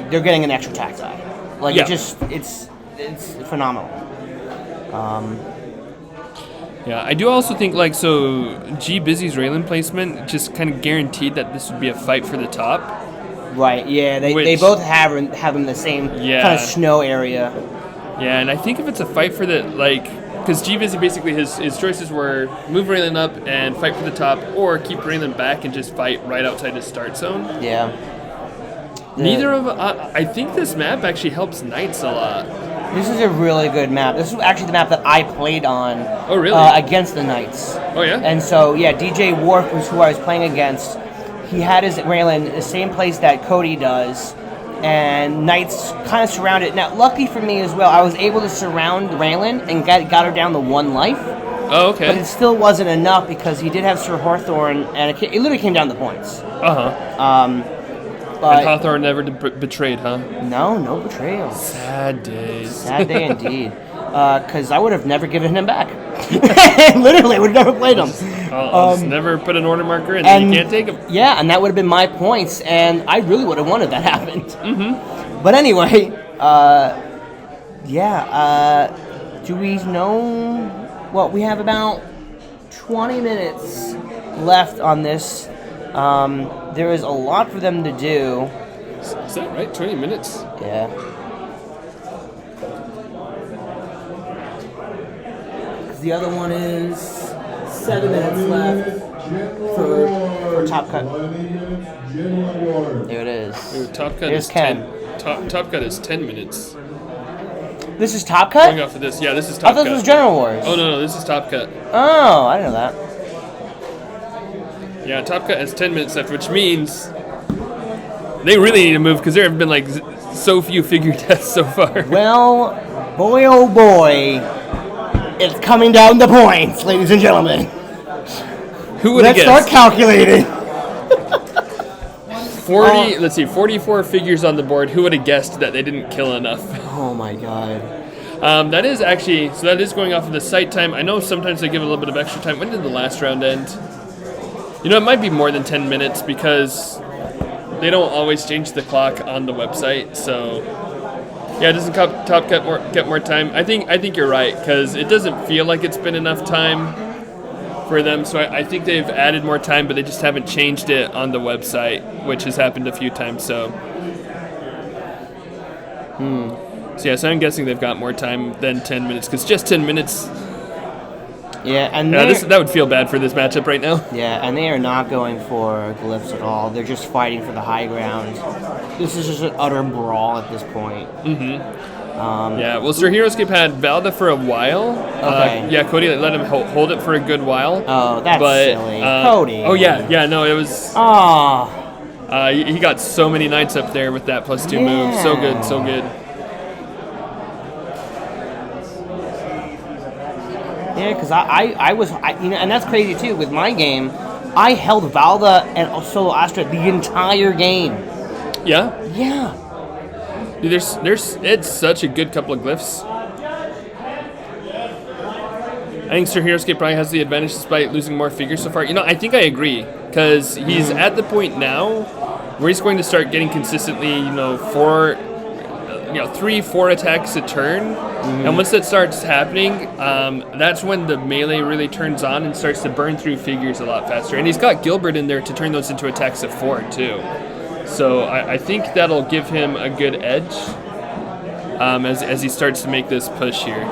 they're getting an extra attack die. Like Yeah. it's phenomenal. Yeah, I do also think like so. G Busy's Raelin placement just kind of guaranteed that this would be a fight for the top. Right. Yeah. They Which- both have them in the same Yeah. kind of snow area. Yeah, and I think if it's a fight for the because G Busy basically his choices were move Raelin up and fight for the top, or keep Raelin back and just fight right outside his start zone. Yeah. Neither of I think this map actually helps Knights a lot. This is a really good map. This is actually the map that I played on. Oh, really? Against the Knights. Oh yeah. And so, yeah, DJ Warp was who I was playing against. He had his Raelin the same place that Cody does, and Knights kind of surrounded. Now, lucky for me as well, I was able to surround Raelin and got her down to 1 life. Oh, okay. But it still wasn't enough because he did have Sir Hawthorne, and it literally came down to points. But And Hawthorne never betrayed, huh? no betrayal. Sad days. Sad day indeed. Because I would have never given him back. Literally, would have never played him. I'll just never put an order marker in, and you can't take them. Yeah, and that would have been my points, and I really would have won if that happened. Mm-hmm. But anyway, do we know? Well, we have about 20 minutes left on this. There is a lot for them to do. Is that right? 20 minutes? Yeah. 'Cause the other one is 7 minutes left for Top Cut. There it is. Ooh, Top Cut There's is Ken. 10. Top Cut is 10 minutes. This is Top Going Cut? off of this, yeah, this is I Top thought Cut. this was General Wars. Oh no, this is Top Cut. Oh, I didn't know that. Yeah, Top Cut has 10 minutes left, which means they really need to move because there have been like so few figure deaths so far. Well, boy oh boy, it's coming down to points, ladies and gentlemen. Who would have Let's start guessed? calculating. 40. Let's see, 44 figures on the board. Who would have guessed that they didn't kill enough? Oh my god. That is actually so. That is going off of the site time. I know sometimes they give a little bit of extra time. When did the last round end? You know, it might be more than 10 minutes because they don't always change the clock on the website. So, yeah, doesn't Top Cut get more time? I think you're right because it doesn't feel like it's been enough time for them. So I think they've added more time, but they just haven't changed it on the website, which has happened a few times. So, So yeah, so I'm guessing they've got more time than 10 minutes because just 10 minutes. Yeah, and Yeah, they're- that would feel bad for this matchup right now. yeah, and they are not going for glyphs at all. They're just fighting for the high ground. This is just an utter brawl at this point. Yeah, well, Sir HeroScape had Valda for a while. Okay. Yeah, Cody let him hold it for a good while. Oh, that's but, silly. Cody. Oh, yeah, no, it was... Ah, he got so many knights up there with that +2 move. So good, so good. yeah, because I was, you know, and that's crazy too. With my game, I held Valda and Solo Astra the entire game. Yeah? Yeah. Dude, it's such a good couple of glyphs. I think Sir HeroScape probably has the advantage despite losing more figures so far. You know, I think I agree because he's at the point now where he's going to start getting consistently, 3-4 attacks a turn. And once that starts happening, that's when the melee really turns on and starts to burn through figures a lot faster. And he's got Gilbert in there to turn those into attacks of 4 too. So I think that'll give him a good edge as he starts to make this push here.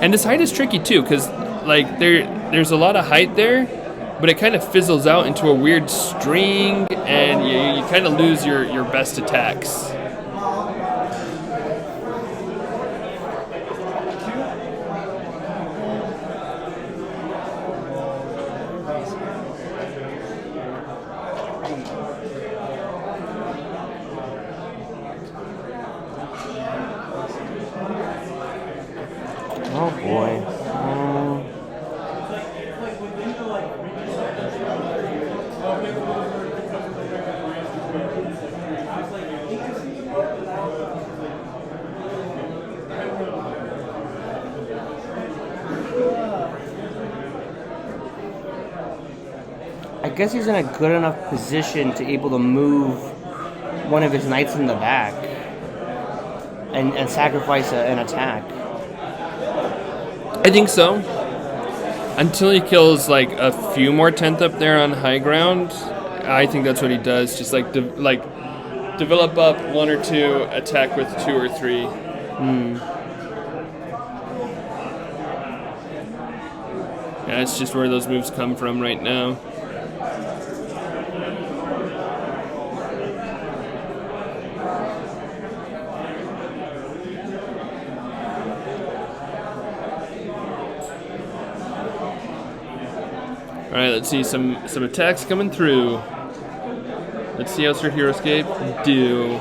And this height is tricky too, because like there's a lot of height there, but it kind of fizzles out into a weird string, and you kind of lose your best attacks. Oh boy. I guess he's in a good enough position to able to move one of his knights in the back and sacrifice an attack. I think so. Until he kills like a few more 10th up there on high ground, I think that's what he does. Just like develop up 1 or 2, attack with 2 or 3. Yeah, it's just where those moves come from right now. All right, let's see some attacks coming through. Let's see how Sir HeroScape do.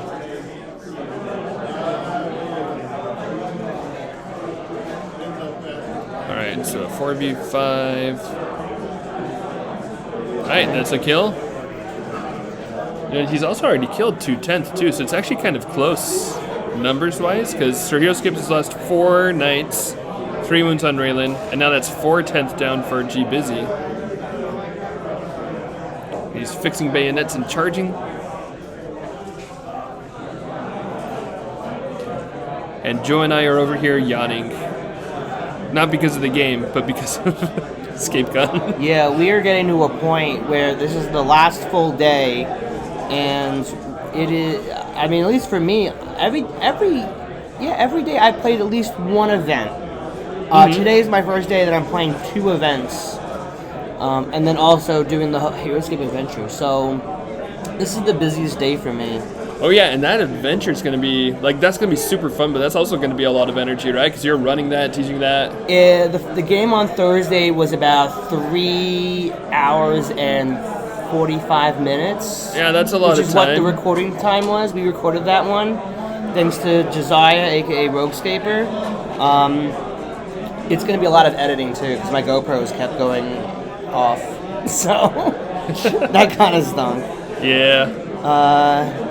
All right, so 4v5. All right, that's a kill. And he's also already killed 2 10th too, so it's actually kind of close numbers-wise, because Sir HeroScape has lost 4 knights, 3 wounds on Raelin, and now that's 4 10th down for G Busy. He's fixing bayonets and charging. And Joe and I are over here yawning. Not because of the game, but because of ScapeCon. Yeah, we are getting to a point where this is the last full day, and it is, I mean, at least for me, every day I played at least one event. Today is my first day that I'm playing 2 events. And then also doing the HeroScape adventure. So this is the busiest day for me. Oh yeah, and that adventure is going to be, like, that's going to be super fun, but that's also going to be a lot of energy, right? Because you're running that, teaching that. The game on Thursday was about 3 hours and 45 minutes. Yeah, that's a lot of time. Which is what the recording time was. We recorded that one, thanks to Josiah, aka RogueScaper. It's going to be a lot of editing too, because my GoPros kept going off, so that kind of stunk. Yeah.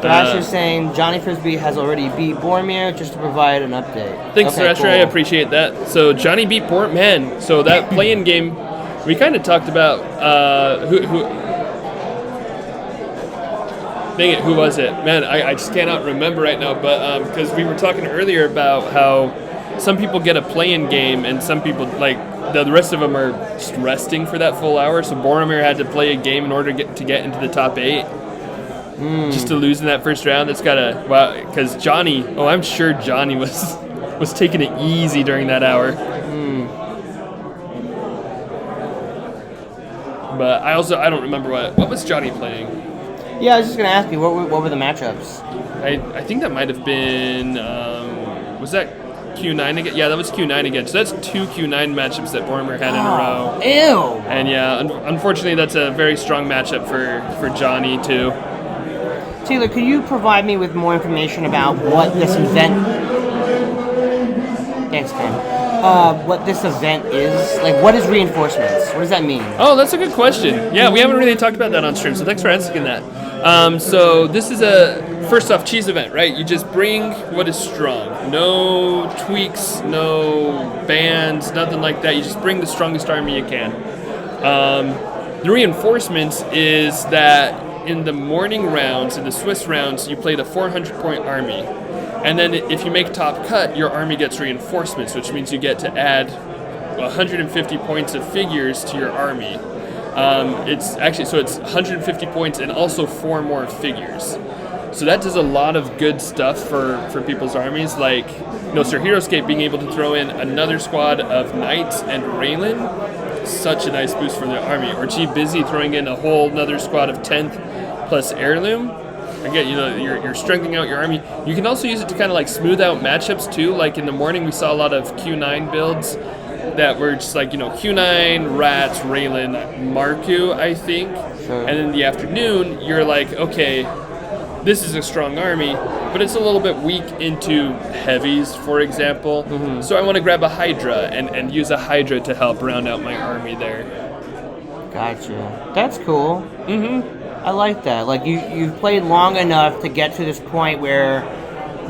Thrasher's saying Johnny Frisbee has already beat Boromir, just to provide an update. Thanks, okay, Thrasher. cool. I appreciate that. So Johnny beat Boromir. Man, so that play-in game, we kind of talked about who. Dang it, who was it? Man, I just cannot remember right now. But because we were talking earlier about how some people get a play-in game and some people like. The rest of them are just resting for that full hour, so Boromir had to play a game in order to get into the top 8. Just to lose in that first round, that's gotta, wow, because Johnny, I'm sure Johnny was taking it easy during that hour. But I don't remember what was Johnny playing. Yeah, I was just gonna ask you, what were the matchups? I think that might have been, was that Q9 again? Yeah, that was Q9 again. So that's 2 Q9 matchups that Boromir had in a row. Ew! And yeah, unfortunately, that's a very strong matchup for Johnny too. Taylor, could you provide me with more information about what this event? Thanks, Ken. What this event is? Like, what is reinforcements? What does that mean? Oh, that's a good question. Yeah, we haven't really talked about that on stream, so thanks for asking that. So this is a first off cheese event, right? You just bring what is strong. No tweaks, no bans, nothing like that. You just bring the strongest army you can. The reinforcements is that in the morning rounds, in the Swiss rounds, you play the 400-point army. And then if you make top cut, your army gets reinforcements, which means you get to add 150 points of figures to your army. It's 150 points and also 4 more figures. So that does a lot of good stuff for people's armies. Like, Sir HeroScape being able to throw in another squad of knights and Raelin, such a nice boost for their army. Or G Busy throwing in a whole another squad of 10th plus heirloom. Again, you're strengthening out your army. You can also use it to kind of like smooth out matchups too. Like in the morning, we saw a lot of Q9 builds that were just like, Q9, Rats, Raelin, Marku, I think. Sure. And in the afternoon, you're like, okay, this is a strong army, but it's a little bit weak into heavies, for example. Mm-hmm. So I want to grab a Hydra and use a Hydra to help round out my army there. Gotcha. That's cool. Mm-hmm. I like that. Like, you've played long enough to get to this point where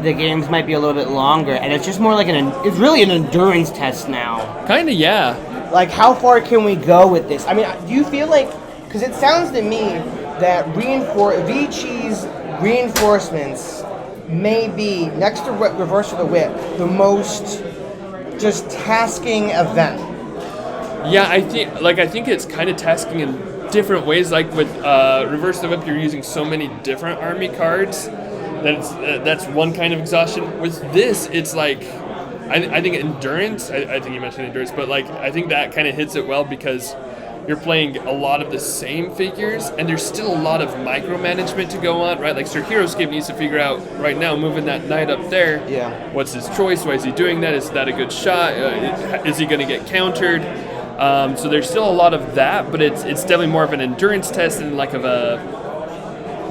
the games might be a little bit longer, and it's just more like it's really an endurance test now. Kinda, yeah. Like, how far can we go with this? I mean, do you feel like, Because it sounds to me that Vichi's reinforcements may be, next to Reverse of the Whip, the most just tasking event. Yeah, I think it's kind of tasking in different ways. Like with Reverse the Whip, you're using so many different army cards that that's one kind of exhaustion. With this, it's like I think endurance. I think you mentioned endurance, but like I think that kind of hits it well because you're playing a lot of the same figures, and there's still a lot of micromanagement to go on, right? Like Sir Heroescape needs to figure out right now, moving that knight up there. Yeah. What's his choice? Why is he doing that? Is that a good shot? Is he going to get countered? So there's still a lot of that, but it's definitely more of an endurance test and like the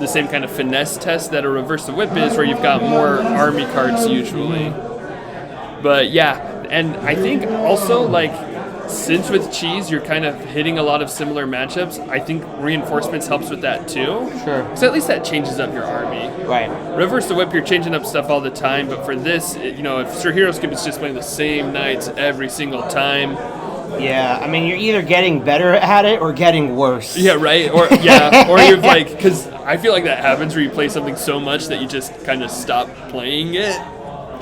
same kind of finesse test that a Reverse the Whip is, where you've got more army cards usually. But yeah, and I think also like since with Cheese you're kind of hitting a lot of similar matchups, I think Reinforcements helps with that too. Sure. Because at least that changes up your army. Right. Reverse the Whip, you're changing up stuff all the time, but for this, if Sir Heroescape is just playing the same knights every single time. Yeah, I mean, you're either getting better at it or getting worse. Yeah, right? Or you're like, because I feel like that happens where you play something so much that you just kind of stop playing it.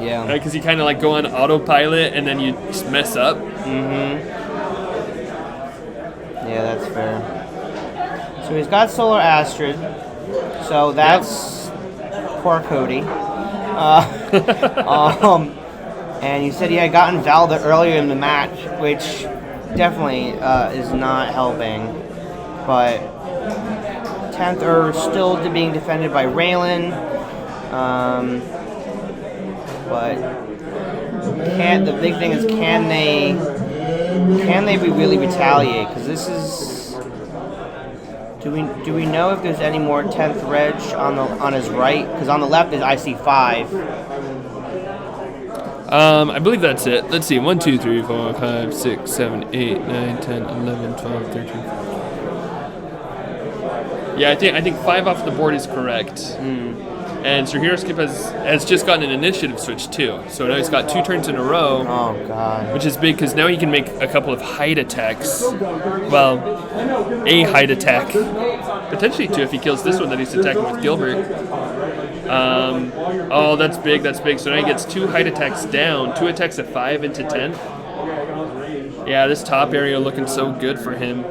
Yeah. Because you kind of like go on autopilot and then you just mess up. Mm-hmm. Yeah, that's fair. So he's got Solar Astrid. So that's poor Cody. And you said he had gotten Valda earlier in the match, which definitely is not helping. But 10th are still being defended by Raelin. But the big thing is, can they really retaliate? Because this is, do we know if there's any more 10th reg on his right? Because on the left is IC5. I believe that's it. Let's see. 1, 2, 3, 4, 5, 6, 7, 8, 9, 10, 11, 12, 13. Yeah, I think 5 off the board is correct. And Sir Heroescape has just gotten an initiative switch too. So now he's got 2 turns in a row. Oh, God. Which is big because now he can make a couple of hide attacks. Well, a hide attack. Potentially 2 if he kills this one that he's attacking with Gilbert. Oh, that's big. So now he gets 2 hide attacks down. 2 attacks at 5 into 10. Yeah, this top area looking so good for him.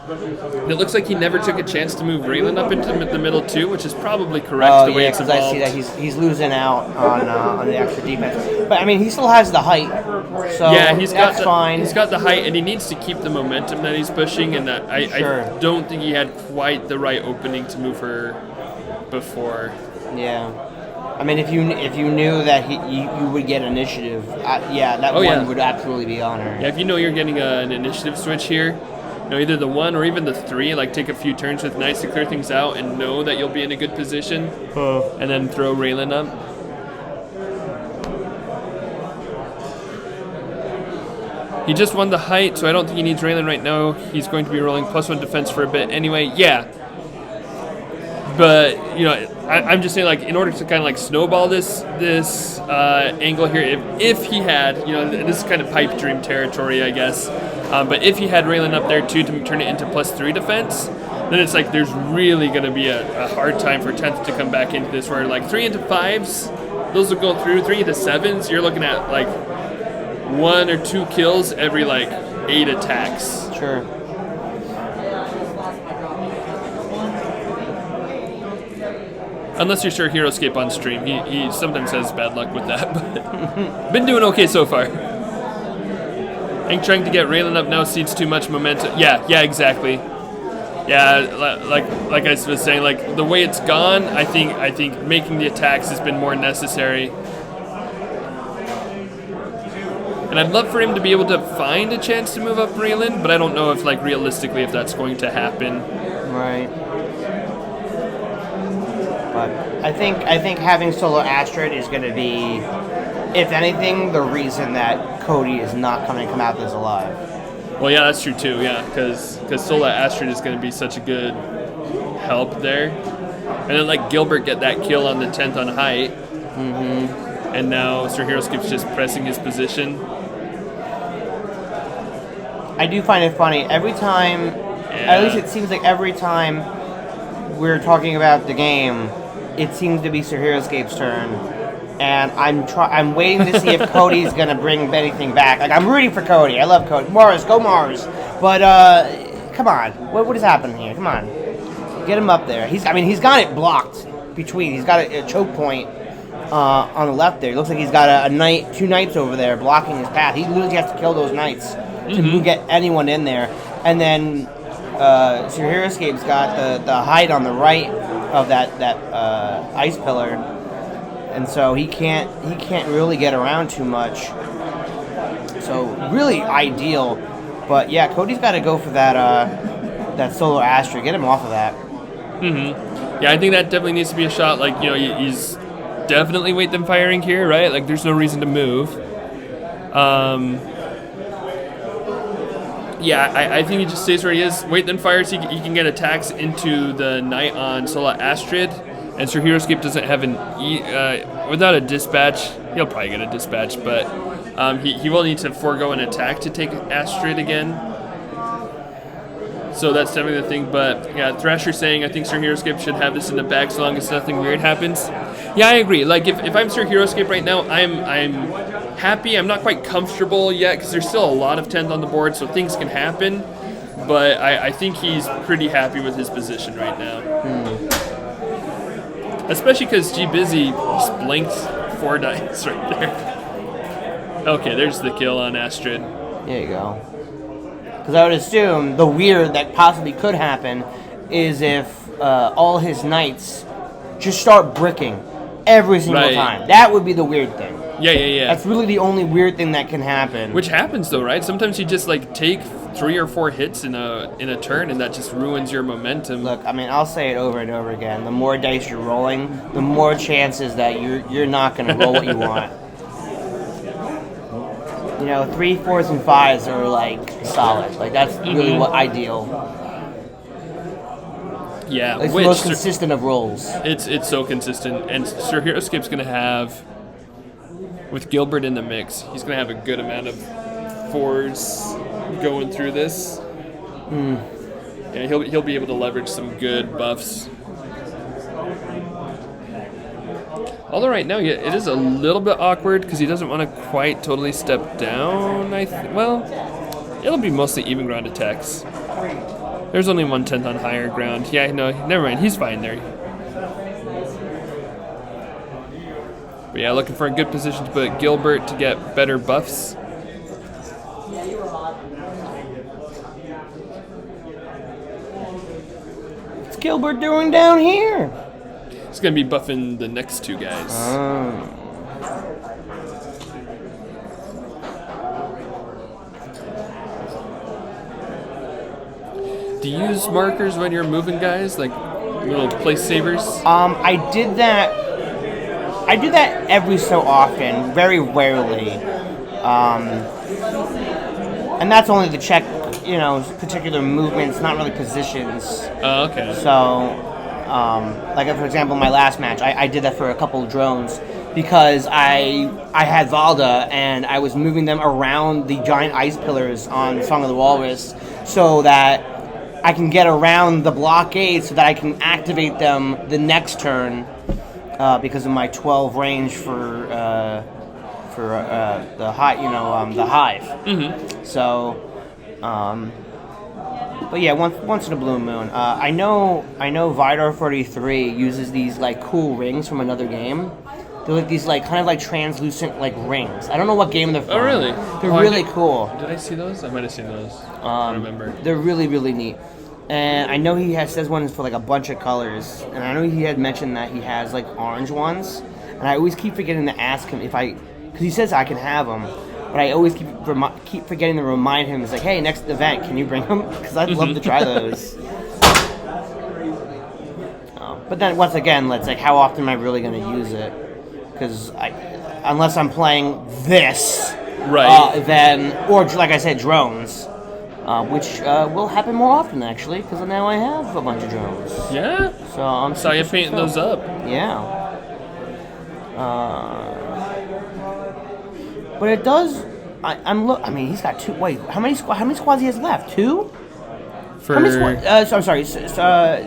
And it looks like he never took a chance to move Raelin up into the middle too, which is probably correct the way it's evolved. I see that he's losing out on the extra defense. But I mean, he still has the height, so yeah, that's fine. He's got the height, and he needs to keep the momentum that he's pushing. And that I don't think he had quite the right opening to move her before. Yeah. I mean, if you knew that you would get initiative, that one would absolutely be on her. Yeah, if you know you're getting an initiative switch here, either the 1 or even the 3, like take a few turns with Knights to clear things out and know that you'll be in a good position, and then throw Raelin up. He just won the height, so I don't think he needs Raelin right now. He's going to be rolling +1 defense for a bit anyway. Yeah. But, I'm just saying, like, in order to kind of like snowball this angle here, if he had, this is kind of pipe dream territory, I guess. But if he had Raelin up there too to turn it into +3 defense, then it's like there's really going to be a hard time for 10th to come back into this, where like 3 into 5s, those will go through. 3 into 7s, you're looking at like 1 or 2 kills every like 8 attacks. Sure. Unless you're Sir Heroescape on stream. He sometimes has bad luck with that, but been doing okay so far. I think trying to get Raelin up now cedes too much momentum. Yeah, exactly. Yeah, like I was saying, like the way it's gone, I think making the attacks has been more necessary. And I'd love for him to be able to find a chance to move up Raelin, but I don't know if like realistically if that's going to happen. Right. But I think having Solar Astrid is going to be, if anything, the reason that Cody is not going to come out this alive. Well, yeah, that's true too. Yeah, because Solar Astrid is going to be such a good help there, and then like Gilbert get that kill on the 10th on height, and now Sir Heroescape's just pressing his position. I do find it funny every time. At least it seems like every time we're talking about the game, it seems to be Sir HeroScape's turn, and I'm waiting to see if Cody's gonna bring anything back. Like, I'm rooting for Cody. I love Cody. Mars, go Mars! But come on, what is happening here? Come on, get him up there. He's got it blocked between. He's got a choke point on the left there. It looks like he's got two knights over there blocking his path. He literally has to kill those knights to get anyone in there, and then Sir HeroScape's got the hide on the right of that ice pillar, and so he can't really get around too much. So really ideal, but yeah, Cody's got to go for that Solar Astra. Get him off of that. Yeah, I think that definitely needs to be a shot. Like, he's definitely wait them firing here, right? Like, there's no reason to move. Yeah, I think he just stays where he is. Wait then fires. He can get attacks into the knight on Sola Astrid, and Sir HeroScape doesn't have without a dispatch. He'll probably get a dispatch, but he will need to forego an attack to take Astrid again. So that's definitely the thing. But yeah, Thrasher's saying I think Sir HeroScape should have this in the bag so long as nothing weird happens. Yeah, I agree. Like, if I'm Sir HeroScape right now, I'm happy. I'm not quite comfortable yet because there's still a lot of 10s on the board, so things can happen. But I think he's pretty happy with his position right now. Especially because G Busy just blinked 4 dice right there. Okay, there's the kill on Astrid. There you go. Because I would assume the weird that possibly could happen is if all his knights just start bricking every single time. That would be the weird thing. Yeah. That's really the only weird thing that can happen. Which happens though, right? Sometimes you just like take 3 or 4 hits in a turn, and that just ruins your momentum. Look, I'll say it over and over again. The more dice you're rolling, the more chances that you're not going to roll what you want. 3s, 4s, and 5s are like solid. Like, that's really what ideal. Yeah, it's the most consistent of rolls. It's so consistent, and Sir HeroScape's going to have, with Gilbert in the mix, he's going to have a good amount of 4s going through this. Yeah, he'll be able to leverage some good buffs. Although right now, it is a little bit awkward because he doesn't want to quite totally step down. Well, it'll be mostly even ground attacks. There's only 1/10 on higher ground. Yeah, no, never mind. He's fine there. But yeah, looking for a good position to put Gilbert to get better buffs. What's Gilbert doing down here? He's going to be buffing the next 2 guys. Do you use markers when you're moving guys, like little place savers? I did that. I do that every so often, very rarely, and that's only to check, particular movements, not really positions. Oh, okay. So, like for example, my last match, I did that for a couple of drones because I had Valda and I was moving them around the giant ice pillars on Song of the Walrus so that I can get around the blockade so that I can activate them the next turn because of my 12 range for the hive. Mm-hmm. So, but yeah, once in a blue moon. I know Vidar 43 uses these like cool rings from another game. They're like these kind of translucent rings. I don't know what game they're from. Oh really? They're really cool. Did I see those? I might have seen those. I don't remember. They're really, really neat. And I know he says one is for a bunch of colors. And I know he had mentioned that he has orange ones. And I always keep forgetting to ask him because he says I can have them. But I always keep forgetting to remind him. It's like, hey, next event, can you bring them? Because I'd love to try those. But then once again, it's how often am I really going to use it? Because unless I'm playing this, right? Or like I said, drones. Which will happen more often, actually, because now I have a bunch of drones. Yeah? So I'm saw you painting those up. Yeah. But it does I mean, he's got 2. Wait, how many squads he has left? 2? For How many I'm sorry,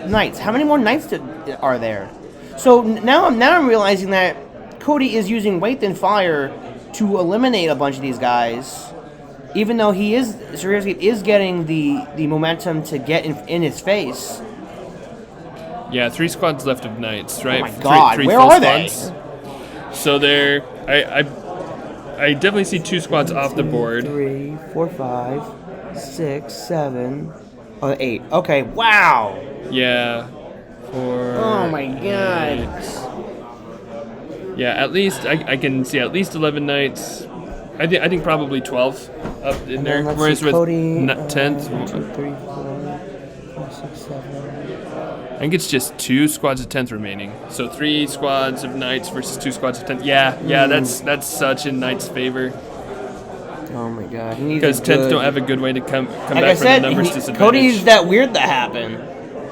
knights. How many more knights are there? So now I'm realizing that Cody is using Weight and Fire to eliminate a bunch of these guys, even though Sir Escape is getting the momentum to get in his face. Yeah, 3 squads left of knights, right? Oh my God, three where full are they? squads. So they're I definitely see 2 squads off the board. 3, 4, 5, 6, 7, 8. Okay, wow. Yeah. 4. Oh my God. 8. Yeah, at least I can see at least 11 knights. I think probably 12 up in there. Whereas with Cody, 10th, 1, 2, 3, 4, 5, 6, 7. I think it's just 2 squads of 10th remaining. So 3 squads of knights versus 2 squads of 10th. Yeah, that's such in knight's favor. Oh my God. Because 10th don't have a good way to come like back I from said, the numbers disadvantage. Cody needs that weird to happen.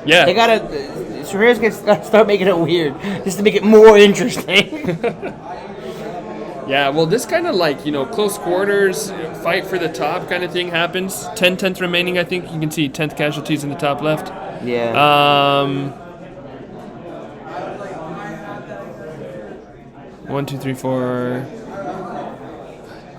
Yeah. They gotta. Surveyor's gotta start making it weird just to make it more interesting. Yeah, well, this kind of like, close quarters, fight for the top kind of thing happens. 10th remaining, I think. You can see 10th casualties in the top left. Yeah. 1, 2, 3, 4,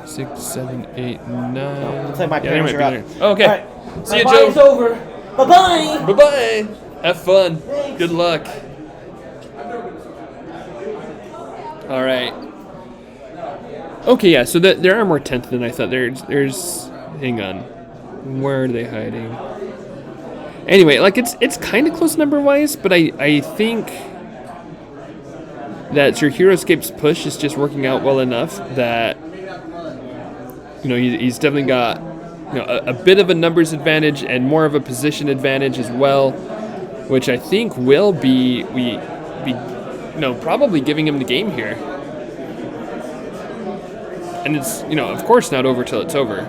6, 7, 8, 9. Looks like my parents are up. Oh, okay. All right. See you, My Joe. party's over. Bye-bye. Bye-bye. Have fun. Good luck. All right. Okay, yeah, so there are more 10th than I thought. There's hang on. Where are they hiding? Anyway, like it's kind of close number-wise, but I think that Sir Heroescape's push is just working out well enough that he's definitely got a bit of a numbers advantage and more of a position advantage as well, which I think will be probably giving him the game here. And it's, of course not over till it's over.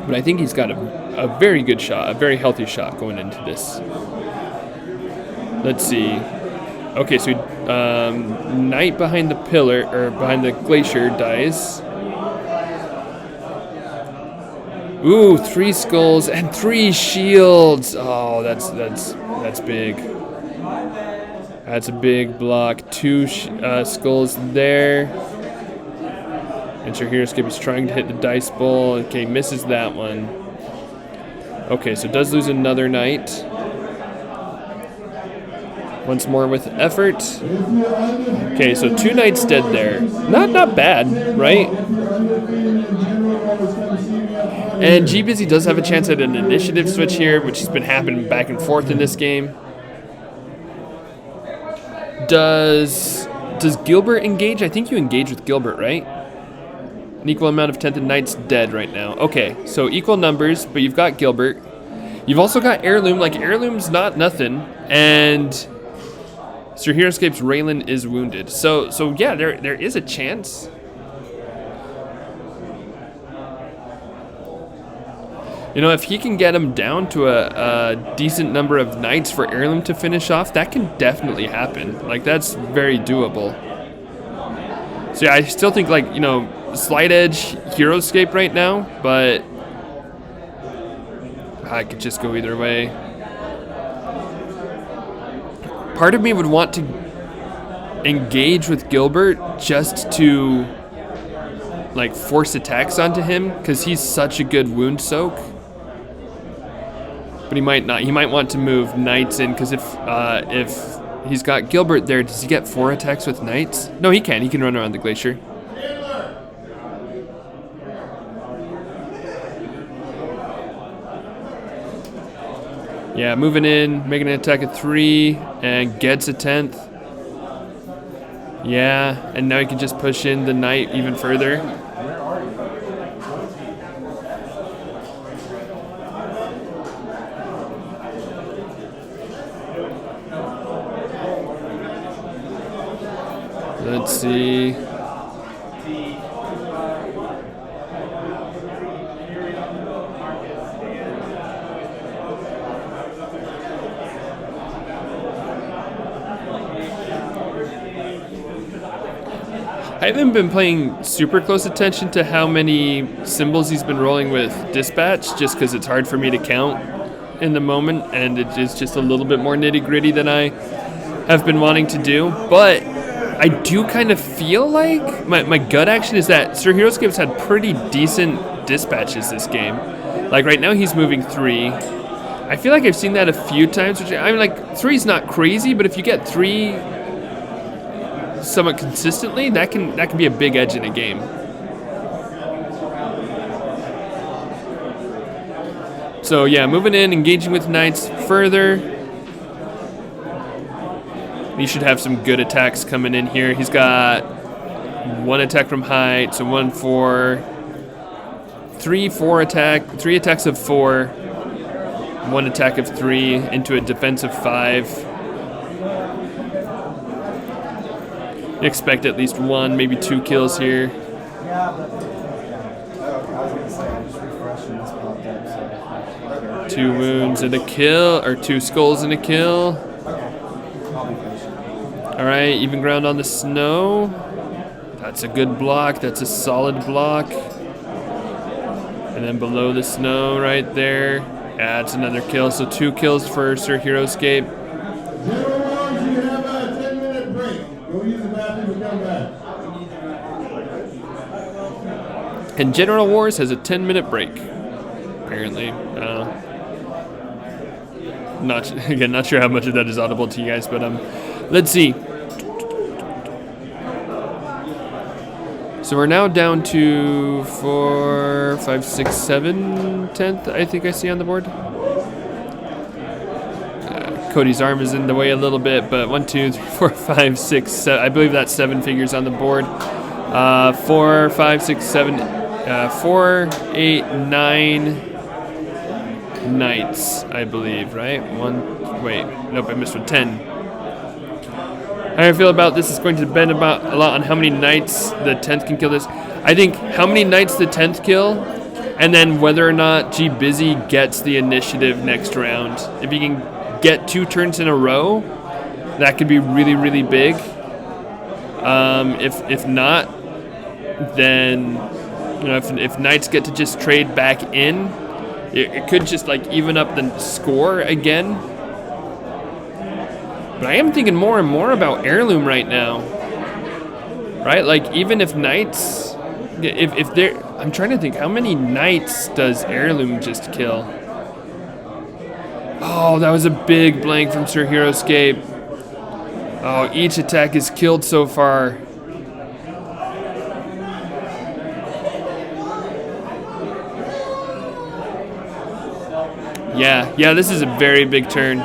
But I think he's got a very good shot, a very healthy shot going into this. Let's see. Okay, so Knight behind the pillar, or behind the glacier dies. Ooh, 3 skulls and 3 shields. Oh, that's big. That's a big block. 2 skulls there. And Sir Heroescape is trying to hit the dice bowl. Okay, misses that one. Okay, so does lose another knight. Once more with effort. Okay, so 2 knights dead there. Not bad, right? And G-Busy does have a chance at an initiative switch here, which has been happening back and forth in this game. Does Gilbert engage? I think you engage with Gilbert, right? An equal amount of 10th and knights dead right now. Okay, so equal numbers, but you've got Gilbert. You've also got Heirloom. Like, Heirloom's not nothing. And Sir Heroescape's Raelin is wounded. So yeah, there is a chance. If he can get him down to a decent number of knights for Heirloom to finish off, that can definitely happen. Like, that's very doable. So yeah, I still think, slight edge Heroescape right now, but I could just go either way. Part of me would want to engage with Gilbert just to force attacks onto him, because he's such a good wound soak. But he might not. He might want to move knights in, because if he's got Gilbert there, does he get 4 attacks with knights? No, he can. He can run around the glacier. Yeah, moving in, making an attack at 3, and gets a 10th. Yeah, and now he can just push in the knight even further. Let's see. I haven't been paying super close attention to how many symbols he's been rolling with dispatch, just because it's hard for me to count in the moment, and it is just a little bit more nitty-gritty than I have been wanting to do. But I do kind of feel like my gut action is that Sir Heroescape's had pretty decent dispatches this game. Like right now he's moving 3. I feel like I've seen that a few times, which I mean, like 3's not crazy, but if you get 3 somewhat consistently, that can be a big edge in a game. So yeah, moving in, engaging with knights further. He should have some good attacks coming in here. He's got 1 attack from height, so 1, 4, 3 attacks of 4, 1 attack of 3 into a defense of 5. Expect at least 1, maybe 2 kills here. Two wounds and a kill, or 2 skulls and a kill. Alright, even ground on the snow. That's a good block, that's a solid block. And then below the snow right there, that's another kill. So 2 kills for Sir Heroescape. You have a 10-minute break. Go use the bathroom and come back. And General Wars has a 10-minute break, apparently. Not sure how much of that is audible to you guys, but let's see. So we're now down to 4, 5, 6, 7, 10th, I think I see on the board. Cody's arm is in the way a little bit, but 1, 2, 3, 4, 5, 6, 7. I believe that's 7 figures on the board. 4, 5, 6, 7, 4, 8, 9 knights, I believe, right? 1, wait, nope, I missed one. 10. How do I feel about this is going to depend about a lot on how many knights the 10th can kill this. I think how many knights the 10th kill, and then whether or not G Busy gets the initiative next round. If he can get 2 turns in a row, that could be really, really big. If not, then if knights get to just trade back in, it could just like even up the score again. But I am thinking more and more about heirloom right now. Right? Like even if knights, if they're, I'm trying to think how many knights does heirloom just kill? Oh, that was a big blank from Sir Heroescape. Oh, each attack is killed so far. Yeah, this is a very big turn.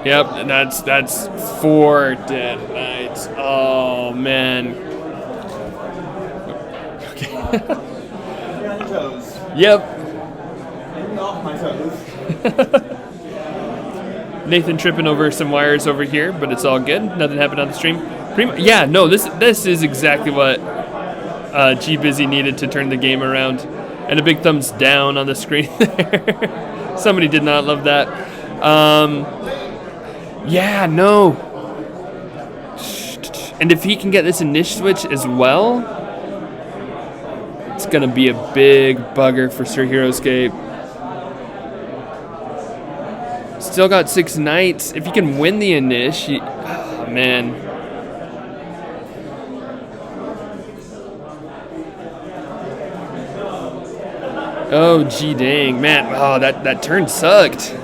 Yep, and that's 4 dead knights. Oh man. Okay. Yep. Nathan tripping over some wires over here, but it's all good. Nothing happened on the stream. Yeah, no, this is exactly what G Busy needed to turn the game around. And a big thumbs down on the screen there. Somebody did not love that. Yeah, no. And if he can get this initiative switch as well, it's going to be a big bugger for Sir Heroescape. Still got 6 knights. If he can win the initiative, oh, man. Oh, gee dang, man. Oh, that turn sucked.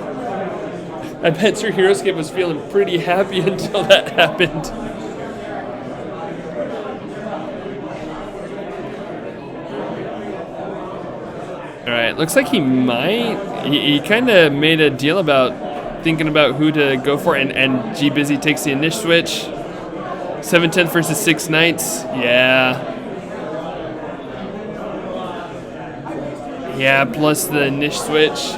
I bet Sir Heroescape was feeling pretty happy until that happened. Alright, looks like he might. He kind of made a deal about thinking about who to go for, and G Busy takes the initiative switch. 7/10 versus 6 knights. Yeah. Yeah, plus the initiative switch.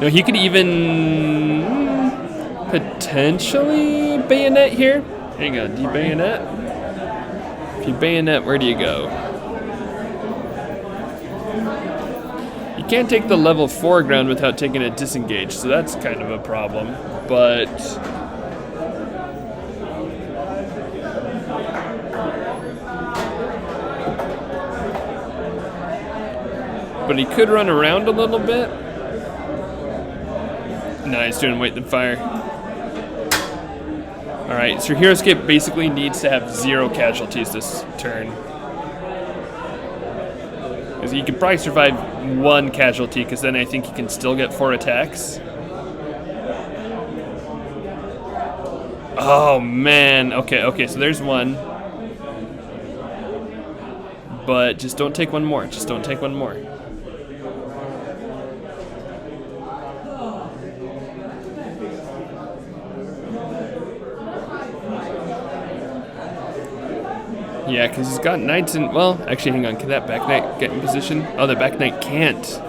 No, he could even potentially bayonet here. Hang on, do you bayonet? If you bayonet, where do you go? You can't take the level 4 ground without taking a disengage, so that's kind of a problem. But but he could run around a little bit. No, he's doing wait then fire. Alright, so HeroScape basically needs to have 0 casualties this turn. Because he could probably survive 1 casualty, because then I think he can still get 4 attacks. Oh man, okay, so there's 1. But just don't take 1 more, just don't take 1 more. Yeah, because he's got knights in... Well, actually, hang on. Can that back knight get in position? Oh, the back knight can't.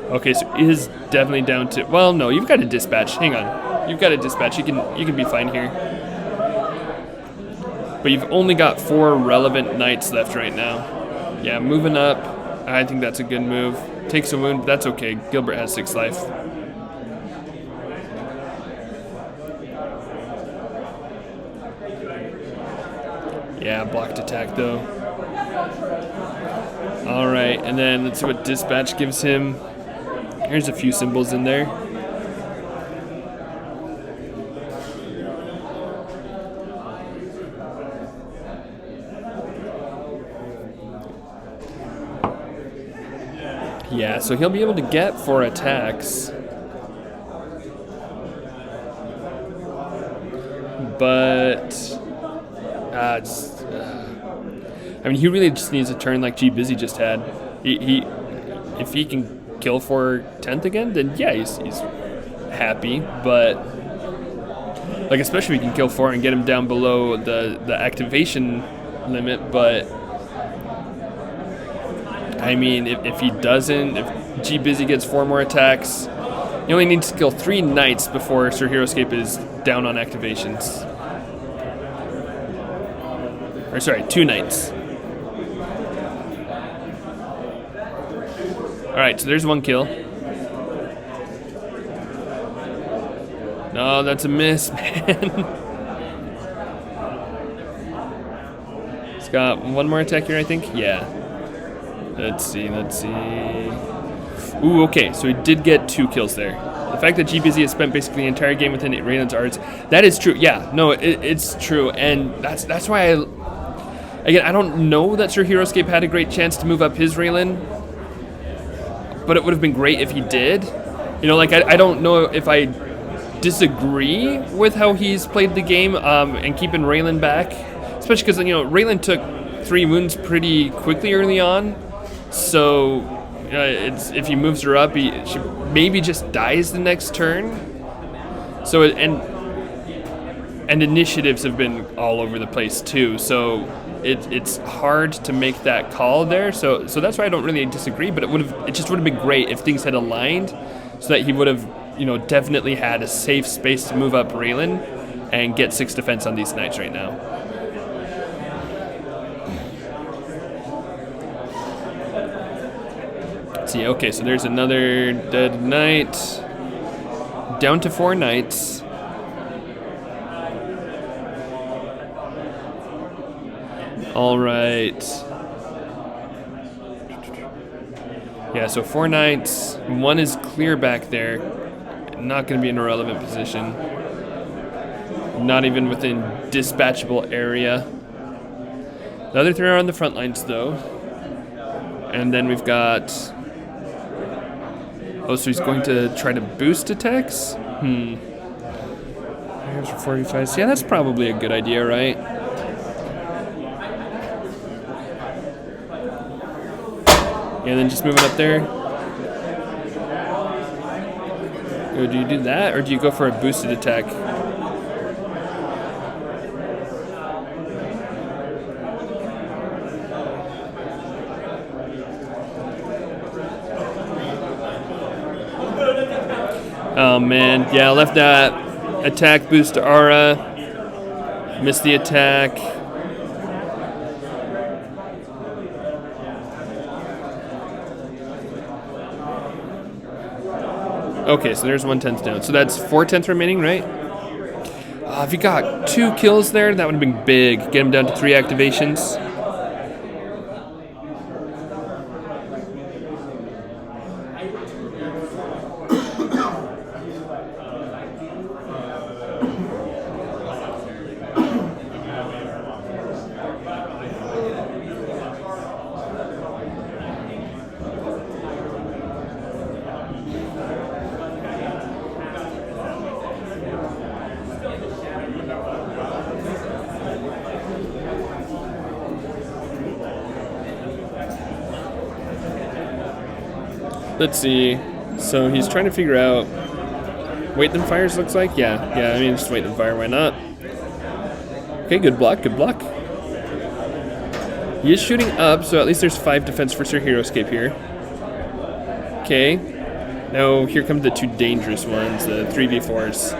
Okay, so he is definitely down to... Well, no, you've got a dispatch. Hang on. You've got a dispatch. You can be fine here. But you've only got 4 relevant knights left right now. Yeah, moving up. I think that's a good move. Takes a wound, but that's okay. Gilbert has 6 life. Yeah, blocked attack though. Alright, and then let's see what dispatch gives him. Here's a few symbols in there. Yeah, so he'll be able to get 4 attacks. But... I mean, he really just needs a turn like G Busy just had. If he can kill for 10th again, then yeah, he's happy. But like, especially if he can kill 4 and get him down below the activation limit. But I mean, if he doesn't, if G Busy gets 4 more attacks, he only needs to kill 3 knights before Sir HeroScape is down on activations. Or sorry, 2 knights. Alright, so there's 1 kill. No, that's a miss, man. He's got 1 more attack here, I think. Yeah. Let's see. Ooh, okay, so he did get 2 kills there. The fact that G Busy has spent basically the entire game within Raelin's arts, that is true. Yeah, no, it's true, and that's why again, I don't know that Sir HeroScape had a great chance to move up his Raelin, but it would have been great if he did. You know, like, I don't know if I disagree with how he's played the game and keeping Raelin back, especially because, you know, Raelin took 3 wounds pretty quickly early on, so if he moves her up, she maybe just dies the next turn. So and initiatives have been all over the place too, so it's hard to make that call there. So that's why I don't really disagree. But it just would have been great if things had aligned, so that he would have, you know, definitely had a safe space to move up Raelin and get 6 defense on these knights right now. Let's see, okay, so there's another dead knight. Down to 4 knights. All right. Yeah, so 4 knights. 1 is clear back there. Not going to be in a relevant position. Not even within dispatchable area. The other 3 are on the front lines, though. And then we've got... Oh, so he's going to try to boost attacks? Here's for 45. Yeah, that's probably a good idea, right? And then just moving up there. Oh, do you do that, or do you go for a boosted attack? Oh man, yeah, I left that attack boost to Aura. Missed the attack. Okay, so there's 1/10 down. So that's 4/10 remaining, right? If you got 2 kills there, that would have been big. Get him down to 3 activations. Let's see. So he's trying to figure out. Wait them fires looks like? Yeah. I mean, just wait them fire. Why not? Okay, good block. He is shooting up, so at least there's 5 defense for Sir HeroScape here. Okay. Now here come the 2 dangerous ones, the 3v4s.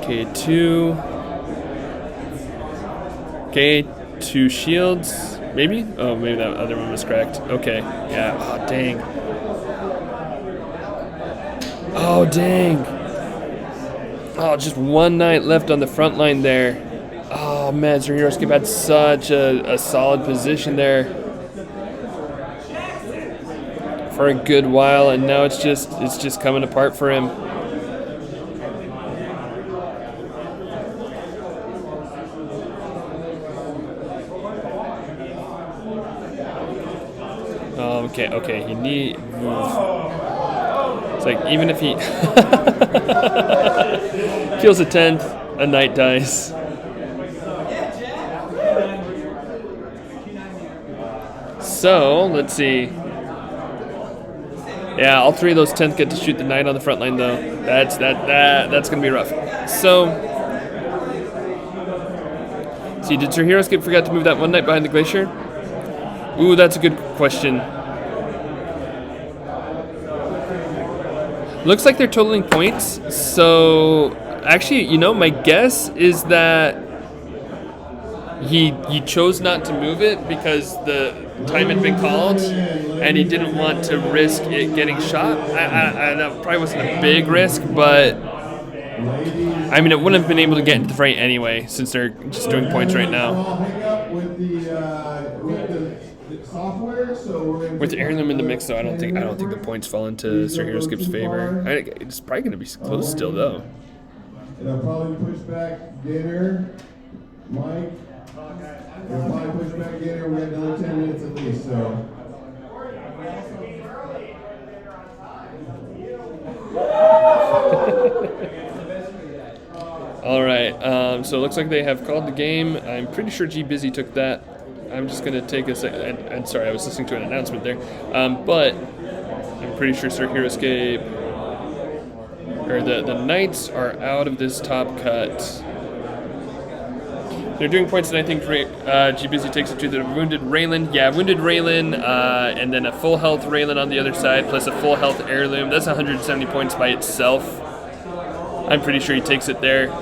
Okay, 2. Okay, 2 shields. Maybe? Oh, maybe that other one was cracked. Okay, yeah. Oh, dang. Oh, just 1 knight left on the front line there. Oh, man, Sir HeroScape had such a solid position there for a good while, and now it's just coming apart for him. Okay, he need move. It's like even if he kills a 10th, a knight dies. So let's see. Yeah, all 3 of those 10th get to shoot the knight on the front line though. That's gonna be rough. So see, did Sir HeroScape forget to move that 1 knight behind the glacier? Ooh, that's a good question. Looks like they're totaling points. So actually, my guess is that he chose not to move it because the time had been called, and he didn't want to risk it getting shot. I that probably wasn't a big risk, but I mean, it wouldn't have been able to get into the fight anyway, since they're just doing points right now. With Heirloom in the mix, though, I don't think the points fall into Sir HeroScape's favor. It's probably going to be close still, though. And I'll probably push back Gator, Mike. We'll probably push back Gator. We have another 10 minutes at least, so. All right. So it looks like they have called the game. I'm pretty sure G Busy took that. I'm just going to take a second. And sorry, I was listening to an announcement there. But I'm pretty sure Sir HeroScape, or the Knights are out of this top cut. They're doing points, and I think G Busy takes it to the Wounded Raelin. Yeah, Wounded Raelin, and then a full health Raelin on the other side, plus a full health Heirloom. That's 170 points by itself. I'm pretty sure he takes it there.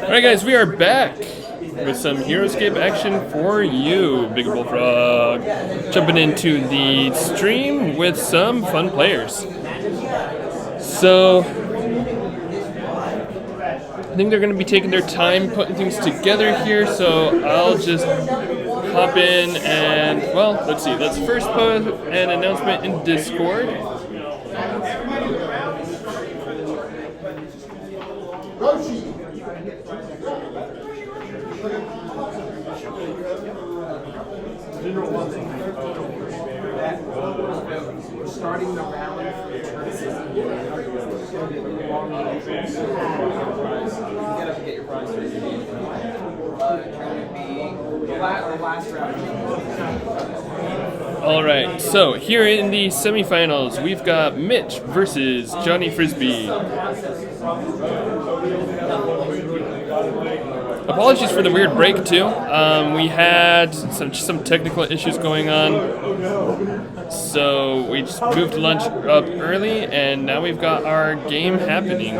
Alright guys, we are back with some HeroScape action for you, Big Bullfrog. Jumping into the stream with some fun players. So, I think they're going to be taking their time putting things together here, so I'll just hop in and, well, let's see. Let's first put an announcement in Discord. Starting the round for get up and get your prize. The last round. All right, so here in the semifinals, we've got Mitch versus Johnny Frisbee. Apologies for the weird break too. We had some technical issues going on, so we just moved lunch up early, and now we've got our game happening.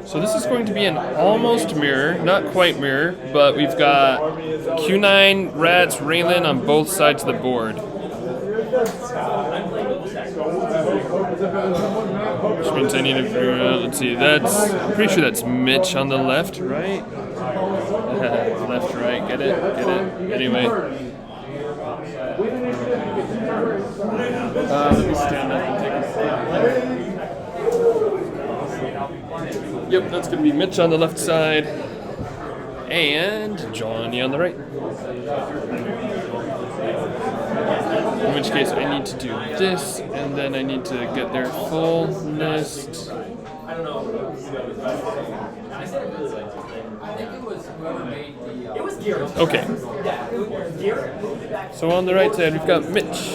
So this is going to be an almost mirror, not quite mirror, but we've got Q9, Rats, Raelin on both sides of the board. Which means I need to figure out, let's see, I'm pretty sure that's Mitch on the left, right? Left, right, get it? Anyway. Let me stand up and take a seat. Yep, that's going to be Mitch on the left side. And Johnny on the right. In which case I need to do this, and then I need to get their full list. Okay. So on the right side we've got Mitch.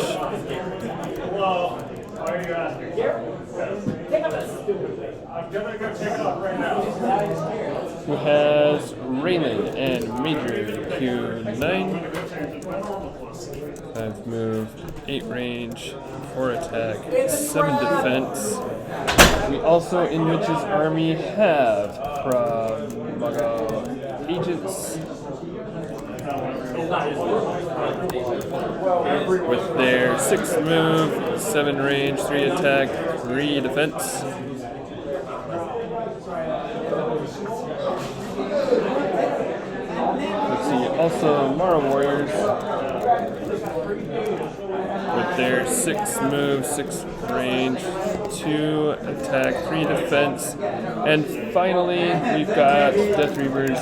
Who has Raelin and Major Q9. 5 move, 8 range, 4 attack, 7 defense. We also in Mitch's army have agents with their 6 move, 7 range, 3 attack, 3 defense. Let's see, also Marro Warriors with their 6 move, 6 range, 2 attack, 3 defense, and finally we've got Death Reavers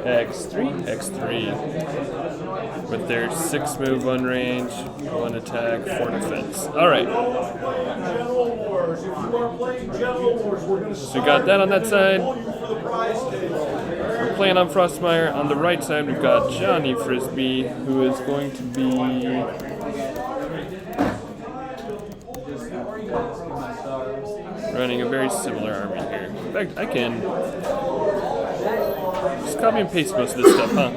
X3 with their 6 move, 1 range, 1 attack, 4 defense. Alright. So we got that on that side. We're playing on Frostmire. On the right side we've got Johnny Frisbee, who is going to be running a very similar army here. In fact, I can just copy and paste most of this stuff, huh?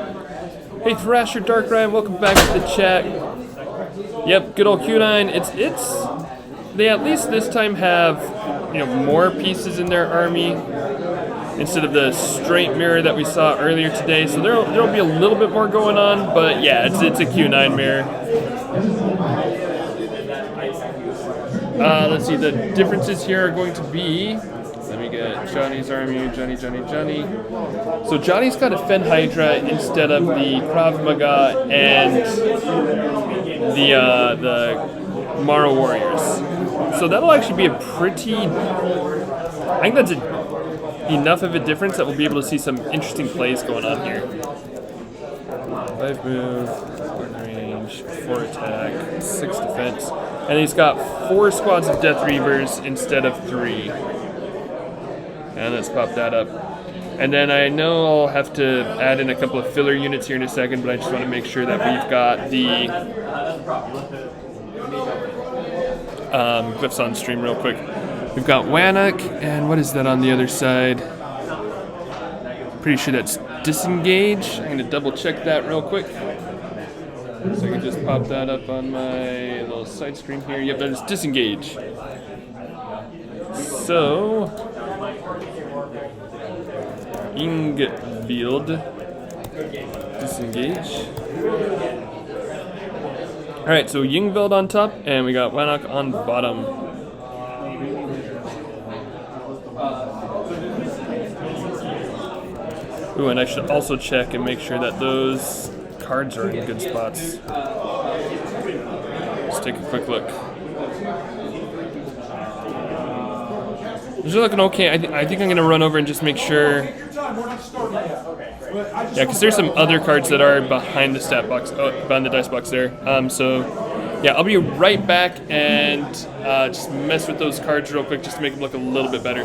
Hey Thrasher, Dark Ryan, welcome back to the chat. Yep, good old Q9. They at least this time have, more pieces in their army instead of the straight mirror that we saw earlier today. So there'll be a little bit more going on, but yeah, it's a Q9 mirror. Let's see, the differences here are going to be, let me get Johnny's army, Johnny. So Johnny's got a Fen Hydra instead of the Krav Maga and the Marro Warriors. So that'll actually be a pretty, I think that's enough of a difference that we'll be able to see some interesting plays going on here. 5 move, 1 range, 4 attack, 6 defense. And he's got 4 squads of Death Reavers instead of 3. And let's pop that up. And then I know I'll have to add in a couple of filler units here in a second, but I just want to make sure that we've got the glyphs on stream real quick. We've got Wannock, and what is that on the other side? Pretty sure that's Disengage. I'm going to double check that real quick. So I can just pop that up on my little side screen here. Yep, that is Disengage. So, Ingvild, Disengage. Alright, so Yngvild on top, and we got Wannock on bottom. Ooh, and I should also check and make sure that those cards are in good spots. Let's take a quick look. These are looking okay. I think I'm going to run over and just make sure. Yeah, because there's some other cards that are behind the stat box, behind the dice box there. So, yeah, I'll be right back and just mess with those cards real quick just to make them look a little bit better.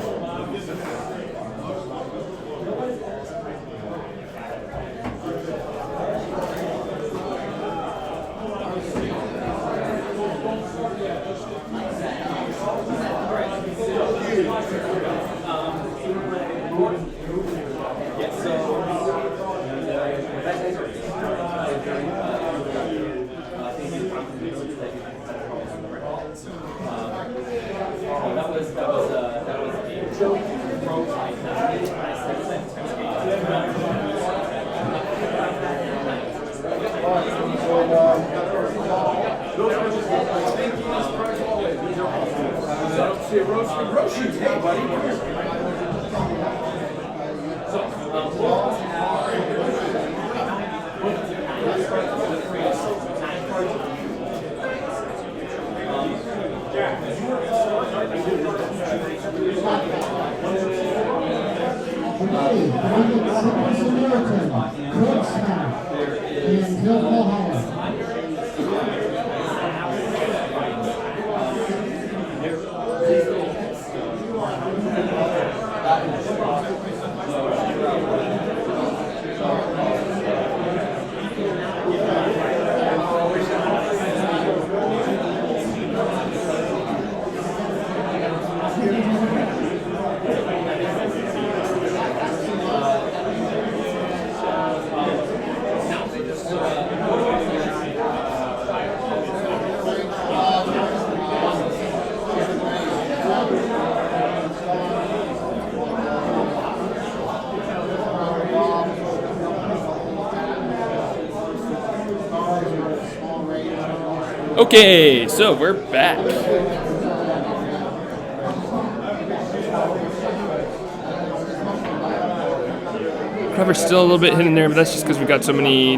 Okay, so we're back. Cover's still a little bit hidden there, but that's just because we got so many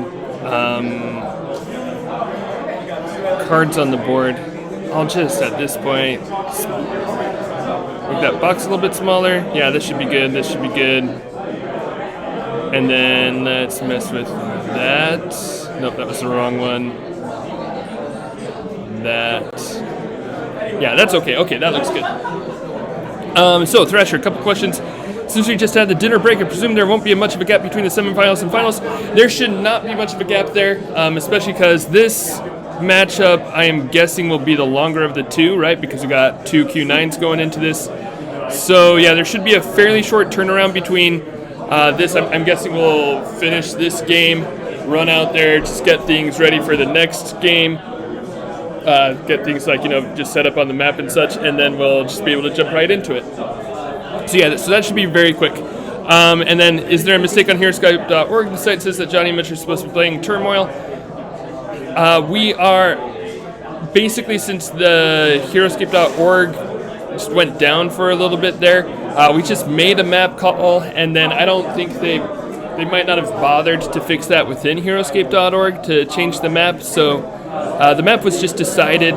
cards on the board. I'll just, at this point, make that box a little bit smaller. Yeah, this should be good. This should be good. And then let's mess with that. Nope, that was the wrong one. That. Yeah, that's okay. Okay, that looks good. So, Thrasher, a couple questions. Since we just had the dinner break, I presume there won't be much of a gap between the semifinals and finals. There should not be much of a gap there, especially because this matchup, I am guessing, will be the longer of the two, right? Because we got two Q9s going into this. So, yeah, there should be a fairly short turnaround between this. I'm guessing we'll finish this game, run out there, just get things ready for the next game. Get things like, just set up on the map and such, and then we'll just be able to jump right into it. So yeah, so that should be very quick. And then, is there a mistake on HeroScape.org? The site says that Johnny and Mitch are supposed to be playing Turmoil. We are, basically, since the HeroScape.org just went down for a little bit there, we just made a map call, and then I don't think they might not have bothered to fix that within HeroScape.org to change the map, so the map was just decided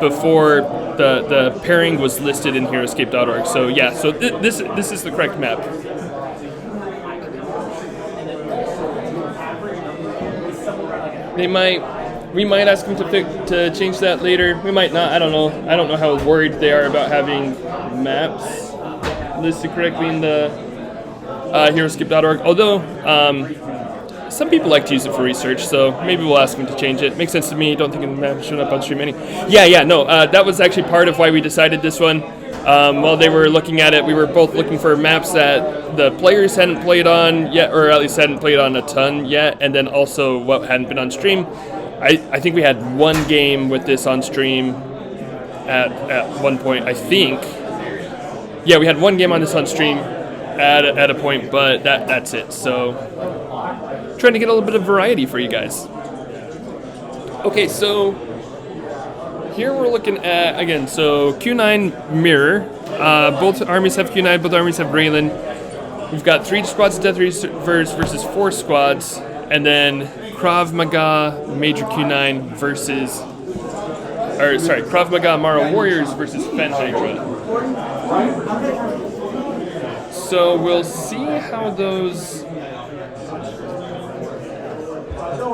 before the pairing was listed in HeroScape.org. So yeah, so this is the correct map. We might ask them to change that later. We might not. I don't know. I don't know how worried they are about having maps listed correctly in the HeroScape.org. Although some people like to use it for research, so maybe we'll ask them to change it. Makes sense to me. Don't think the map showing up on stream any. No. That was actually part of why we decided this one. While they were looking at it, we were both looking for maps that the players hadn't played on yet, or at least hadn't played on a ton yet, and then also what hadn't been on stream. I think we had one game with this on stream at one point, I think. Yeah, we had one game on this on stream at a point, but that's it. So, trying to get a little bit of variety for you guys. Okay, so here we're looking at, again, so Q9 mirror. Both armies have Q9, both armies have Raelin. We've got 3 squads of Death Reavers versus 4 squads, and then Krav Maga Major Q9 versus, Krav Maga Marro Warriors versus Fen Hydra. So we'll see how those.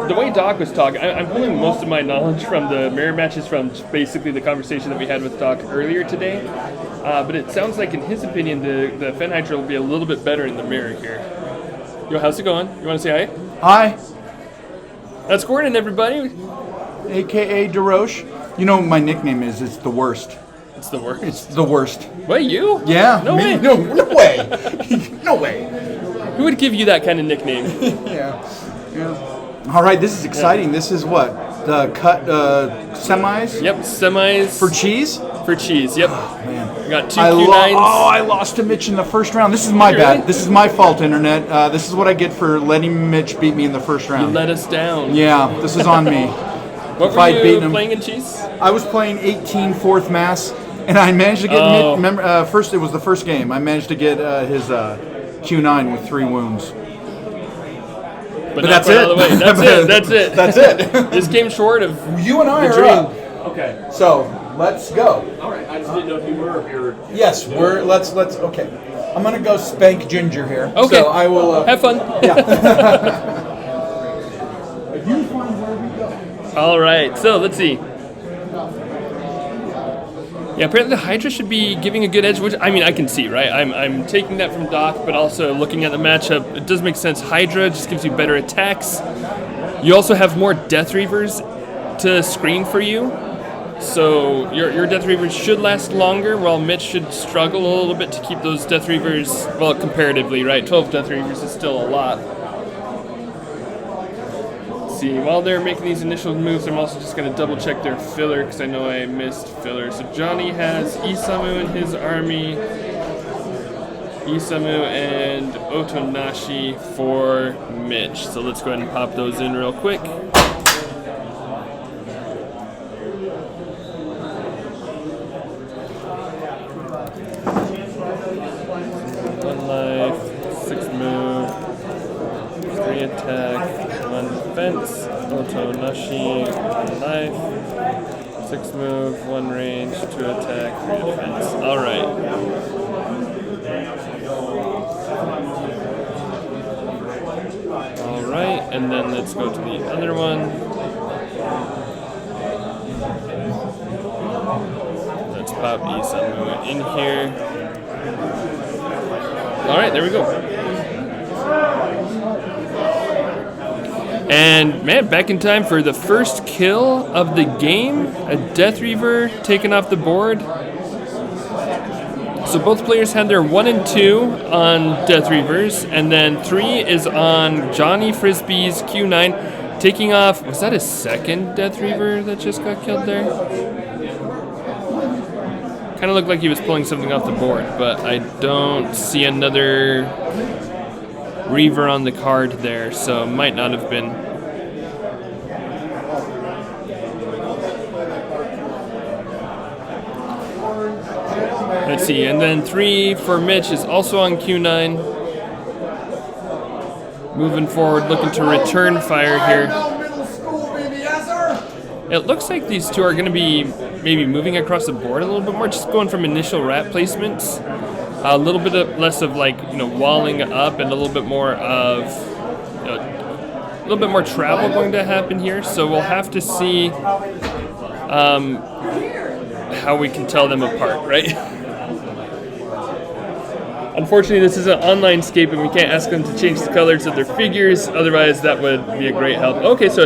The way Doc was talking, I'm pulling most of my knowledge from the mirror matches from basically the conversation that we had with Doc earlier today. But it sounds like, in his opinion, the Fen Hydra will be a little bit better in the mirror here. Yo, how's it going? You want to say hi? Hi. That's Gordon, everybody. AKA DeRoche. You know my nickname is It's the Worst. It's the worst. It's the worst. Wait, you? Yeah. No way. No way. No way. Who would give you that kind of nickname? Yeah. All right, this is exciting. This is what? The cut semis? Yep, semis. For cheese? For cheese, yep. Oh, man. We got 2 Q9s. I lost to Mitch in the first round. This is my bad. This is my fault, Internet. This is what I get for letting Mitch beat me in the first round. You let us down. Yeah, this is on me. What were you playing in cheese? I was playing 18 4th Mass, And I managed to get Oh. first. It was the first game. I managed to get his Q9 with 3 wounds. But that's not it. all the way. That's it. That's it. That's it. This came short of You and I the are dream. up. Okay. So let's go. All right. I just didn't know if you were or if you were. Yes, let's. Okay, I'm gonna go spank Ginger here. Okay. So I will. Have fun. You find where we go. All right. So let's see. Yeah, apparently the Hydra should be giving a good edge, which, I mean, I can see, right? I'm taking that from Doc, but also looking at the matchup, it does make sense. Hydra just gives you better attacks. You also have more Death Reavers to screen for you, so your Death Reavers should last longer, while Mitch should struggle a little bit to keep those Death Reavers, well, comparatively, right? 12 Death Reavers is still a lot. See, while they're making these initial moves, I'm also just going to double check their filler because I know I missed filler. So Johnny has Isamu in his army, Isamu and Otonashi for Mitch. So let's go ahead and pop those in real quick. One life, 6 move, 3 attack, 1 defense, Otonashi, 1 life, 6 move, 1 range, 2 attack, 3 defense. Alright. Alright, and then let's go to the other one. Let's pop Isamu in here. Alright, there we go. And man, back in time for the first kill of the game. A Death Reaver taken off the board. So both players had their 1 and 2 on Death Reavers, and then 3 is on Johnny Frisbee's Q9, taking off, was that his second Death Reaver that just got killed there? Kind of looked like he was pulling something off the board, but I don't see another Reaver on the card there, so might not have been. Let's see, and then 3 for Mitch is also on Q9. Moving forward, looking to return fire here. It looks like these two are going to be maybe moving across the board a little bit more, just going from initial rat placements. A little bit less of walling up, and a little bit more of a little bit more travel going to happen here. So we'll have to see how we can tell them apart, right? Unfortunately, this is an online scape, and we can't ask them to change the colors of their figures. Otherwise, that would be a great help. Okay, so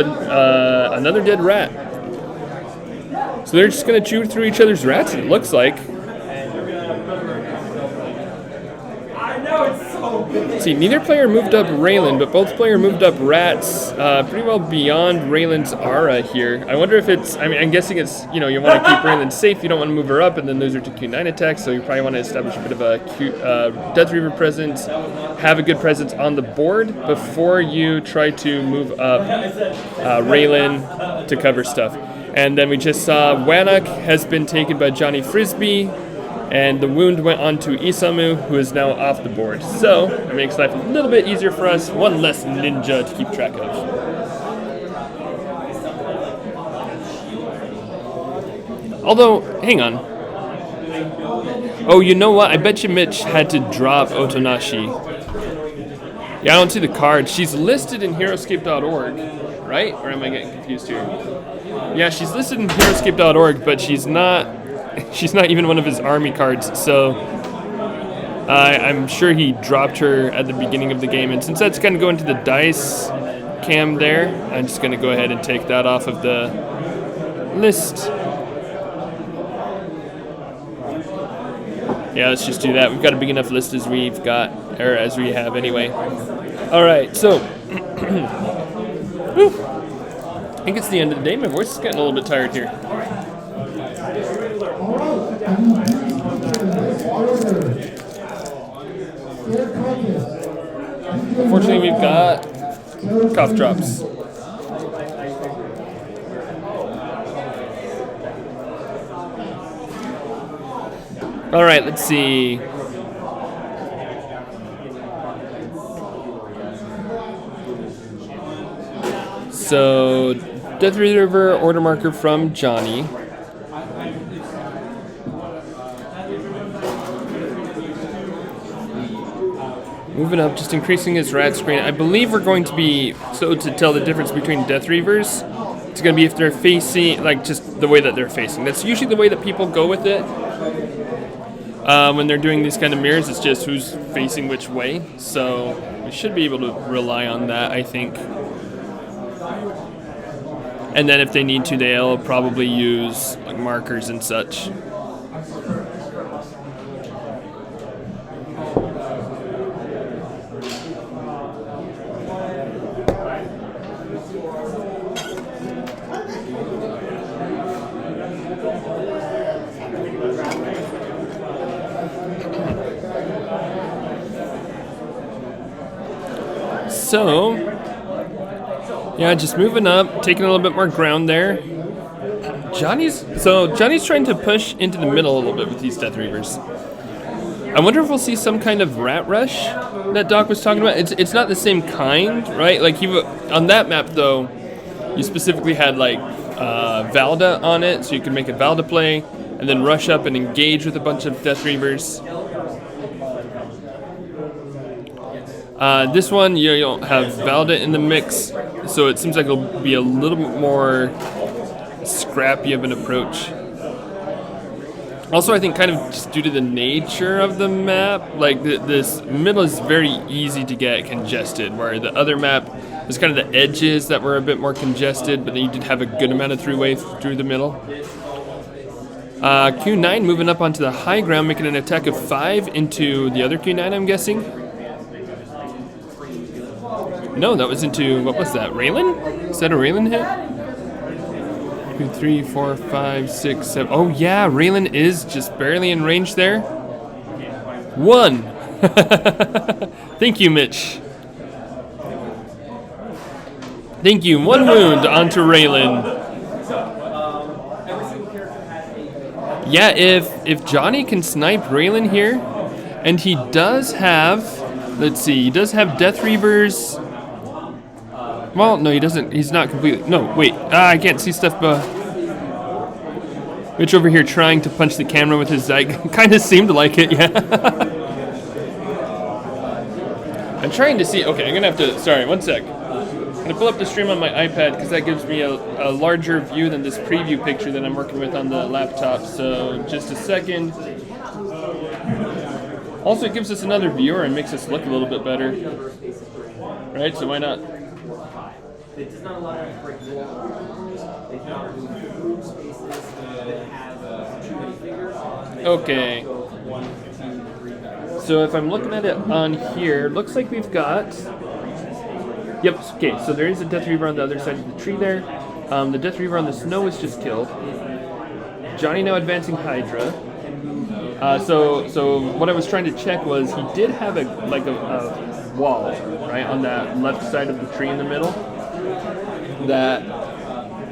another dead rat. So they're just going to chew through each other's rats, it looks like. See, neither player moved up Raelin, but both players moved up rats pretty well beyond Raylan's aura here. I wonder if it's, I mean, I'm guessing it's, you want to keep Raelin safe, you don't want to move her up and then lose her to Q9 attacks, so you probably want to establish a bit of a Death Reaver presence, have a good presence on the board before you try to move up Raelin to cover stuff. And then we just saw Wannock has been taken by Johnny Frisbee, and the wound went on to Isamu, who is now off the board. So it makes life a little bit easier for us, one less ninja to keep track of. Although, hang on. Oh, you know what? I bet you Mitch had to drop Otonashi. Yeah, I don't see the card. She's listed in Heroescape.org, right? Or am I getting confused here? Yeah, she's listed in Heroescape.org, but she's not even one of his army cards, so I'm sure he dropped her at the beginning of the game. And since that's going to go into the dice cam there, I'm just going to go ahead and take that off of the list. Yeah, let's just do that. We've got a big enough list as we have anyway. All right, so whew. I think it's the end of the day. My voice is getting a little bit tired here. Unfortunately, we've got cough drops. All right, let's see. So, Death Reserver order marker from Johnny. Moving up, just increasing his rat screen. I believe we're going to be, so to tell the difference between Death Reavers, it's going to be if they're facing, like just the way that they're facing. That's usually the way that people go with it. When they're doing these kind of mirrors, it's just who's facing which way. So we should be able to rely on that, I think. And then if they need to, they'll probably use like markers and such. So, yeah, just moving up, taking a little bit more ground there. Johnny's trying to push into the middle a little bit with these Death Reavers. I wonder if we'll see some kind of rat rush that Doc was talking about. It's not the same kind, right? Like on that map though, you specifically had like Valda on it, so you could make a Valda play and then rush up and engage with a bunch of Death Reavers. This one, you don't have Valda in the mix, so it seems like it'll be a little bit more scrappy of an approach. Also, I think kind of just due to the nature of the map, like this middle is very easy to get congested, where the other map was kind of the edges that were a bit more congested, but then you did have a good amount of throughway through the middle. Q9 moving up onto the high ground, making an attack of 5 into the other Q9, I'm guessing. No, that was into, what was that, Raelin? Is that a Raelin hit? 2, 3, 4, 5, 6, 7. Oh yeah, Raelin is just barely in range there. 1. Thank you, Mitch. Thank you. 1 wound onto Raelin. Yeah, if Johnny can snipe Raelin here, and he does have, let's see, he does have Death Reavers. Well, no, he doesn't. He's not completely. No, wait. I can't see stuff. Mitch over here trying to punch the camera with his Zyg. Kind of seemed like it, yeah. I'm trying to see. Okay, I'm going to have to. Sorry, one sec. I'm going to pull up the stream on my iPad because that gives me a larger view than this preview picture that I'm working with on the laptop. So, just a second. Also, it gives us another viewer and makes us look a little bit better. Right? So, why not? It does not allow you to break the wall. They cannot remove spaces that have too many figures. Okay. So if I'm looking at it on here, looks like we've got. Yep. Okay. So there is a Death Reaver on the other side of the tree there. The Death Reaver on the snow was just killed. Johnny now advancing Hydra. So what I was trying to check was he did have a wall right on that left side of the tree in the middle that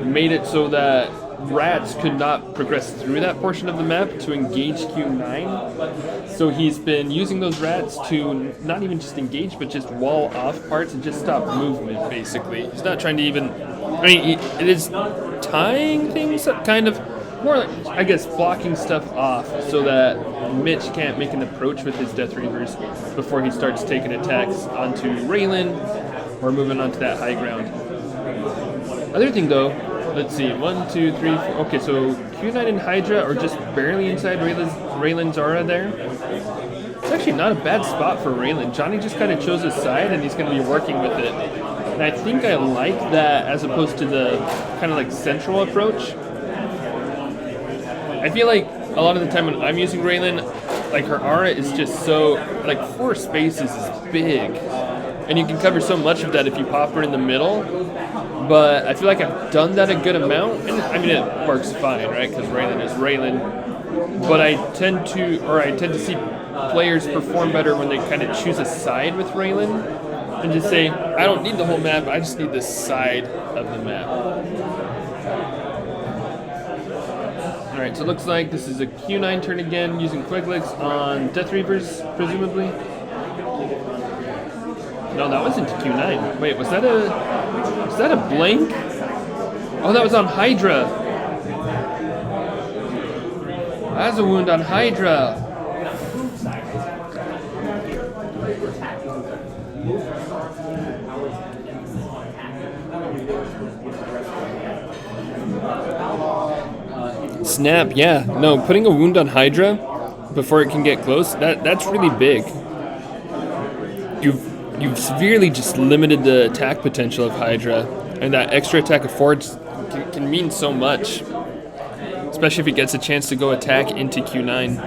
made it so that rats could not progress through that portion of the map to engage Q9. So he's been using those rats to not even just engage, but just wall off parts and just stop movement, basically. He's not trying to even... I mean, it is tying things up, kind of. More like, I guess, blocking stuff off so that Mitch can't make an approach with his Death Reavers before he starts taking attacks onto Raelin or moving onto that high ground. Other thing, though, let's see, 1, 2, 3, 4. Okay, so Q9 and Hydra are just barely inside Raelin's aura there. It's actually not a bad spot for Raelin. Johnny just kind of chose his side, and he's going to be working with it. And I think I like that as opposed to the kind of like central approach. I feel like a lot of the time when I'm using Raelin, like her aura is just so, like 4 spaces is big. And you can cover so much of that if you pop her in the middle. But I feel like I've done that a good amount. And I mean, it works fine, right? Because Raelin is Raelin. But I tend to see players perform better when they kind of choose a side with Raelin and just say, I don't need the whole map, I just need this side of the map. Alright, so it looks like this is a Q9 turn again, using Quiglix on Death Reavers, presumably. No, that wasn't Q9. Wait, was that a blank? Oh, that was on Hydra. That's a wound on Hydra. Snap, yeah. No, putting a wound on Hydra before it can get close, that's really big. You've severely just limited the attack potential of Hydra, and that extra attack affords can mean so much, especially if it gets a chance to go attack into Q9.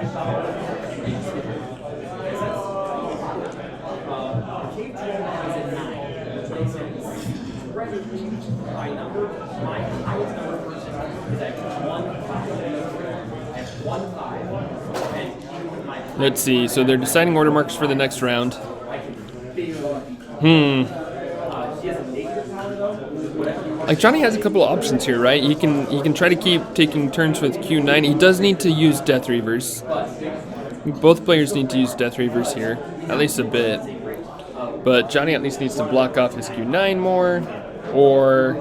Let's see, so they're deciding order marks for the next round. Like, Johnny has a couple of options here, right? He can try to keep taking turns with Q9. He does need to use Death Reavers. Both players need to use Death Reavers here, at least a bit. But Johnny at least needs to block off his Q9 more, or...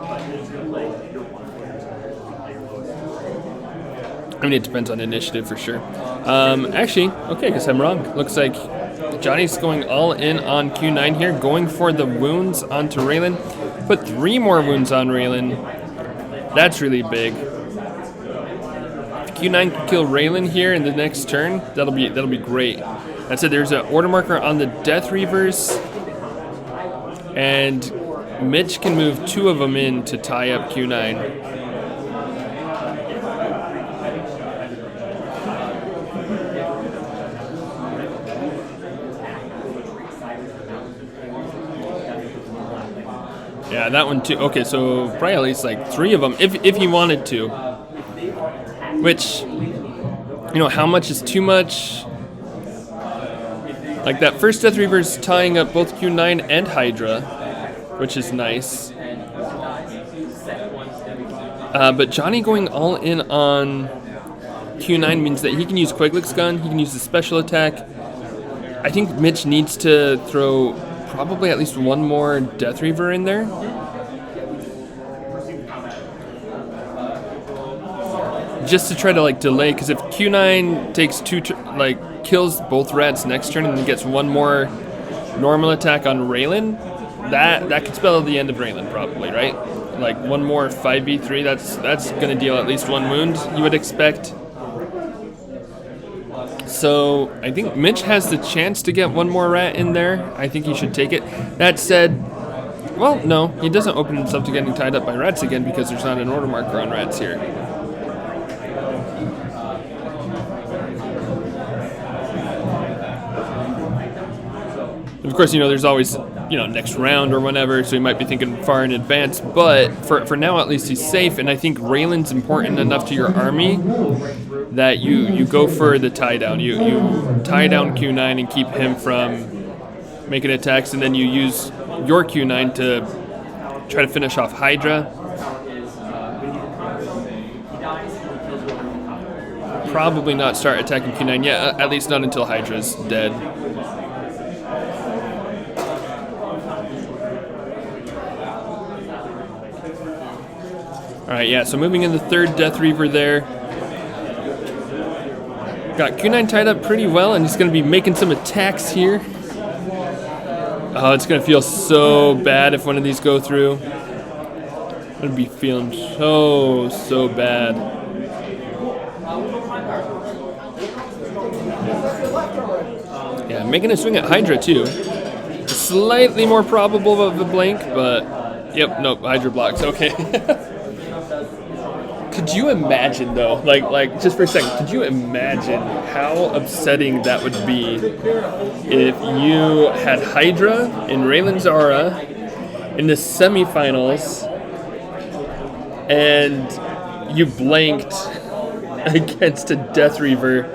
I mean, it depends on initiative for sure. Actually, okay, I guess I'm wrong. Looks like Johnny's going all in on Q9 here, going for the wounds onto Raelin. Put 3 more wounds on Raelin. That's really big. Q9 can kill Raelin here in the next turn. That'll be great. That said, there's an order marker on the Death Reavers, and Mitch can move 2 of them in to tie up Q9. Yeah, that one too. Okay, so probably at least like 3 of them, if he wanted to. Which, you know, how much is too much? Like that first Death Reaver's tying up both Q9 and Hydra, which is nice. But Johnny going all in on Q9 means that he can use Quiglix gun, he can use the special attack. I think Mitch needs to throw probably at least 1 more Death Reaver in there. Just to try to like delay, because if Q9 takes 2, kills both rats next turn and then gets 1 more normal attack on Raelin, that could spell the end of Raelin probably, right? Like 1 more 5v3, that's gonna deal at least 1 wound, you would expect. So I think Mitch has the chance to get 1 more rat in there. I think he should take it. That said, well, no, he doesn't open himself to getting tied up by rats again because there's not an order marker on rats here. Of course, you know, there's always, you know, next round or whenever, so he might be thinking far in advance, but for now at least he's safe, and I think Raelin's important enough to your army that you go for the tie down. You tie down Q9 and keep him from making attacks, and then you use your Q9 to try to finish off Hydra. Probably not start attacking Q9 yet, at least not until Hydra's dead. Alright, yeah, so moving in the 3rd Death Reaver there. Got Q9 tied up pretty well, and he's going to be making some attacks here. Oh, it's going to feel so bad if one of these go through. I'm going to be feeling so bad. Yeah, making a swing at Hydra too. Slightly more probable of a blank, but yep, nope, Hydra blocks, okay. Could you imagine though, like just for a second, could you imagine how upsetting that would be if you had Hydra in Raelin's aura in the semifinals and you blanked against a Death Reaver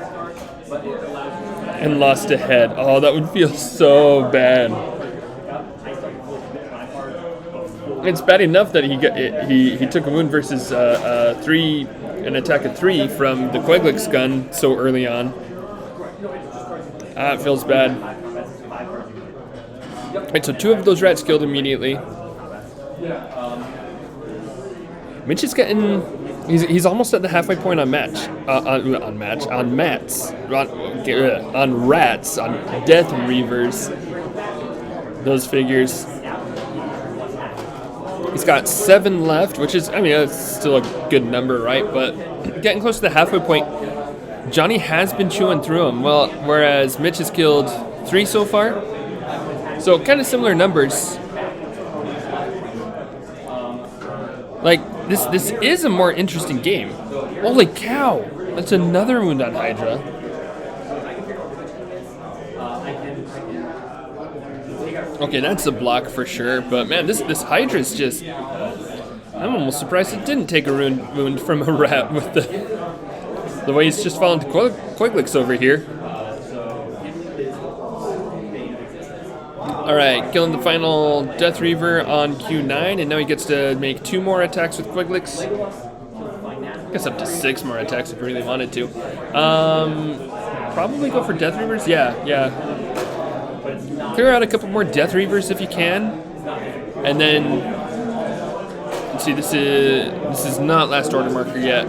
and lost a head? Oh, that would feel so bad. It's bad enough that he took a wound versus 3 an attack of 3 from the Queglix gun so early on. It feels bad. Right, so 2 of those rats killed immediately. Mitch is getting... He's almost at the halfway point on rats, on Death Reavers. Those figures. He's got 7 left, which is, I mean, that's still a good number, right? But getting close to the halfway point, Johnny has been chewing through them. Well, whereas Mitch has killed 3 so far. So kind of similar numbers. Like, this is a more interesting game. Holy cow! That's another wound on Hydra. Okay, that's a block for sure, but man, this Hydra's just... I'm almost surprised it didn't take a wound from a rat with the way he's just fallen to Queglix over here. Alright, killing the final Death Reaver on Q9, and now he gets to make 2 more attacks with Queglix. I guess up to 6 more attacks if he really wanted to. Probably go for Death Reavers? Yeah. Clear out a couple more Death Reavers if you can. And then, let's see, this is not last order marker yet.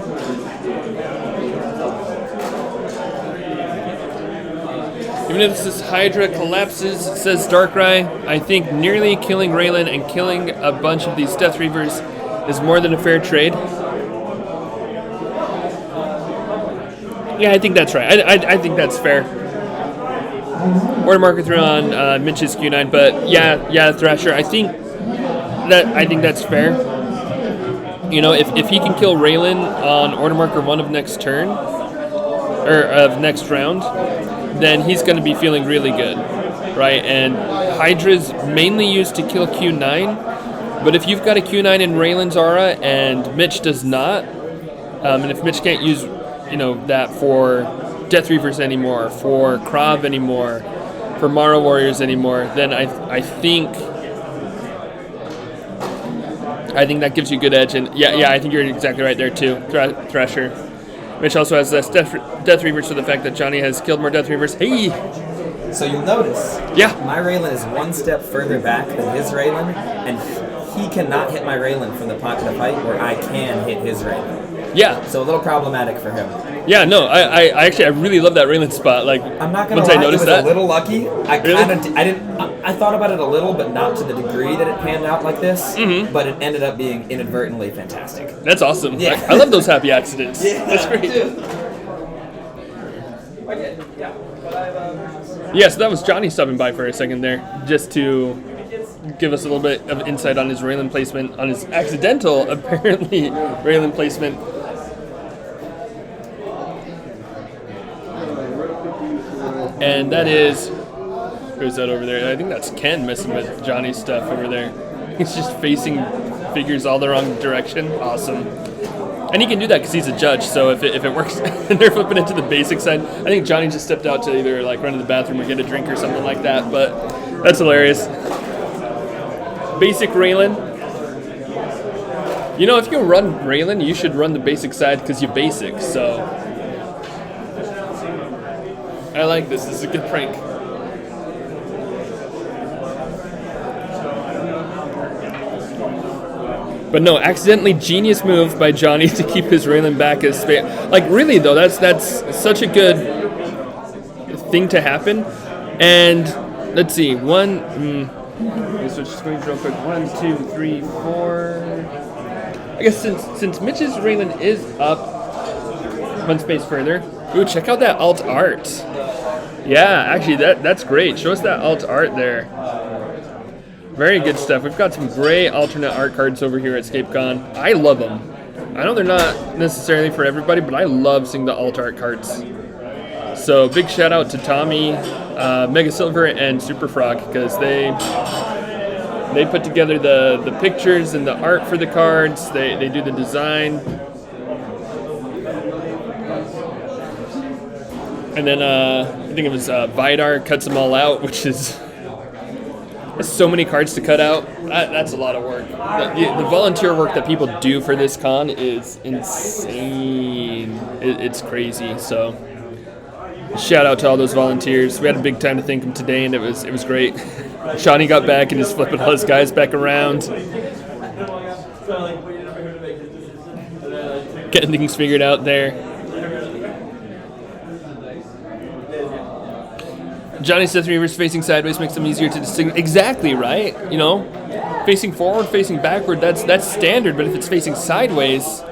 Even if this Hydra collapses, says Darkrai, I think nearly killing Raelin and killing a bunch of these Death Reavers is more than a fair trade. Yeah, I think that's right. I think that's fair. Order marker 3 on Mitch's Q9, but yeah, Thrasher. I think that's fair. You know, if he can kill Raelin on order marker 1 of next turn, or of next round, then he's going to be feeling really good, right? And Hydra's mainly used to kill Q9, but if you've got a Q9 in Raylan's aura and Mitch does not, and if Mitch can't use, you know, that for Death Reavers anymore, for Krav anymore, for Marro Warriors anymore, then I think that gives you a good edge. And yeah, I think you're exactly right there too, Thrasher. Mitch also has less Death Reavers for the fact that Johnny has killed more Death Reavers. Hey! So you'll notice, my Raelin is 1 step further back than his Raelin, and he cannot hit my Raelin from the pocket of height where I can hit his Raelin. Yeah. So a little problematic for him. Yeah, no, I really love that Raelin spot. Like, I'm not gonna lie, it was that, a little lucky. Really? I thought about it a little, but not to the degree that it panned out like this. Mm-hmm. But it ended up being inadvertently fantastic. That's awesome. Yeah. I love those happy accidents. Yeah, that's great. Yeah, so that was Johnny stopping by for a second there, just to give us a little bit of insight on his Raelin placement, on his accidental, apparently, Raelin placement. And that is, who's that over there? I think that's Ken messing with Johnny's stuff over there. He's just facing figures all the wrong direction. Awesome. And he can do that because he's a judge, so if it works and they're flipping it to the basic side, I think Johnny just stepped out to either like run to the bathroom or get a drink or something like that, but that's hilarious. Basic Raelin. You know, if you run Raelin, you should run the basic side because you're basic, so I like this. This is a good prank. But no, accidentally genius move by Johnny to keep his Raelin back as like really though, that's such a good thing to happen. And let's see, let me switch screens real quick. 1, 2, 3, 4. I guess since Mitch's Raelin is up 1 space further. Ooh, check out that alt art. Yeah, actually that's great. Show us that alt art there. Very good stuff. We've got some great alternate art cards over here at ScapeCon. I love them. I know they're not necessarily for everybody, but I love seeing the alt art cards. So big shout out to Tommy, Mega Silver, and Super Frog because they put together the pictures and the art for the cards. They do the design. And then I think it was Vidar cuts them all out, which is That's so many cards to cut out. That's a lot of work. The volunteer work that people do for this con is insane. It's crazy. So shout out to all those volunteers. We had a big time to thank them today, and it was great. Shawnee got back and is flipping all his guys back around. Getting things figured out there. Johnny's Death Reavers facing sideways makes them easier to distinguish. Exactly, right? You know, facing forward, facing backward, that's standard. But if it's facing sideways,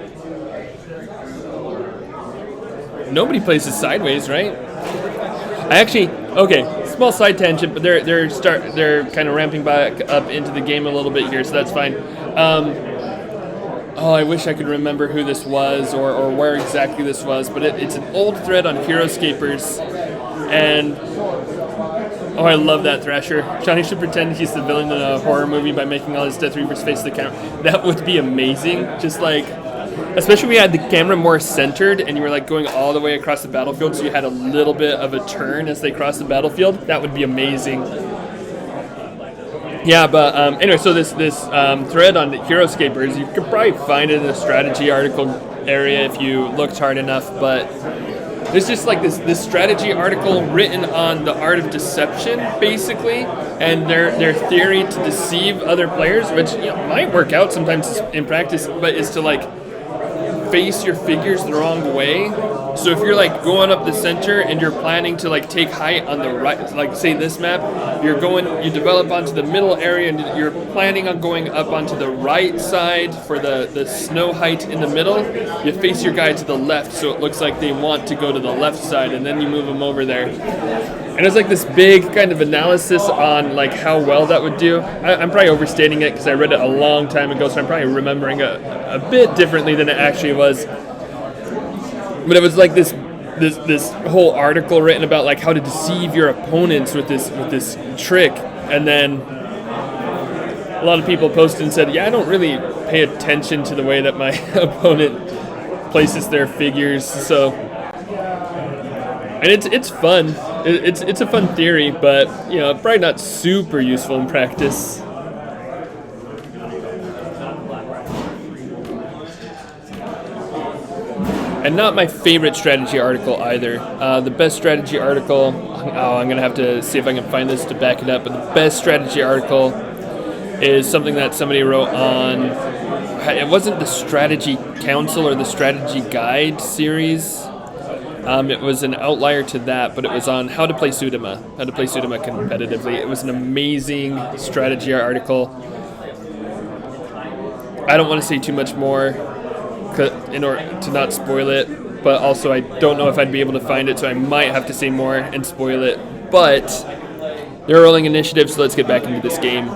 nobody places sideways, right? Small side tangent, but they're kind of ramping back up into the game a little bit here, so that's fine. I wish I could remember who this was or where exactly this was, but it's an old thread on Heroscapers, and I love that Thrasher. Johnny should pretend he's the villain in a horror movie by making all his Death Reavers face the camera. That would be amazing. Just like, especially if we had the camera more centered and you were like going all the way across the battlefield, so you had a little bit of a turn as they crossed the battlefield. That would be amazing. Yeah, but anyway, so this thread on Heroscapers, you could probably find it in the strategy article area if you looked hard enough, but there's just like this strategy article written on the art of deception, basically, and their theory to deceive other players, which might work out sometimes in practice, but is to like face your figures the wrong way. So if you're like going up the center and you're planning to like take height on the right, like say this map, you develop onto the middle area and you're planning on going up onto the right side for the snow height in the middle, you face your guy to the left so it looks like they want to go to the left side, and then you move them over there. And it's like this big kind of analysis on like how well that would do. I'm probably overstating it because I read it a long time ago, so I'm probably remembering a bit differently than it actually was. But it was like this whole article written about like how to deceive your opponents with this trick, and then a lot of people posted and said, "Yeah, I don't really pay attention to the way that my opponent places their figures." So, and it's fun. It's a fun theory, but probably not super useful in practice. And not my favorite strategy article either. The best strategy article, I'm going to have to see if I can find this to back it up, but the best strategy article is something that somebody wrote on, it wasn't the Strategy Council or the Strategy Guide series. It was an outlier to that, but it was on how to play Pseudoma competitively. It was an amazing strategy article. I don't want to say too much more in order to not spoil it, but also I don't know if I'd be able to find it, so I might have to say more and spoil it. But they're rolling initiative, so let's get back into this game.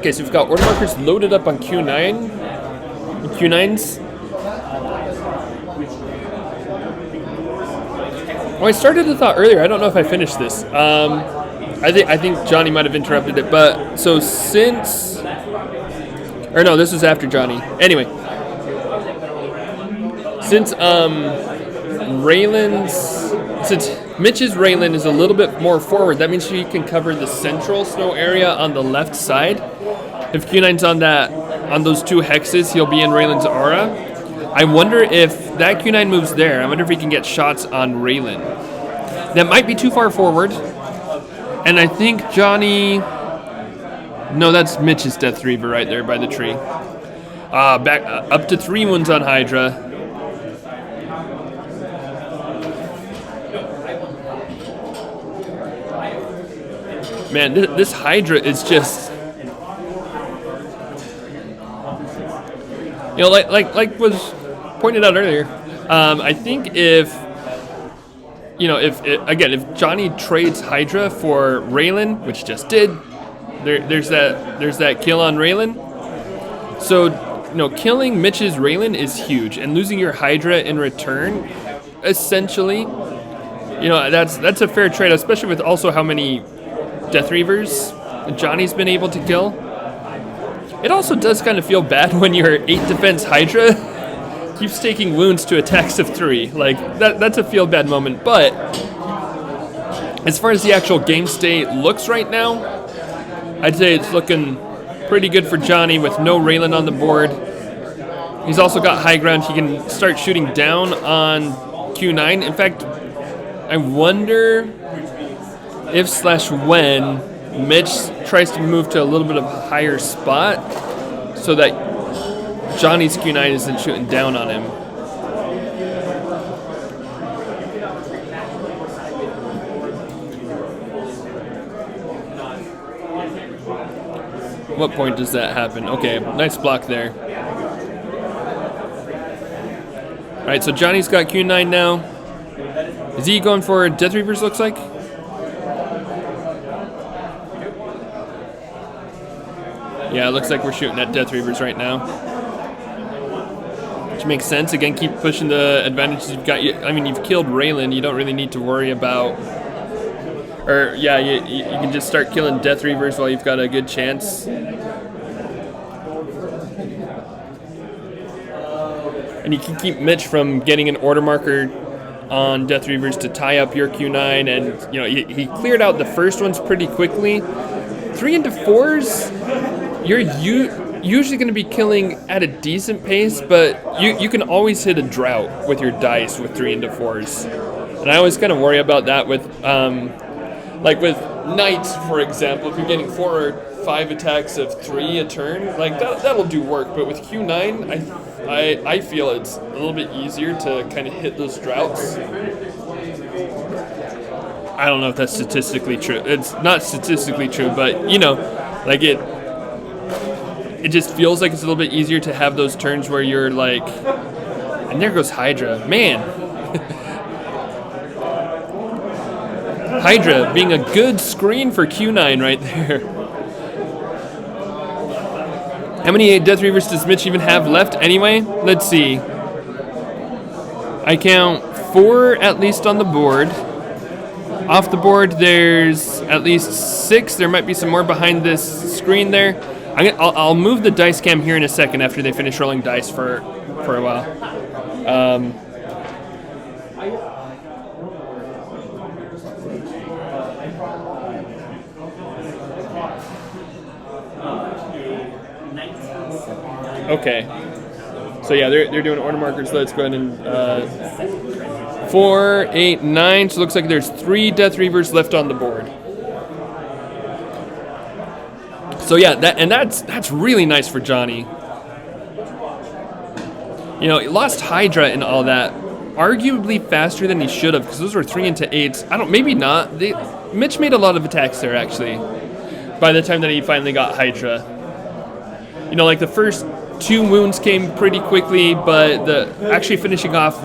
Okay, so we've got order markers loaded up on Q9s. I started the thought earlier. I don't know if I finished this. I think Johnny might have interrupted it, but so since... Or no, this was after Johnny. Anyway, since Mitch's Raelin is a little bit more forward, that means she can cover the central snow area on the left side. If Q9's on those two hexes, he'll be in Raelin's aura. I wonder if that Q9 moves there. I wonder if he can get shots on Raelin. That might be too far forward. And I think Johnny... No, that's Mitch's Death Reaver right there by the tree. Back up to 3 wounds on Hydra. Man, this Hydra is just... like was pointed out earlier. I think if Johnny trades Hydra for Raelin, which just did, there's that kill on Raelin. So, killing Mitch's Raelin is huge, and losing your Hydra in return, essentially, that's a fair trade, especially with also how many Death Reavers Johnny's been able to kill. It also does kind of feel bad when your 8 defense Hydra keeps taking wounds to attacks of 3. Like, that's a feel bad moment, but As far as the actual game state looks right now, I'd say it's looking pretty good for Johnny with no Raelin on the board. He's also got high ground. He can start shooting down on Q9. In fact, I wonder if/when Mitch tries to move to a little bit of a higher spot so that Johnny's Q9 isn't shooting down on him. What point does that happen? Okay, nice block there. All right, so Johnny's got Q9 now. Is he going for Death Reavers, looks like? Yeah, it looks like we're shooting at Death Reavers right now. Which makes sense. Again, keep pushing the advantages you've got. I mean, you've killed Raelin. You don't really need to worry about... Or, yeah, you can just start killing Death Reavers while you've got a good chance. And you can keep Mitch from getting an order marker on Death Reavers to tie up your Q9. And, you know, he cleared out the first ones pretty quickly. 3 into 4s, you're usually going to be killing at a decent pace, but you can always hit a drought with your dice with 3 into 4s. And I always kind of worry about that with... like with Knights, for example, if you're getting 4 or 5 attacks of 3 a turn, like that'll do work. But with Q9, I feel it's a little bit easier to kind of hit those droughts. I don't know if that's statistically true. It's not statistically true, but you know, like it just feels like it's a little bit easier to have those turns where you're like, and there goes Hydra, man. Hydra being a good screen for Q9 right there. How many Death Reavers does Mitch even have left anyway? Let's see. I count 4 at least on the board. Off the board, there's at least 6. There might be some more behind this screen there. I'll move the dice cam here in a second after they finish rolling dice for a while. Okay, so yeah, they're doing order markers. Let's go ahead and 4, 8, 9. So it looks like there's 3 Death Reavers left on the board. So yeah, that's really nice for Johnny. You know, he lost Hydra and all that, arguably faster than he should have, because those were 3 into 8s. Maybe not. Mitch made a lot of attacks there actually. By the time that he finally got Hydra, you know, like the first 2 wounds came pretty quickly, but the actually finishing off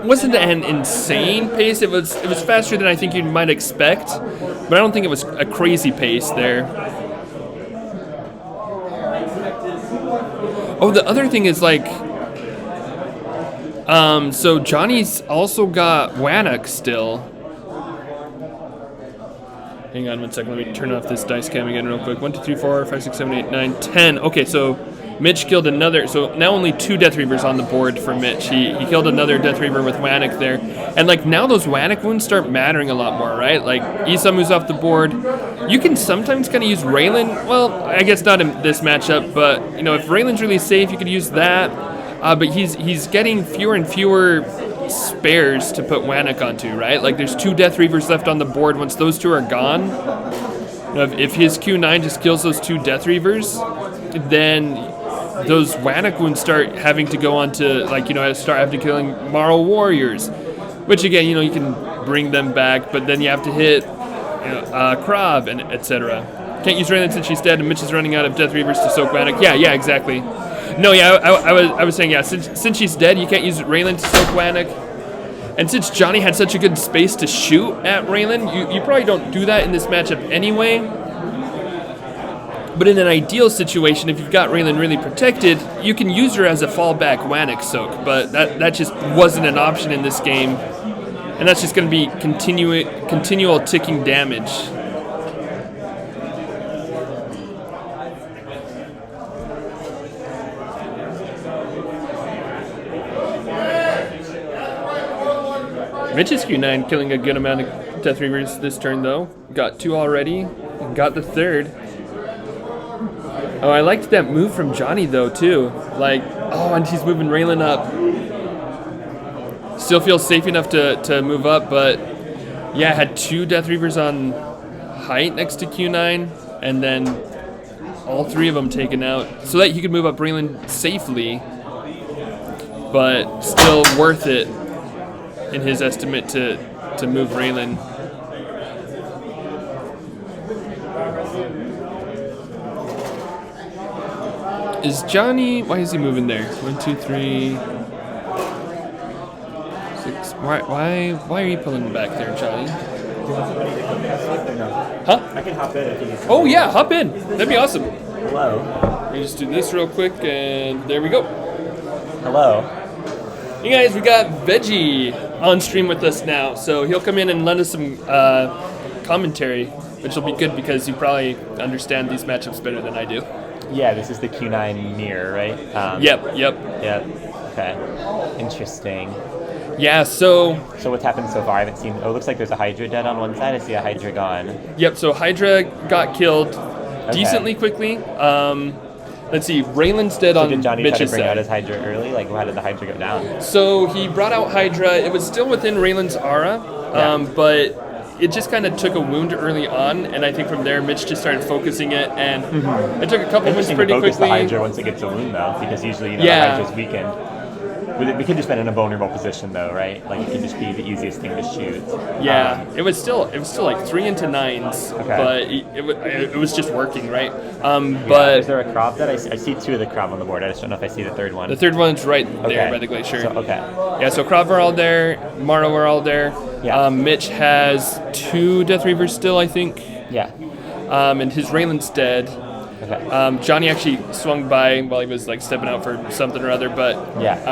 wasn't an insane pace. It was faster than I think you might expect, but I don't think it was a crazy pace there. Oh, the other thing is like, so Johnny's also got Wannock still. Hang on 1 second. Let me turn off this dice cam again real quick. 1, 2, 3, 4, 5, 6, 7, 8, 9, 10. Okay, so Mitch killed another. So now only 2 Death Reavers on the board for Mitch. He killed another Death Reaver with Wannock there. And like now those Wannock wounds start mattering a lot more, right? Like Isamu's off the board. You can sometimes kind of use Raelin. Well, I guess not in this matchup, but you know, if Raylan's really safe, you could use that. But he's getting fewer and fewer spares to put Wannock onto, right? Like there's 2 Death Reavers left on the board. Once those 2 are gone, you know, if his Q9 just kills those 2 Death Reavers, then those Wannock wounds start having to go on to, like, you know, start having to killing Marro warriors, which again, you know, you can bring them back, but then you have to hit, you know, Krav and etc. Can't use Raelin since she's dead, and Mitch is running out of Death Reavers to soak Wannock. Yeah, exactly. No, yeah, I was saying, yeah, since she's dead, you can't use Raelin to soak Wannock. And since Johnny had such a good space to shoot at Raelin, you probably don't do that in this matchup anyway. But in an ideal situation, if you've got Raelin really protected, you can use her as a fallback Wannock soak. But that just wasn't an option in this game. And that's just going to be continual ticking damage. Mitch's Q9 killing a good amount of Death Reavers this turn, though. Got 2 already. Got the 3rd. Oh, I liked that move from Johnny, though, too. Like, oh, and he's moving Raelin up. Still feels safe enough to move up, but yeah, had 2 Death Reavers on height next to Q9, and then all 3 of them taken out, so that he could move up Raelin safely, but still worth it in his estimate to move Raelin. Is Johnny? Why is he moving there? 1, 2, 3, 6. Why are you pulling back there, Johnny? Huh? I can hop in if you need to. Oh yeah, hop in. That'd be awesome. Hello. Let me just do this real quick, and there we go. Hello. Hey guys, we got Veggie on stream with us now, so he'll come in and lend us some commentary, which will be good because you probably understand these matchups better than I do. Yeah, this is the Q9 mirror, right? Yep. Okay. Interesting. Yeah, so what's happened so far? I haven't seen. Oh, it looks like there's a Hydra dead on one side. I see a Hydra gone. Yep, so Hydra got killed decently quickly. Let's see, Raelin's dead on did Johnny Mitch's try to bring side. out his Hydra early? Like, how did the Hydra go down? So he brought out Hydra. It was still within Raelin's aura, but it just kind of took a wound early on, and I think from there Mitch just started focusing it, and it took a couple wounds pretty to focus quickly. the Hydra once it gets a wound, though, because usually the Hydra's weakened. We could just been in a vulnerable position, though, right? Like, it could just be the easiest thing to shoot. Yeah, it was still like 3 into 9s, but it was just working, right? But is there a crop that I see 2 of the crop on the board? I just don't know if I see the 3rd one. The 3rd one's right there by the glacier. So, Yeah, so Krav are all there, Marro are all there. Yeah. Mitch has 2 Death Reavers still, I think. Yeah. And his Raelin's dead. Okay. Johnny actually swung by while he was like stepping out for something or other, but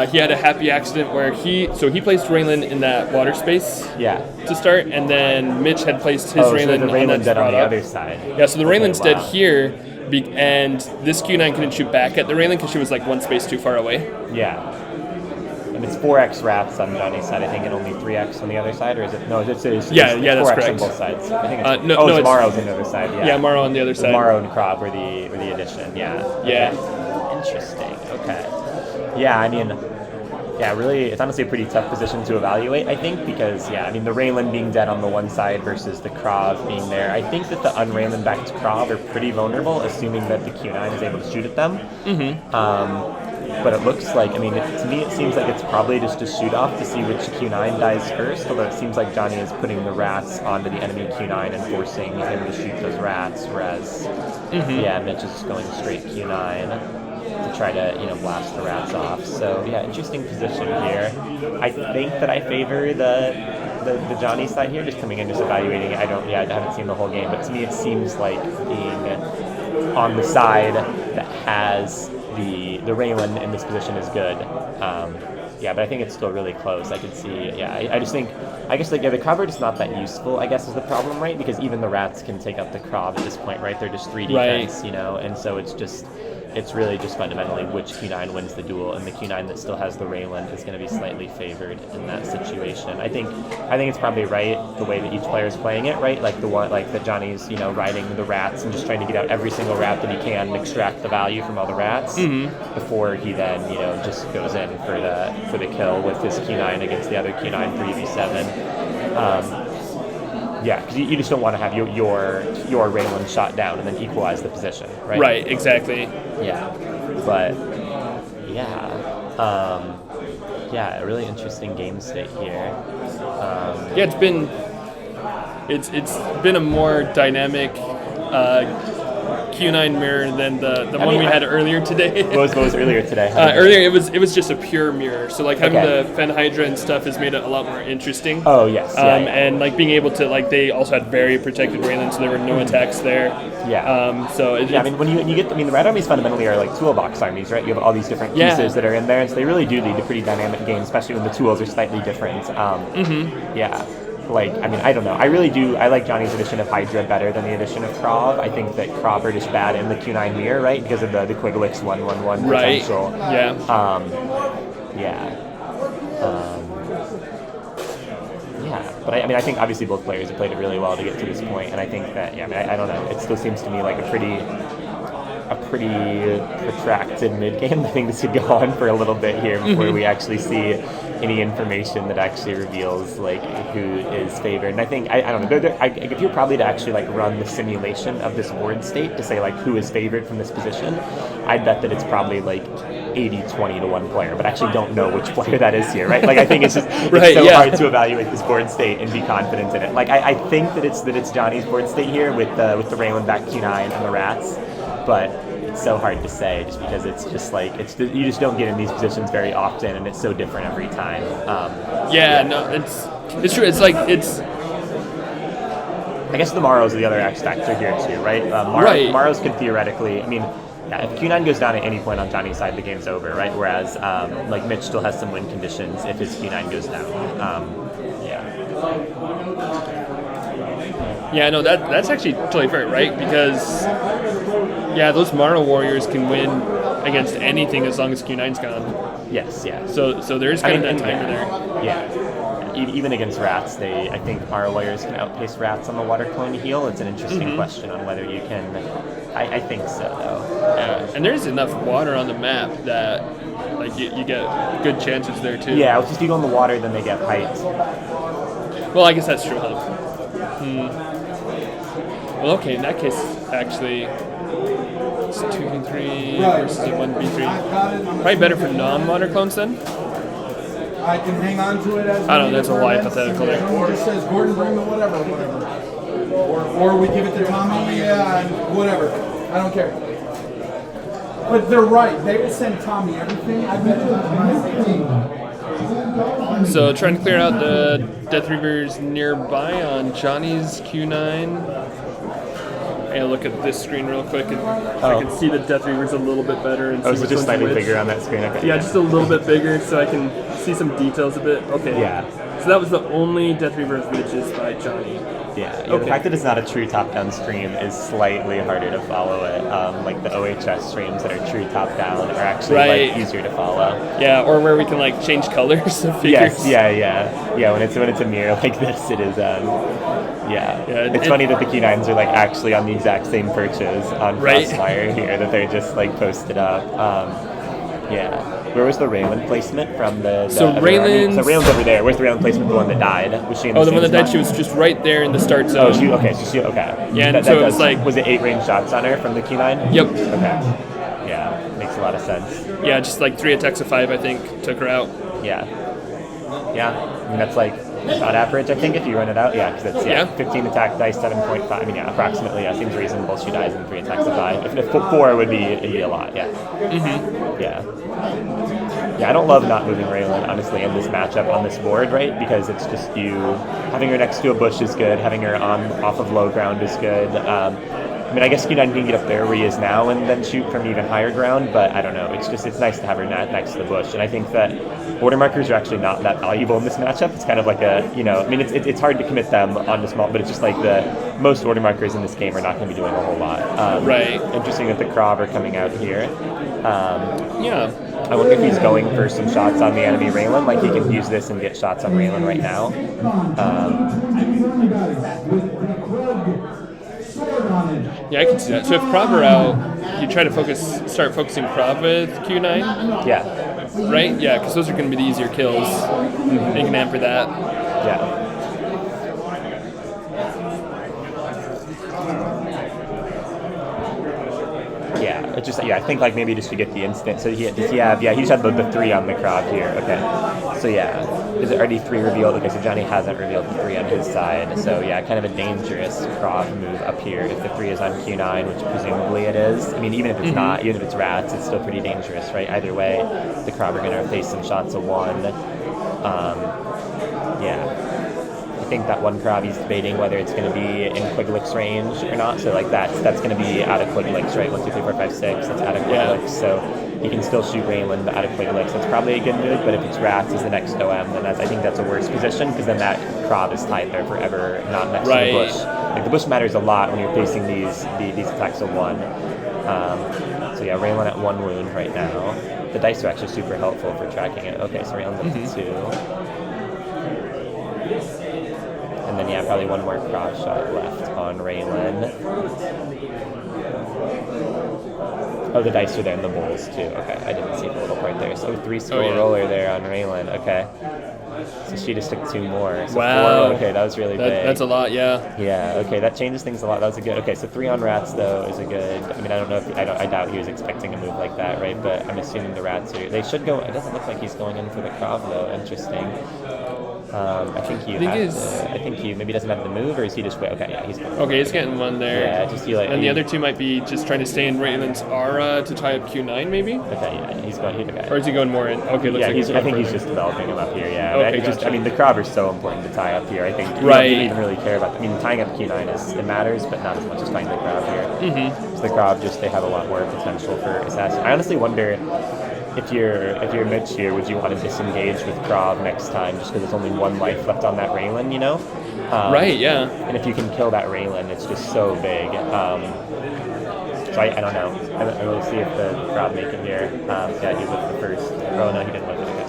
he had a happy accident where he placed Raelin in that water space to start, and then Mitch had placed his Raelin so the Raelin's dead on the other side. Yeah, so the Raelin's dead here, and this Q9 couldn't shoot back at the Raelin because she was like 1 space too far away. Yeah. And it's 4x rats on Johnny's side, I think, and only 3x on the other side, or is it? No, it's that's 4x correct. on both sides. I think it's, it's Marro's on the other side. Yeah, Marro on the other side. Marro and Krav were the addition. Yeah. Yeah. Okay. Interesting. Okay. Yeah, I mean, really, it's honestly a pretty tough position to evaluate, I think, because, the Raelin being dead on the one side versus the Krav being there. I think that the un-Raelin backed Krav are pretty vulnerable, assuming that the Q9 is able to shoot at them. But it looks like, to me it seems like it's probably just a shoot-off to see which Q9 dies first, although it seems like Johnny is putting the rats onto the enemy Q9 and forcing him to shoot those rats, whereas, Mitch is going straight Q9 to try to, blast the rats off. So, interesting position here. I think that I favor the Johnny side here, just coming in, just evaluating it. I haven't seen the whole game, but to me it seems like being on the side that has the Raelin in this position is good. But I think it's still really close. I could see, I just think, the Krav are just not that useful, I guess, is the problem, right? Because even the rats can take out the Krav at this point, right? They're just 3 defense, and so it's really just fundamentally which Q9 wins the duel, and the Q9 that still has the Raelin is going to be slightly favored in that situation. I think it's probably right the way that each player is playing it, right? Like that Johnny's riding the rats and just trying to get out every single rat that he can and extract the value from all the rats before he then just goes in for the kill with his Q9 against the other Q9 3v7. Because you just don't want to have your Raelin shot down and then equalize the position, right? Right, exactly. Yeah, but a really interesting game state here. It's been a more dynamic Q9 mirror than the one we had earlier today. What was earlier today? Earlier it was just a pure mirror. So like having the Fen Hydra and stuff has made it a lot more interesting. Oh yes. And like being able to they also had very protected Raelin, so there were no attacks there. Yeah. When you get the rat armies fundamentally are like toolbox armies, right? You have all these different pieces that are in there, and so they really do lead to pretty dynamic games, especially when the tools are slightly different. I don't know. I really do. I like Johnny's edition of Hydra better than the edition of Krav. I think that Krav are just bad in the Q9 mirror, right? Because of the Quiglix 1/1/1 potential. But I mean, I think obviously both players have played it really well to get to this point, and I think that I don't know. It still seems to me like a pretty protracted mid-game thing to go on for a little bit here before we actually see any information that actually reveals like who is favored. And I think I don't know. If you're probably to actually like run the simulation of this board state to say like who is favored from this position, I'd bet that it's probably like 80-20 to one player, but I actually don't know which player that is here, right? Like I think it's just it's so hard to evaluate this board state and be confident in it. Like I think that it's Johnny's board state here with the Raelin back Q9 and the rats, but it's so hard to say just because it's just like you just don't get in these positions very often, and it's so different every time. No, it's true. It's like it's. I guess the Marros are the other X factor here too, right? Marros could theoretically, I mean. Yeah, if Q9 goes down at any point on Johnny's side, the game's over, right? Whereas, like, Mitch still has some win conditions if his Q9 goes down. Yeah, no, that's actually totally fair, right? Because, those Marro warriors can win against anything as long as Q9's gone. Yes, yeah. So there's kind of that timer there. Yeah. Even against rats, I think Marro warriors can outpace rats on the water clone to heal. It's an interesting question on whether you can. I think so, though. Yeah, and there's enough water on the map that like you get good chances there too. Yeah, if you go in the water, then they get height. Well, I guess that's true, huh? Well, okay, in that case, actually, it's 2v3 versus a 1v3. Probably better for non-water clones then? I can hang on to it as I don't know, that's a wide hypothetical there. Or it says Gordon bring the whatever. Or we give it to Tommy, and whatever. I don't care. But they're right. They will send Tommy everything. I bet you. So trying to clear out the Death Reavers nearby on Johnny's Q9. And look at this screen real quick, and I can see the Death Reavers a little bit better. And so just slightly bigger on that screen? Okay. Yeah, just a little bit bigger, so I can see some details a bit. Okay. Yeah. So that was the only Death Reaver of Witches by Johnny. The fact that it's not a true top-down stream is slightly harder to follow it. Like the OHS streams that are true top-down are actually like easier to follow. Yeah, or where we can like change colors of figures. Yeah. When it's a mirror like this, it is. It's funny that the Q9s are like actually on the exact same perches on Crossfire here that they're just like posted up. Where was the Raelin placement from the Raelin's over there. Where's the Raelin placement? The one that died? Was she in the one that died? She was just right there in the start zone. Okay. Yeah, and so it was like... Was it 8 range shots on her from the Q9? Yep. Okay. Yeah, makes a lot of sense. Yeah, just like 3 attacks of 5, I think, took her out. Yeah. I mean, that's like about average, I think, if you run it out. Yeah, because it's 15 attack dice, 7.5. I mean, approximately. Seems reasonable. She dies in 3 attacks of 5. If 4 would be a lot. Yeah. Yeah, I don't love not moving Raelin, honestly, in this matchup on this board, right? Because it's just having her next to a bush is good, having her off of low ground is good. I mean, I guess Q9 can get up there where he is now and then shoot from even higher ground, but I don't know. It's nice to have her next to the bush. And I think that border markers are actually not that valuable in this matchup. It's kind of like it's hard to commit them on the small, but it's just like most order markers in this game are not going to be doing a whole lot. Interesting that the Krav are coming out here. I wonder if he's going for some shots on the enemy Raelin. Like he can use this and get shots on Raelin right now. Yeah, I can see that. So if Krav are out, you try to start focusing Krav with Q9? Yeah. Right? Yeah, because those are going to be the easier kills. They can amp for that. Yeah. I think like maybe just to get the instant. So he just had the 3 on the Krav here. Okay. So is it already 3 revealed? Okay, so Johnny hasn't revealed the 3 on his side. So kind of a dangerous Krav move up here if the 3 is on Q9, which presumably it is. I mean, even if it's not, even if it's rats, it's still pretty dangerous, right? Either way, the Krav are going to face some shots of 1. I think that one Krav he's debating whether it's going to be in Quiglix range or not. So like that's going to be out of Quiglix, right? 1, 2, 3, 4, 5, 6. That's out of Quiglix. So he can still shoot Raelin, but out of Quiglix. That's probably a good move. But if it's rats as the next OM, then I think that's a worse position because then that Krav is tied there forever, not next to the bush. Like the bush matters a lot when you're facing these attacks of 1. Raelin at 1 wound right now. The dice are actually super helpful for tracking it. Okay, so Raelin's up to 2. probably one more cross shot left on Raelin. Oh, the dice are there in the bowls too. Okay, I didn't see the little part there. So 3 skull roller there on Raelin. Okay. So she just took 2 more. So wow. 4. Okay, that was really big. That's a lot, yeah. Yeah. Okay, that changes things a lot. That was a good. Okay, so 3 on rats though is a good. I mean, I don't know if I doubt he was expecting a move like that, right? But I'm assuming the rats are. They should go. It doesn't look like he's going in for the Krav though. Interesting. I think he maybe doesn't have the move, or is he just wait? Okay, yeah, he's going. Okay, he's getting one there. Yeah, just like. And the other 2 might be just trying to stay in Raelin's aura to tie up Q9, maybe. Okay, yeah, he's going. Okay. Or is he going more in? Okay, looks like I think he's just developing him up here. Yeah. Okay, I mean, the Krav is so important to tie up here. I think you don't even really care about. I mean, tying up Q9 it matters, but not as much as tying the Krav here. Mm-hmm. So the Krav they have a lot more potential for assassin. I honestly wonder. If you're Mitch here, would you want to disengage with Krav next time just because there's only 1 life left on that Raelin, you know? Right, yeah. And if you can kill that Raelin, it's just so big. So I don't know. I don't really see if the Krav make it here. Yeah, he lived the first. Oh, no, he didn't live it. Okay.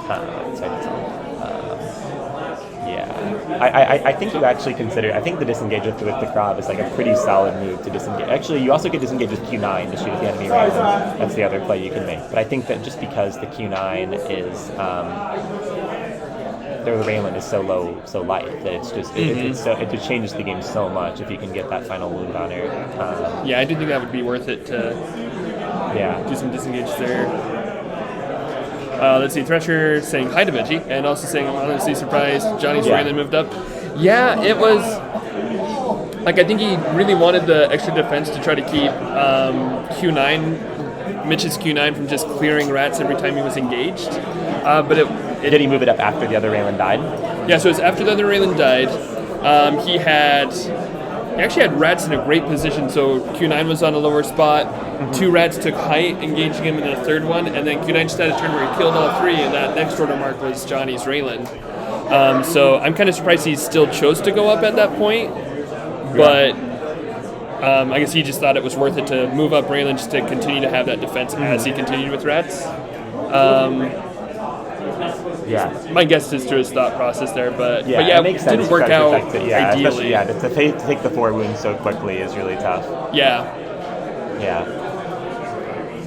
Sorry, that's all. Yeah. I think you actually consider. I think the disengage with the Krav is like a pretty solid move to disengage. Actually, you also could disengage with Q9 to shoot at the enemy Raelin. That's the other play you can make. But I think that just because the Q9 is the Raelin is so light that it's just it just changes the game so much if you can get that final wound on her. Yeah, I do think that would be worth it to do some disengage there. Let's see, Thresher saying hi to Veggie, and also saying I'm honestly surprised Johnny's Raelin moved up. Yeah, it was like I think he really wanted the extra defense to try to keep Mitch's Q9 from just clearing rats every time he was engaged. But did he move it up after the other Raelin died? Yeah, so it's after the other Raelin died. He actually had rats in a great position, so Q9 was on a lower spot. 2 rats took height, engaging him in the 3rd one, and then Q9 just had a turn where he killed all 3, and that next order mark was Johnny's Raelin. So I'm kind of surprised he still chose to go up at that point, but I guess he just thought it was worth it to move up Raelin just to continue to have that defense as he continued with rats. My guess is to his thought process there, but it makes sense. Didn't work out ideally. To take the 4 wounds so quickly is really tough. Yeah.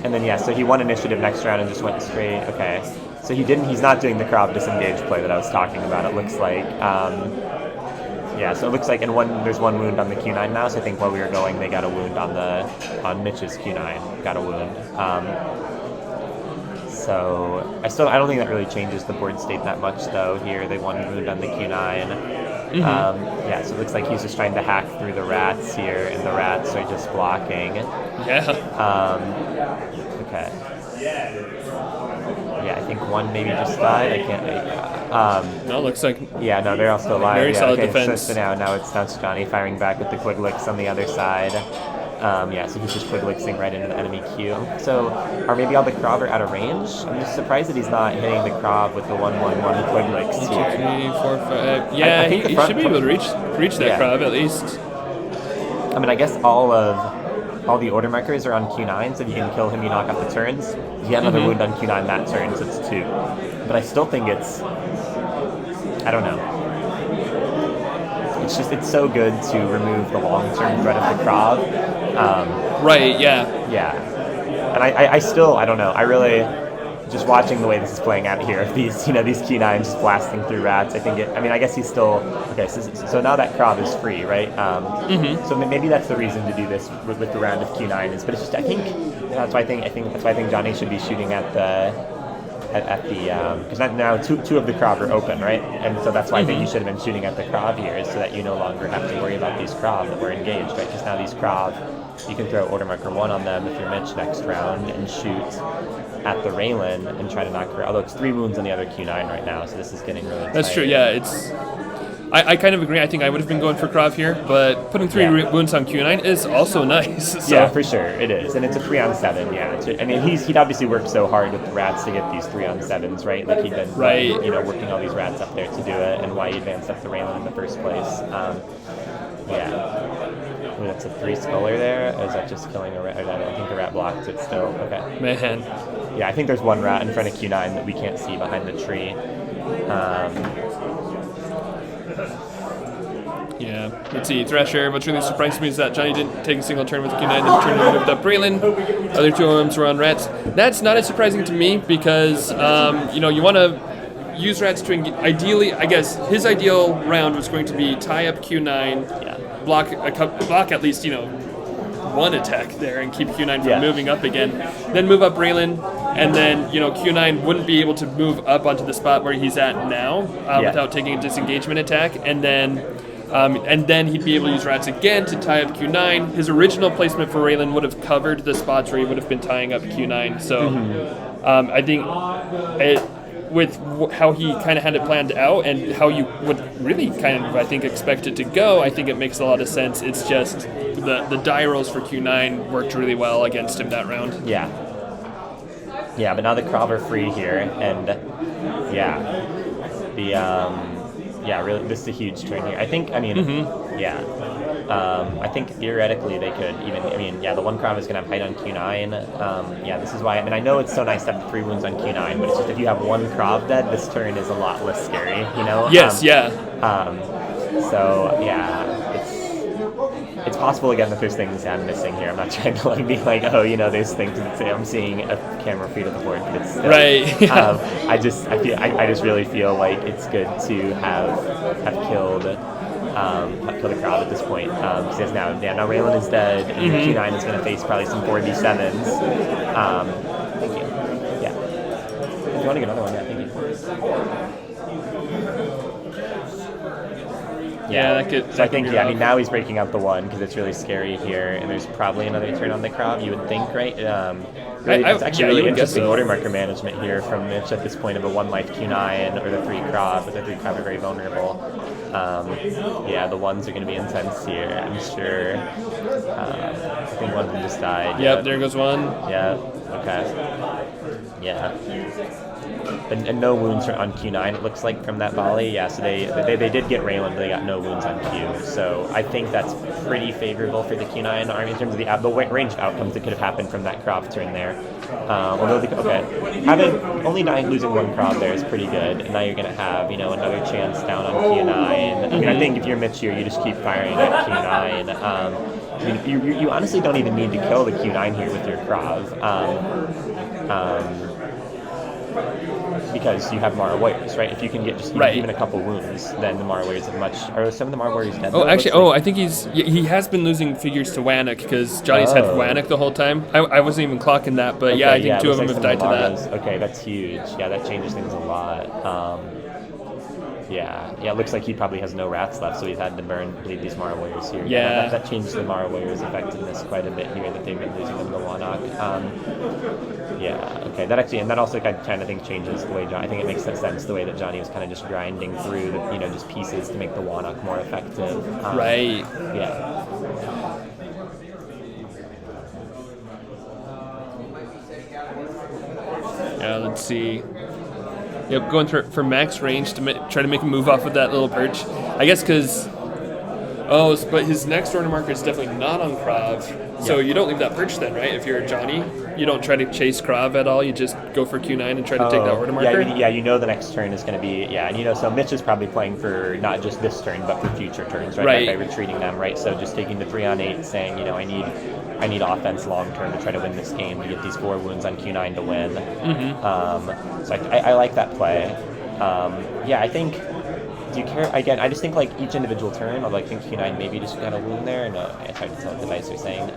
And then so he won initiative next round and just went straight. Okay, so he's not doing the Krav disengage play that I was talking about. It looks like. So it looks like there's 1 wound on the Q9 now. So I think while we were going, they got a wound on Mitch's Q9. Got a wound. So I don't think that really changes the board state that much though. Here they 1 wound on the Q9. So it looks like he's just trying to hack through the rats here, and the rats are just blocking. Yeah. Okay. Yeah, I think 1 maybe just died. I can't. No, looks like. Yeah, no, they're all still alive. Very solid defense. So now it's Johnny firing back with the Quiglix on the other side. So he's just Quiglixing right into the enemy queue. So, are maybe all the Krav out of range? I'm just surprised that he's not hitting the Krav with the 1/1/1 Quiglix here. 2, 3, 4, 5. Yeah, he should be able to reach that Krav at least. I mean, I guess all the order markers are on Q9, so if you can kill him, you knock out the turns. You get another wound on Q9 that turn, so it's 2. But I still think I don't know. It's so good to remove the long-term threat of the Krav. Right, yeah. Yeah. And I still, I don't know, I really, just watching the way this is playing out here, these Q9s just blasting through rats, I guess he's still, okay, so now that Krav is free, right? So maybe that's the reason to do this with the round of Q9s, but it's just, that's why I think Johnny should be shooting at the, because now two of the Krav are open, right? And so that's why I think you should have been shooting at the Krav here, is so that you no longer have to worry about these Krav that were engaged, right? Because now these Krav, you can throw order marker 1 on them if you're Mitch next round and shoot at the Raelin and try to knock her. Although it's 3 wounds on the other Q9 right now, so this is getting really tight. That's true. Yeah, I kind of agree. I think I would have been going for Krav here, but putting 3 wounds on Q9 is also nice. So. Yeah, for sure, it is, and it's a 3-on-7. Yeah, he'd obviously worked so hard with the rats to get these 3-on-7s, right? Like he'd been, working all these rats up there to do it, and why he advanced up the Raelin in the first place. Ooh, that's a 3 sculler there. Or is that just killing a rat? I don't think the rat blocked it still. Okay. Man. Yeah, I think there's 1 rat in front of Q9 that we can't see behind the tree. Yeah, let's see. Thresher, what's really surprised me is that Johnny didn't take a single turn with the Q9, then turned and moved up Raelin. Other two arms were on Rats. That's not as surprising to me because, you want to use Rats to ideally, I guess, his ideal round was going to be tie up Q9, block at least, one attack there and keep Q9 from moving up again. Then move up Raelin, and then, Q9 wouldn't be able to move up onto the spot where he's at now without taking a disengagement attack, and then he'd be able to use Rats again to tie up Q9. His original placement for Raelin would have covered the spots where he would have been tying up Q9. So I think with how he kind of had it planned out and how you would really kind of, I think, expect it to go, I think it makes a lot of sense. It's just the die rolls for Q9 worked really well against him that round. Yeah. Yeah, but now the Krav are free here, and really, this is a huge turn here. I think, I think theoretically they could even, the one Krav is going to have height on Q9. This is why, I know it's so nice to have 3 wounds on Q9, but it's just if you have one Krav dead, this turn is a lot less scary, Yes, it's possible again that there's things I'm missing here. I'm not trying to be like, there's things that say I'm seeing a camera feed of the board, but it's still, right. I just really feel like it's good to have killed the crowd at this point. Because now Raelin is dead, and Q9 is going to face probably some 4v7s. Thank you. Yeah. If you want to get another one, thank you. Yeah, that could. So I think, now he's breaking out the 1 because it's really scary here, and there's probably another turn on the Krav, you would think, right? It's actually really interesting order marker management here from Mitch at this point of a 1 life Q9 or the 3 Krav, but the 3 Krav are very vulnerable. The 1s are going to be intense here, I'm sure. I think one of them just died. Yep, there goes one. Yeah, okay. Yeah. And no wounds on Q9, it looks like, from that volley. Yeah, so they did get Raelin, but they got no wounds on Q. So I think that's pretty favorable for the Q9 army in terms of the range of outcomes that could have happened from that Krav turn there. Only losing 1 Krav there is pretty good, and now you're going to have, another chance down on Q9. I think if you're Mitch here, you just keep firing at Q9. You honestly don't even need to kill the Q9 here with your Krav. Because you have Marro Warriors, right? If you can get just even a couple wounds, then the Marro Warriors have are some of the Marro Warriors dead? I think he has been losing figures to Wannock because Johnny's had Wannock the whole time. I wasn't even clocking that, but I think 2 of them have died to that. Okay, that's huge. Yeah, that changes things a lot. It looks like he probably has no Rats left, so he's had to bleed these Marro Warriors here. Yeah. That changes the Marro Warriors' effectiveness quite a bit here, that they've been losing them to Wannock. That also kind of think changes the way I think it makes sense the way that Johnny was kind of just grinding through the, just pieces to make the Wannock more effective. Right. Yeah. Yeah, let's see. Yep, going for max range to try to make him move off with that little perch. I guess because... but his next order marker is definitely not on Krav, so you don't leave that perch then, right? If you're Johnny, you don't try to chase Krav at all, you just go for Q9 and try to take that order marker? The next turn is going to be, so Mitch is probably playing for not just this turn, but for future turns, right? By retreating them, right? So just taking the 3 on 8, saying, I need offense long term to try to win this game, to get these 4 wounds on Q9 to win. So I like that play. I think... Do you care? Again, I just think each individual turn, I think Q9 maybe just got a wound there. No, it's hard to tell what the dice are saying.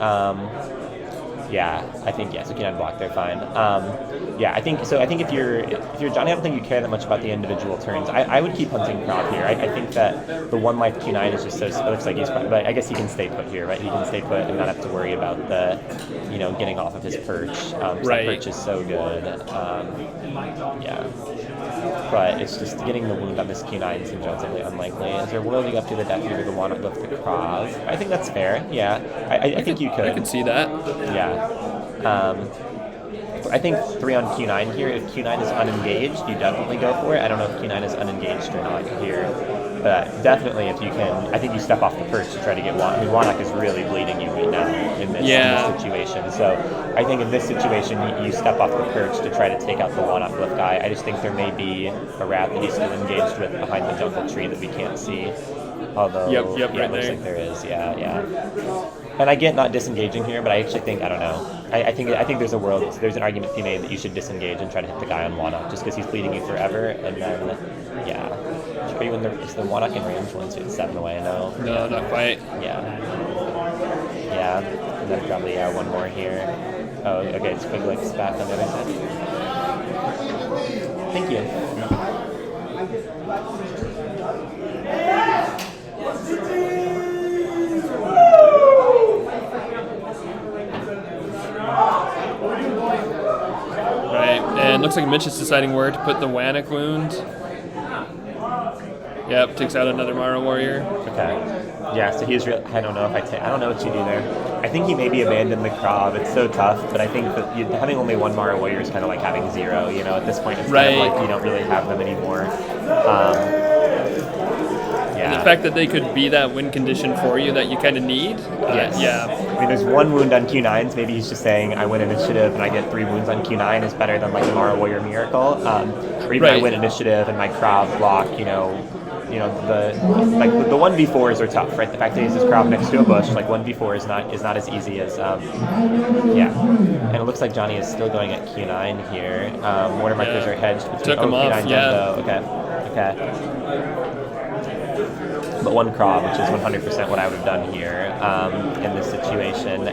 I think so Q9 block, they're fine. I think if you're Johnny, I don't think you care that much about the individual turns. I would keep hunting Krav here. I think that the 1 life Q9 is just so. It looks like he's, but I guess he can stay put here, right? He can stay put and not have to worry about the, getting off of his perch. That perch is so good. But it's just getting the wound on this Q9 seems relatively unlikely. Is there whirling up to the death here to want to lift the Krav? I think that's fair. Yeah, I think you could. I could see that. Yeah. I think 3 on Q9 here. If Q9 is unengaged, you definitely go for it. I don't know if Q9 is unengaged or not here. But definitely, if you can, I think you step off the perch to try to get Wannock. Wannock is really bleeding you right now in this situation. So I think in this situation, you step off the perch to try to take out the Wannock lift guy. I just think there may be a Rat that he's still engaged with behind the jungle tree that we can't see. Although, Yep, yeah, right looks there. like there is, yeah. And I get not disengaging here, but I actually think, I don't know. I think there's an argument to be made that you should disengage and try to hit the guy on Warnock just because he's bleeding you forever, and then, yeah. Are you is the Warnock in range once it's 7 away? No. No, not quite. Yeah. And then probably, one more here. Oh, okay, it's Quigley's back on the other side. Thank you. Right, and looks like Mitch is deciding where to put the Wannock wound. Yep, takes out another Marro warrior. Okay. Yeah, so he's real. I don't know what you do there. I think he maybe abandoned the Krav. It's so tough, but I think that having only one Marro warrior is kind of like having 0. You know, at this point, it's kind of like you don't really have them anymore. And the fact that they could be that win condition for you that you kind of need. Yes. Yeah. I mean, there's 1 wound on Q9s. Maybe he's just saying, I win initiative and I get 3 wounds on Q9 is better than like the Marro warrior miracle. Or even I win initiative and my Krav block. The 1v4s are tough, right? The fact that he has his Krav next to a bush, like 1v4 is not as easy as And it looks like Johnny is still going at Q9 here. Mortar markers are hedged between Took him off, Q9 though. Okay. But 1 Krav, which is 100% what I would have done here in this situation.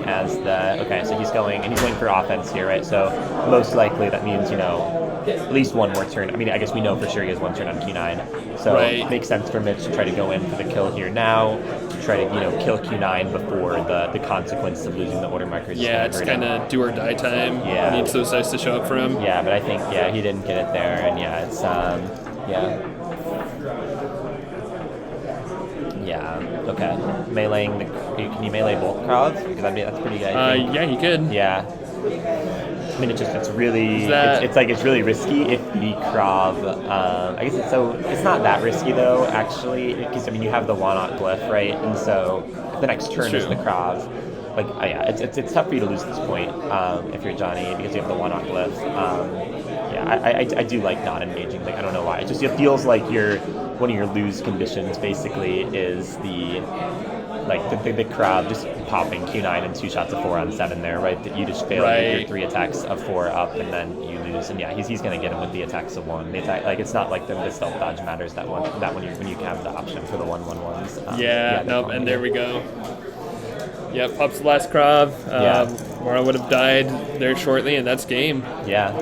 So he's going for offense here, right? So most likely that means at least 1 more turn. I mean, I guess we know for sure he has 1 turn on Q9. So it makes sense for Mitch to try to go in for the kill here now, to try to kill Q9 before the consequence of losing the order markers. Yeah, it's kind of do or die time. Yeah, he needs those dice to show up for him. Yeah, but I think he didn't get it there, and it's okay. Meleeing can you melee both Kravs? Because that's pretty good. Yeah, you could. Yeah. I mean, it's really it's really risky if the Krav. I guess it's not that risky though, actually, because you have the Warnock glyph, right? And so the next turn is the Krav. It's tough for you to lose at this point if you're Johnny because you have the Warnock glyph. I do like not engaging. I don't know why. It feels like one of your lose conditions basically is the Krav just popping Q9 and 2 shots of 4 on 7 there, right? That you just fail your 3 attacks of 4 up and then you lose. And he's gonna get him with the attacks of 1. The attack, it's not like the stealth dodge matters that when you have the option for the 1/1/1s. And there we go. Pops the last Krav. Marro would have died there shortly, and that's game. Yeah.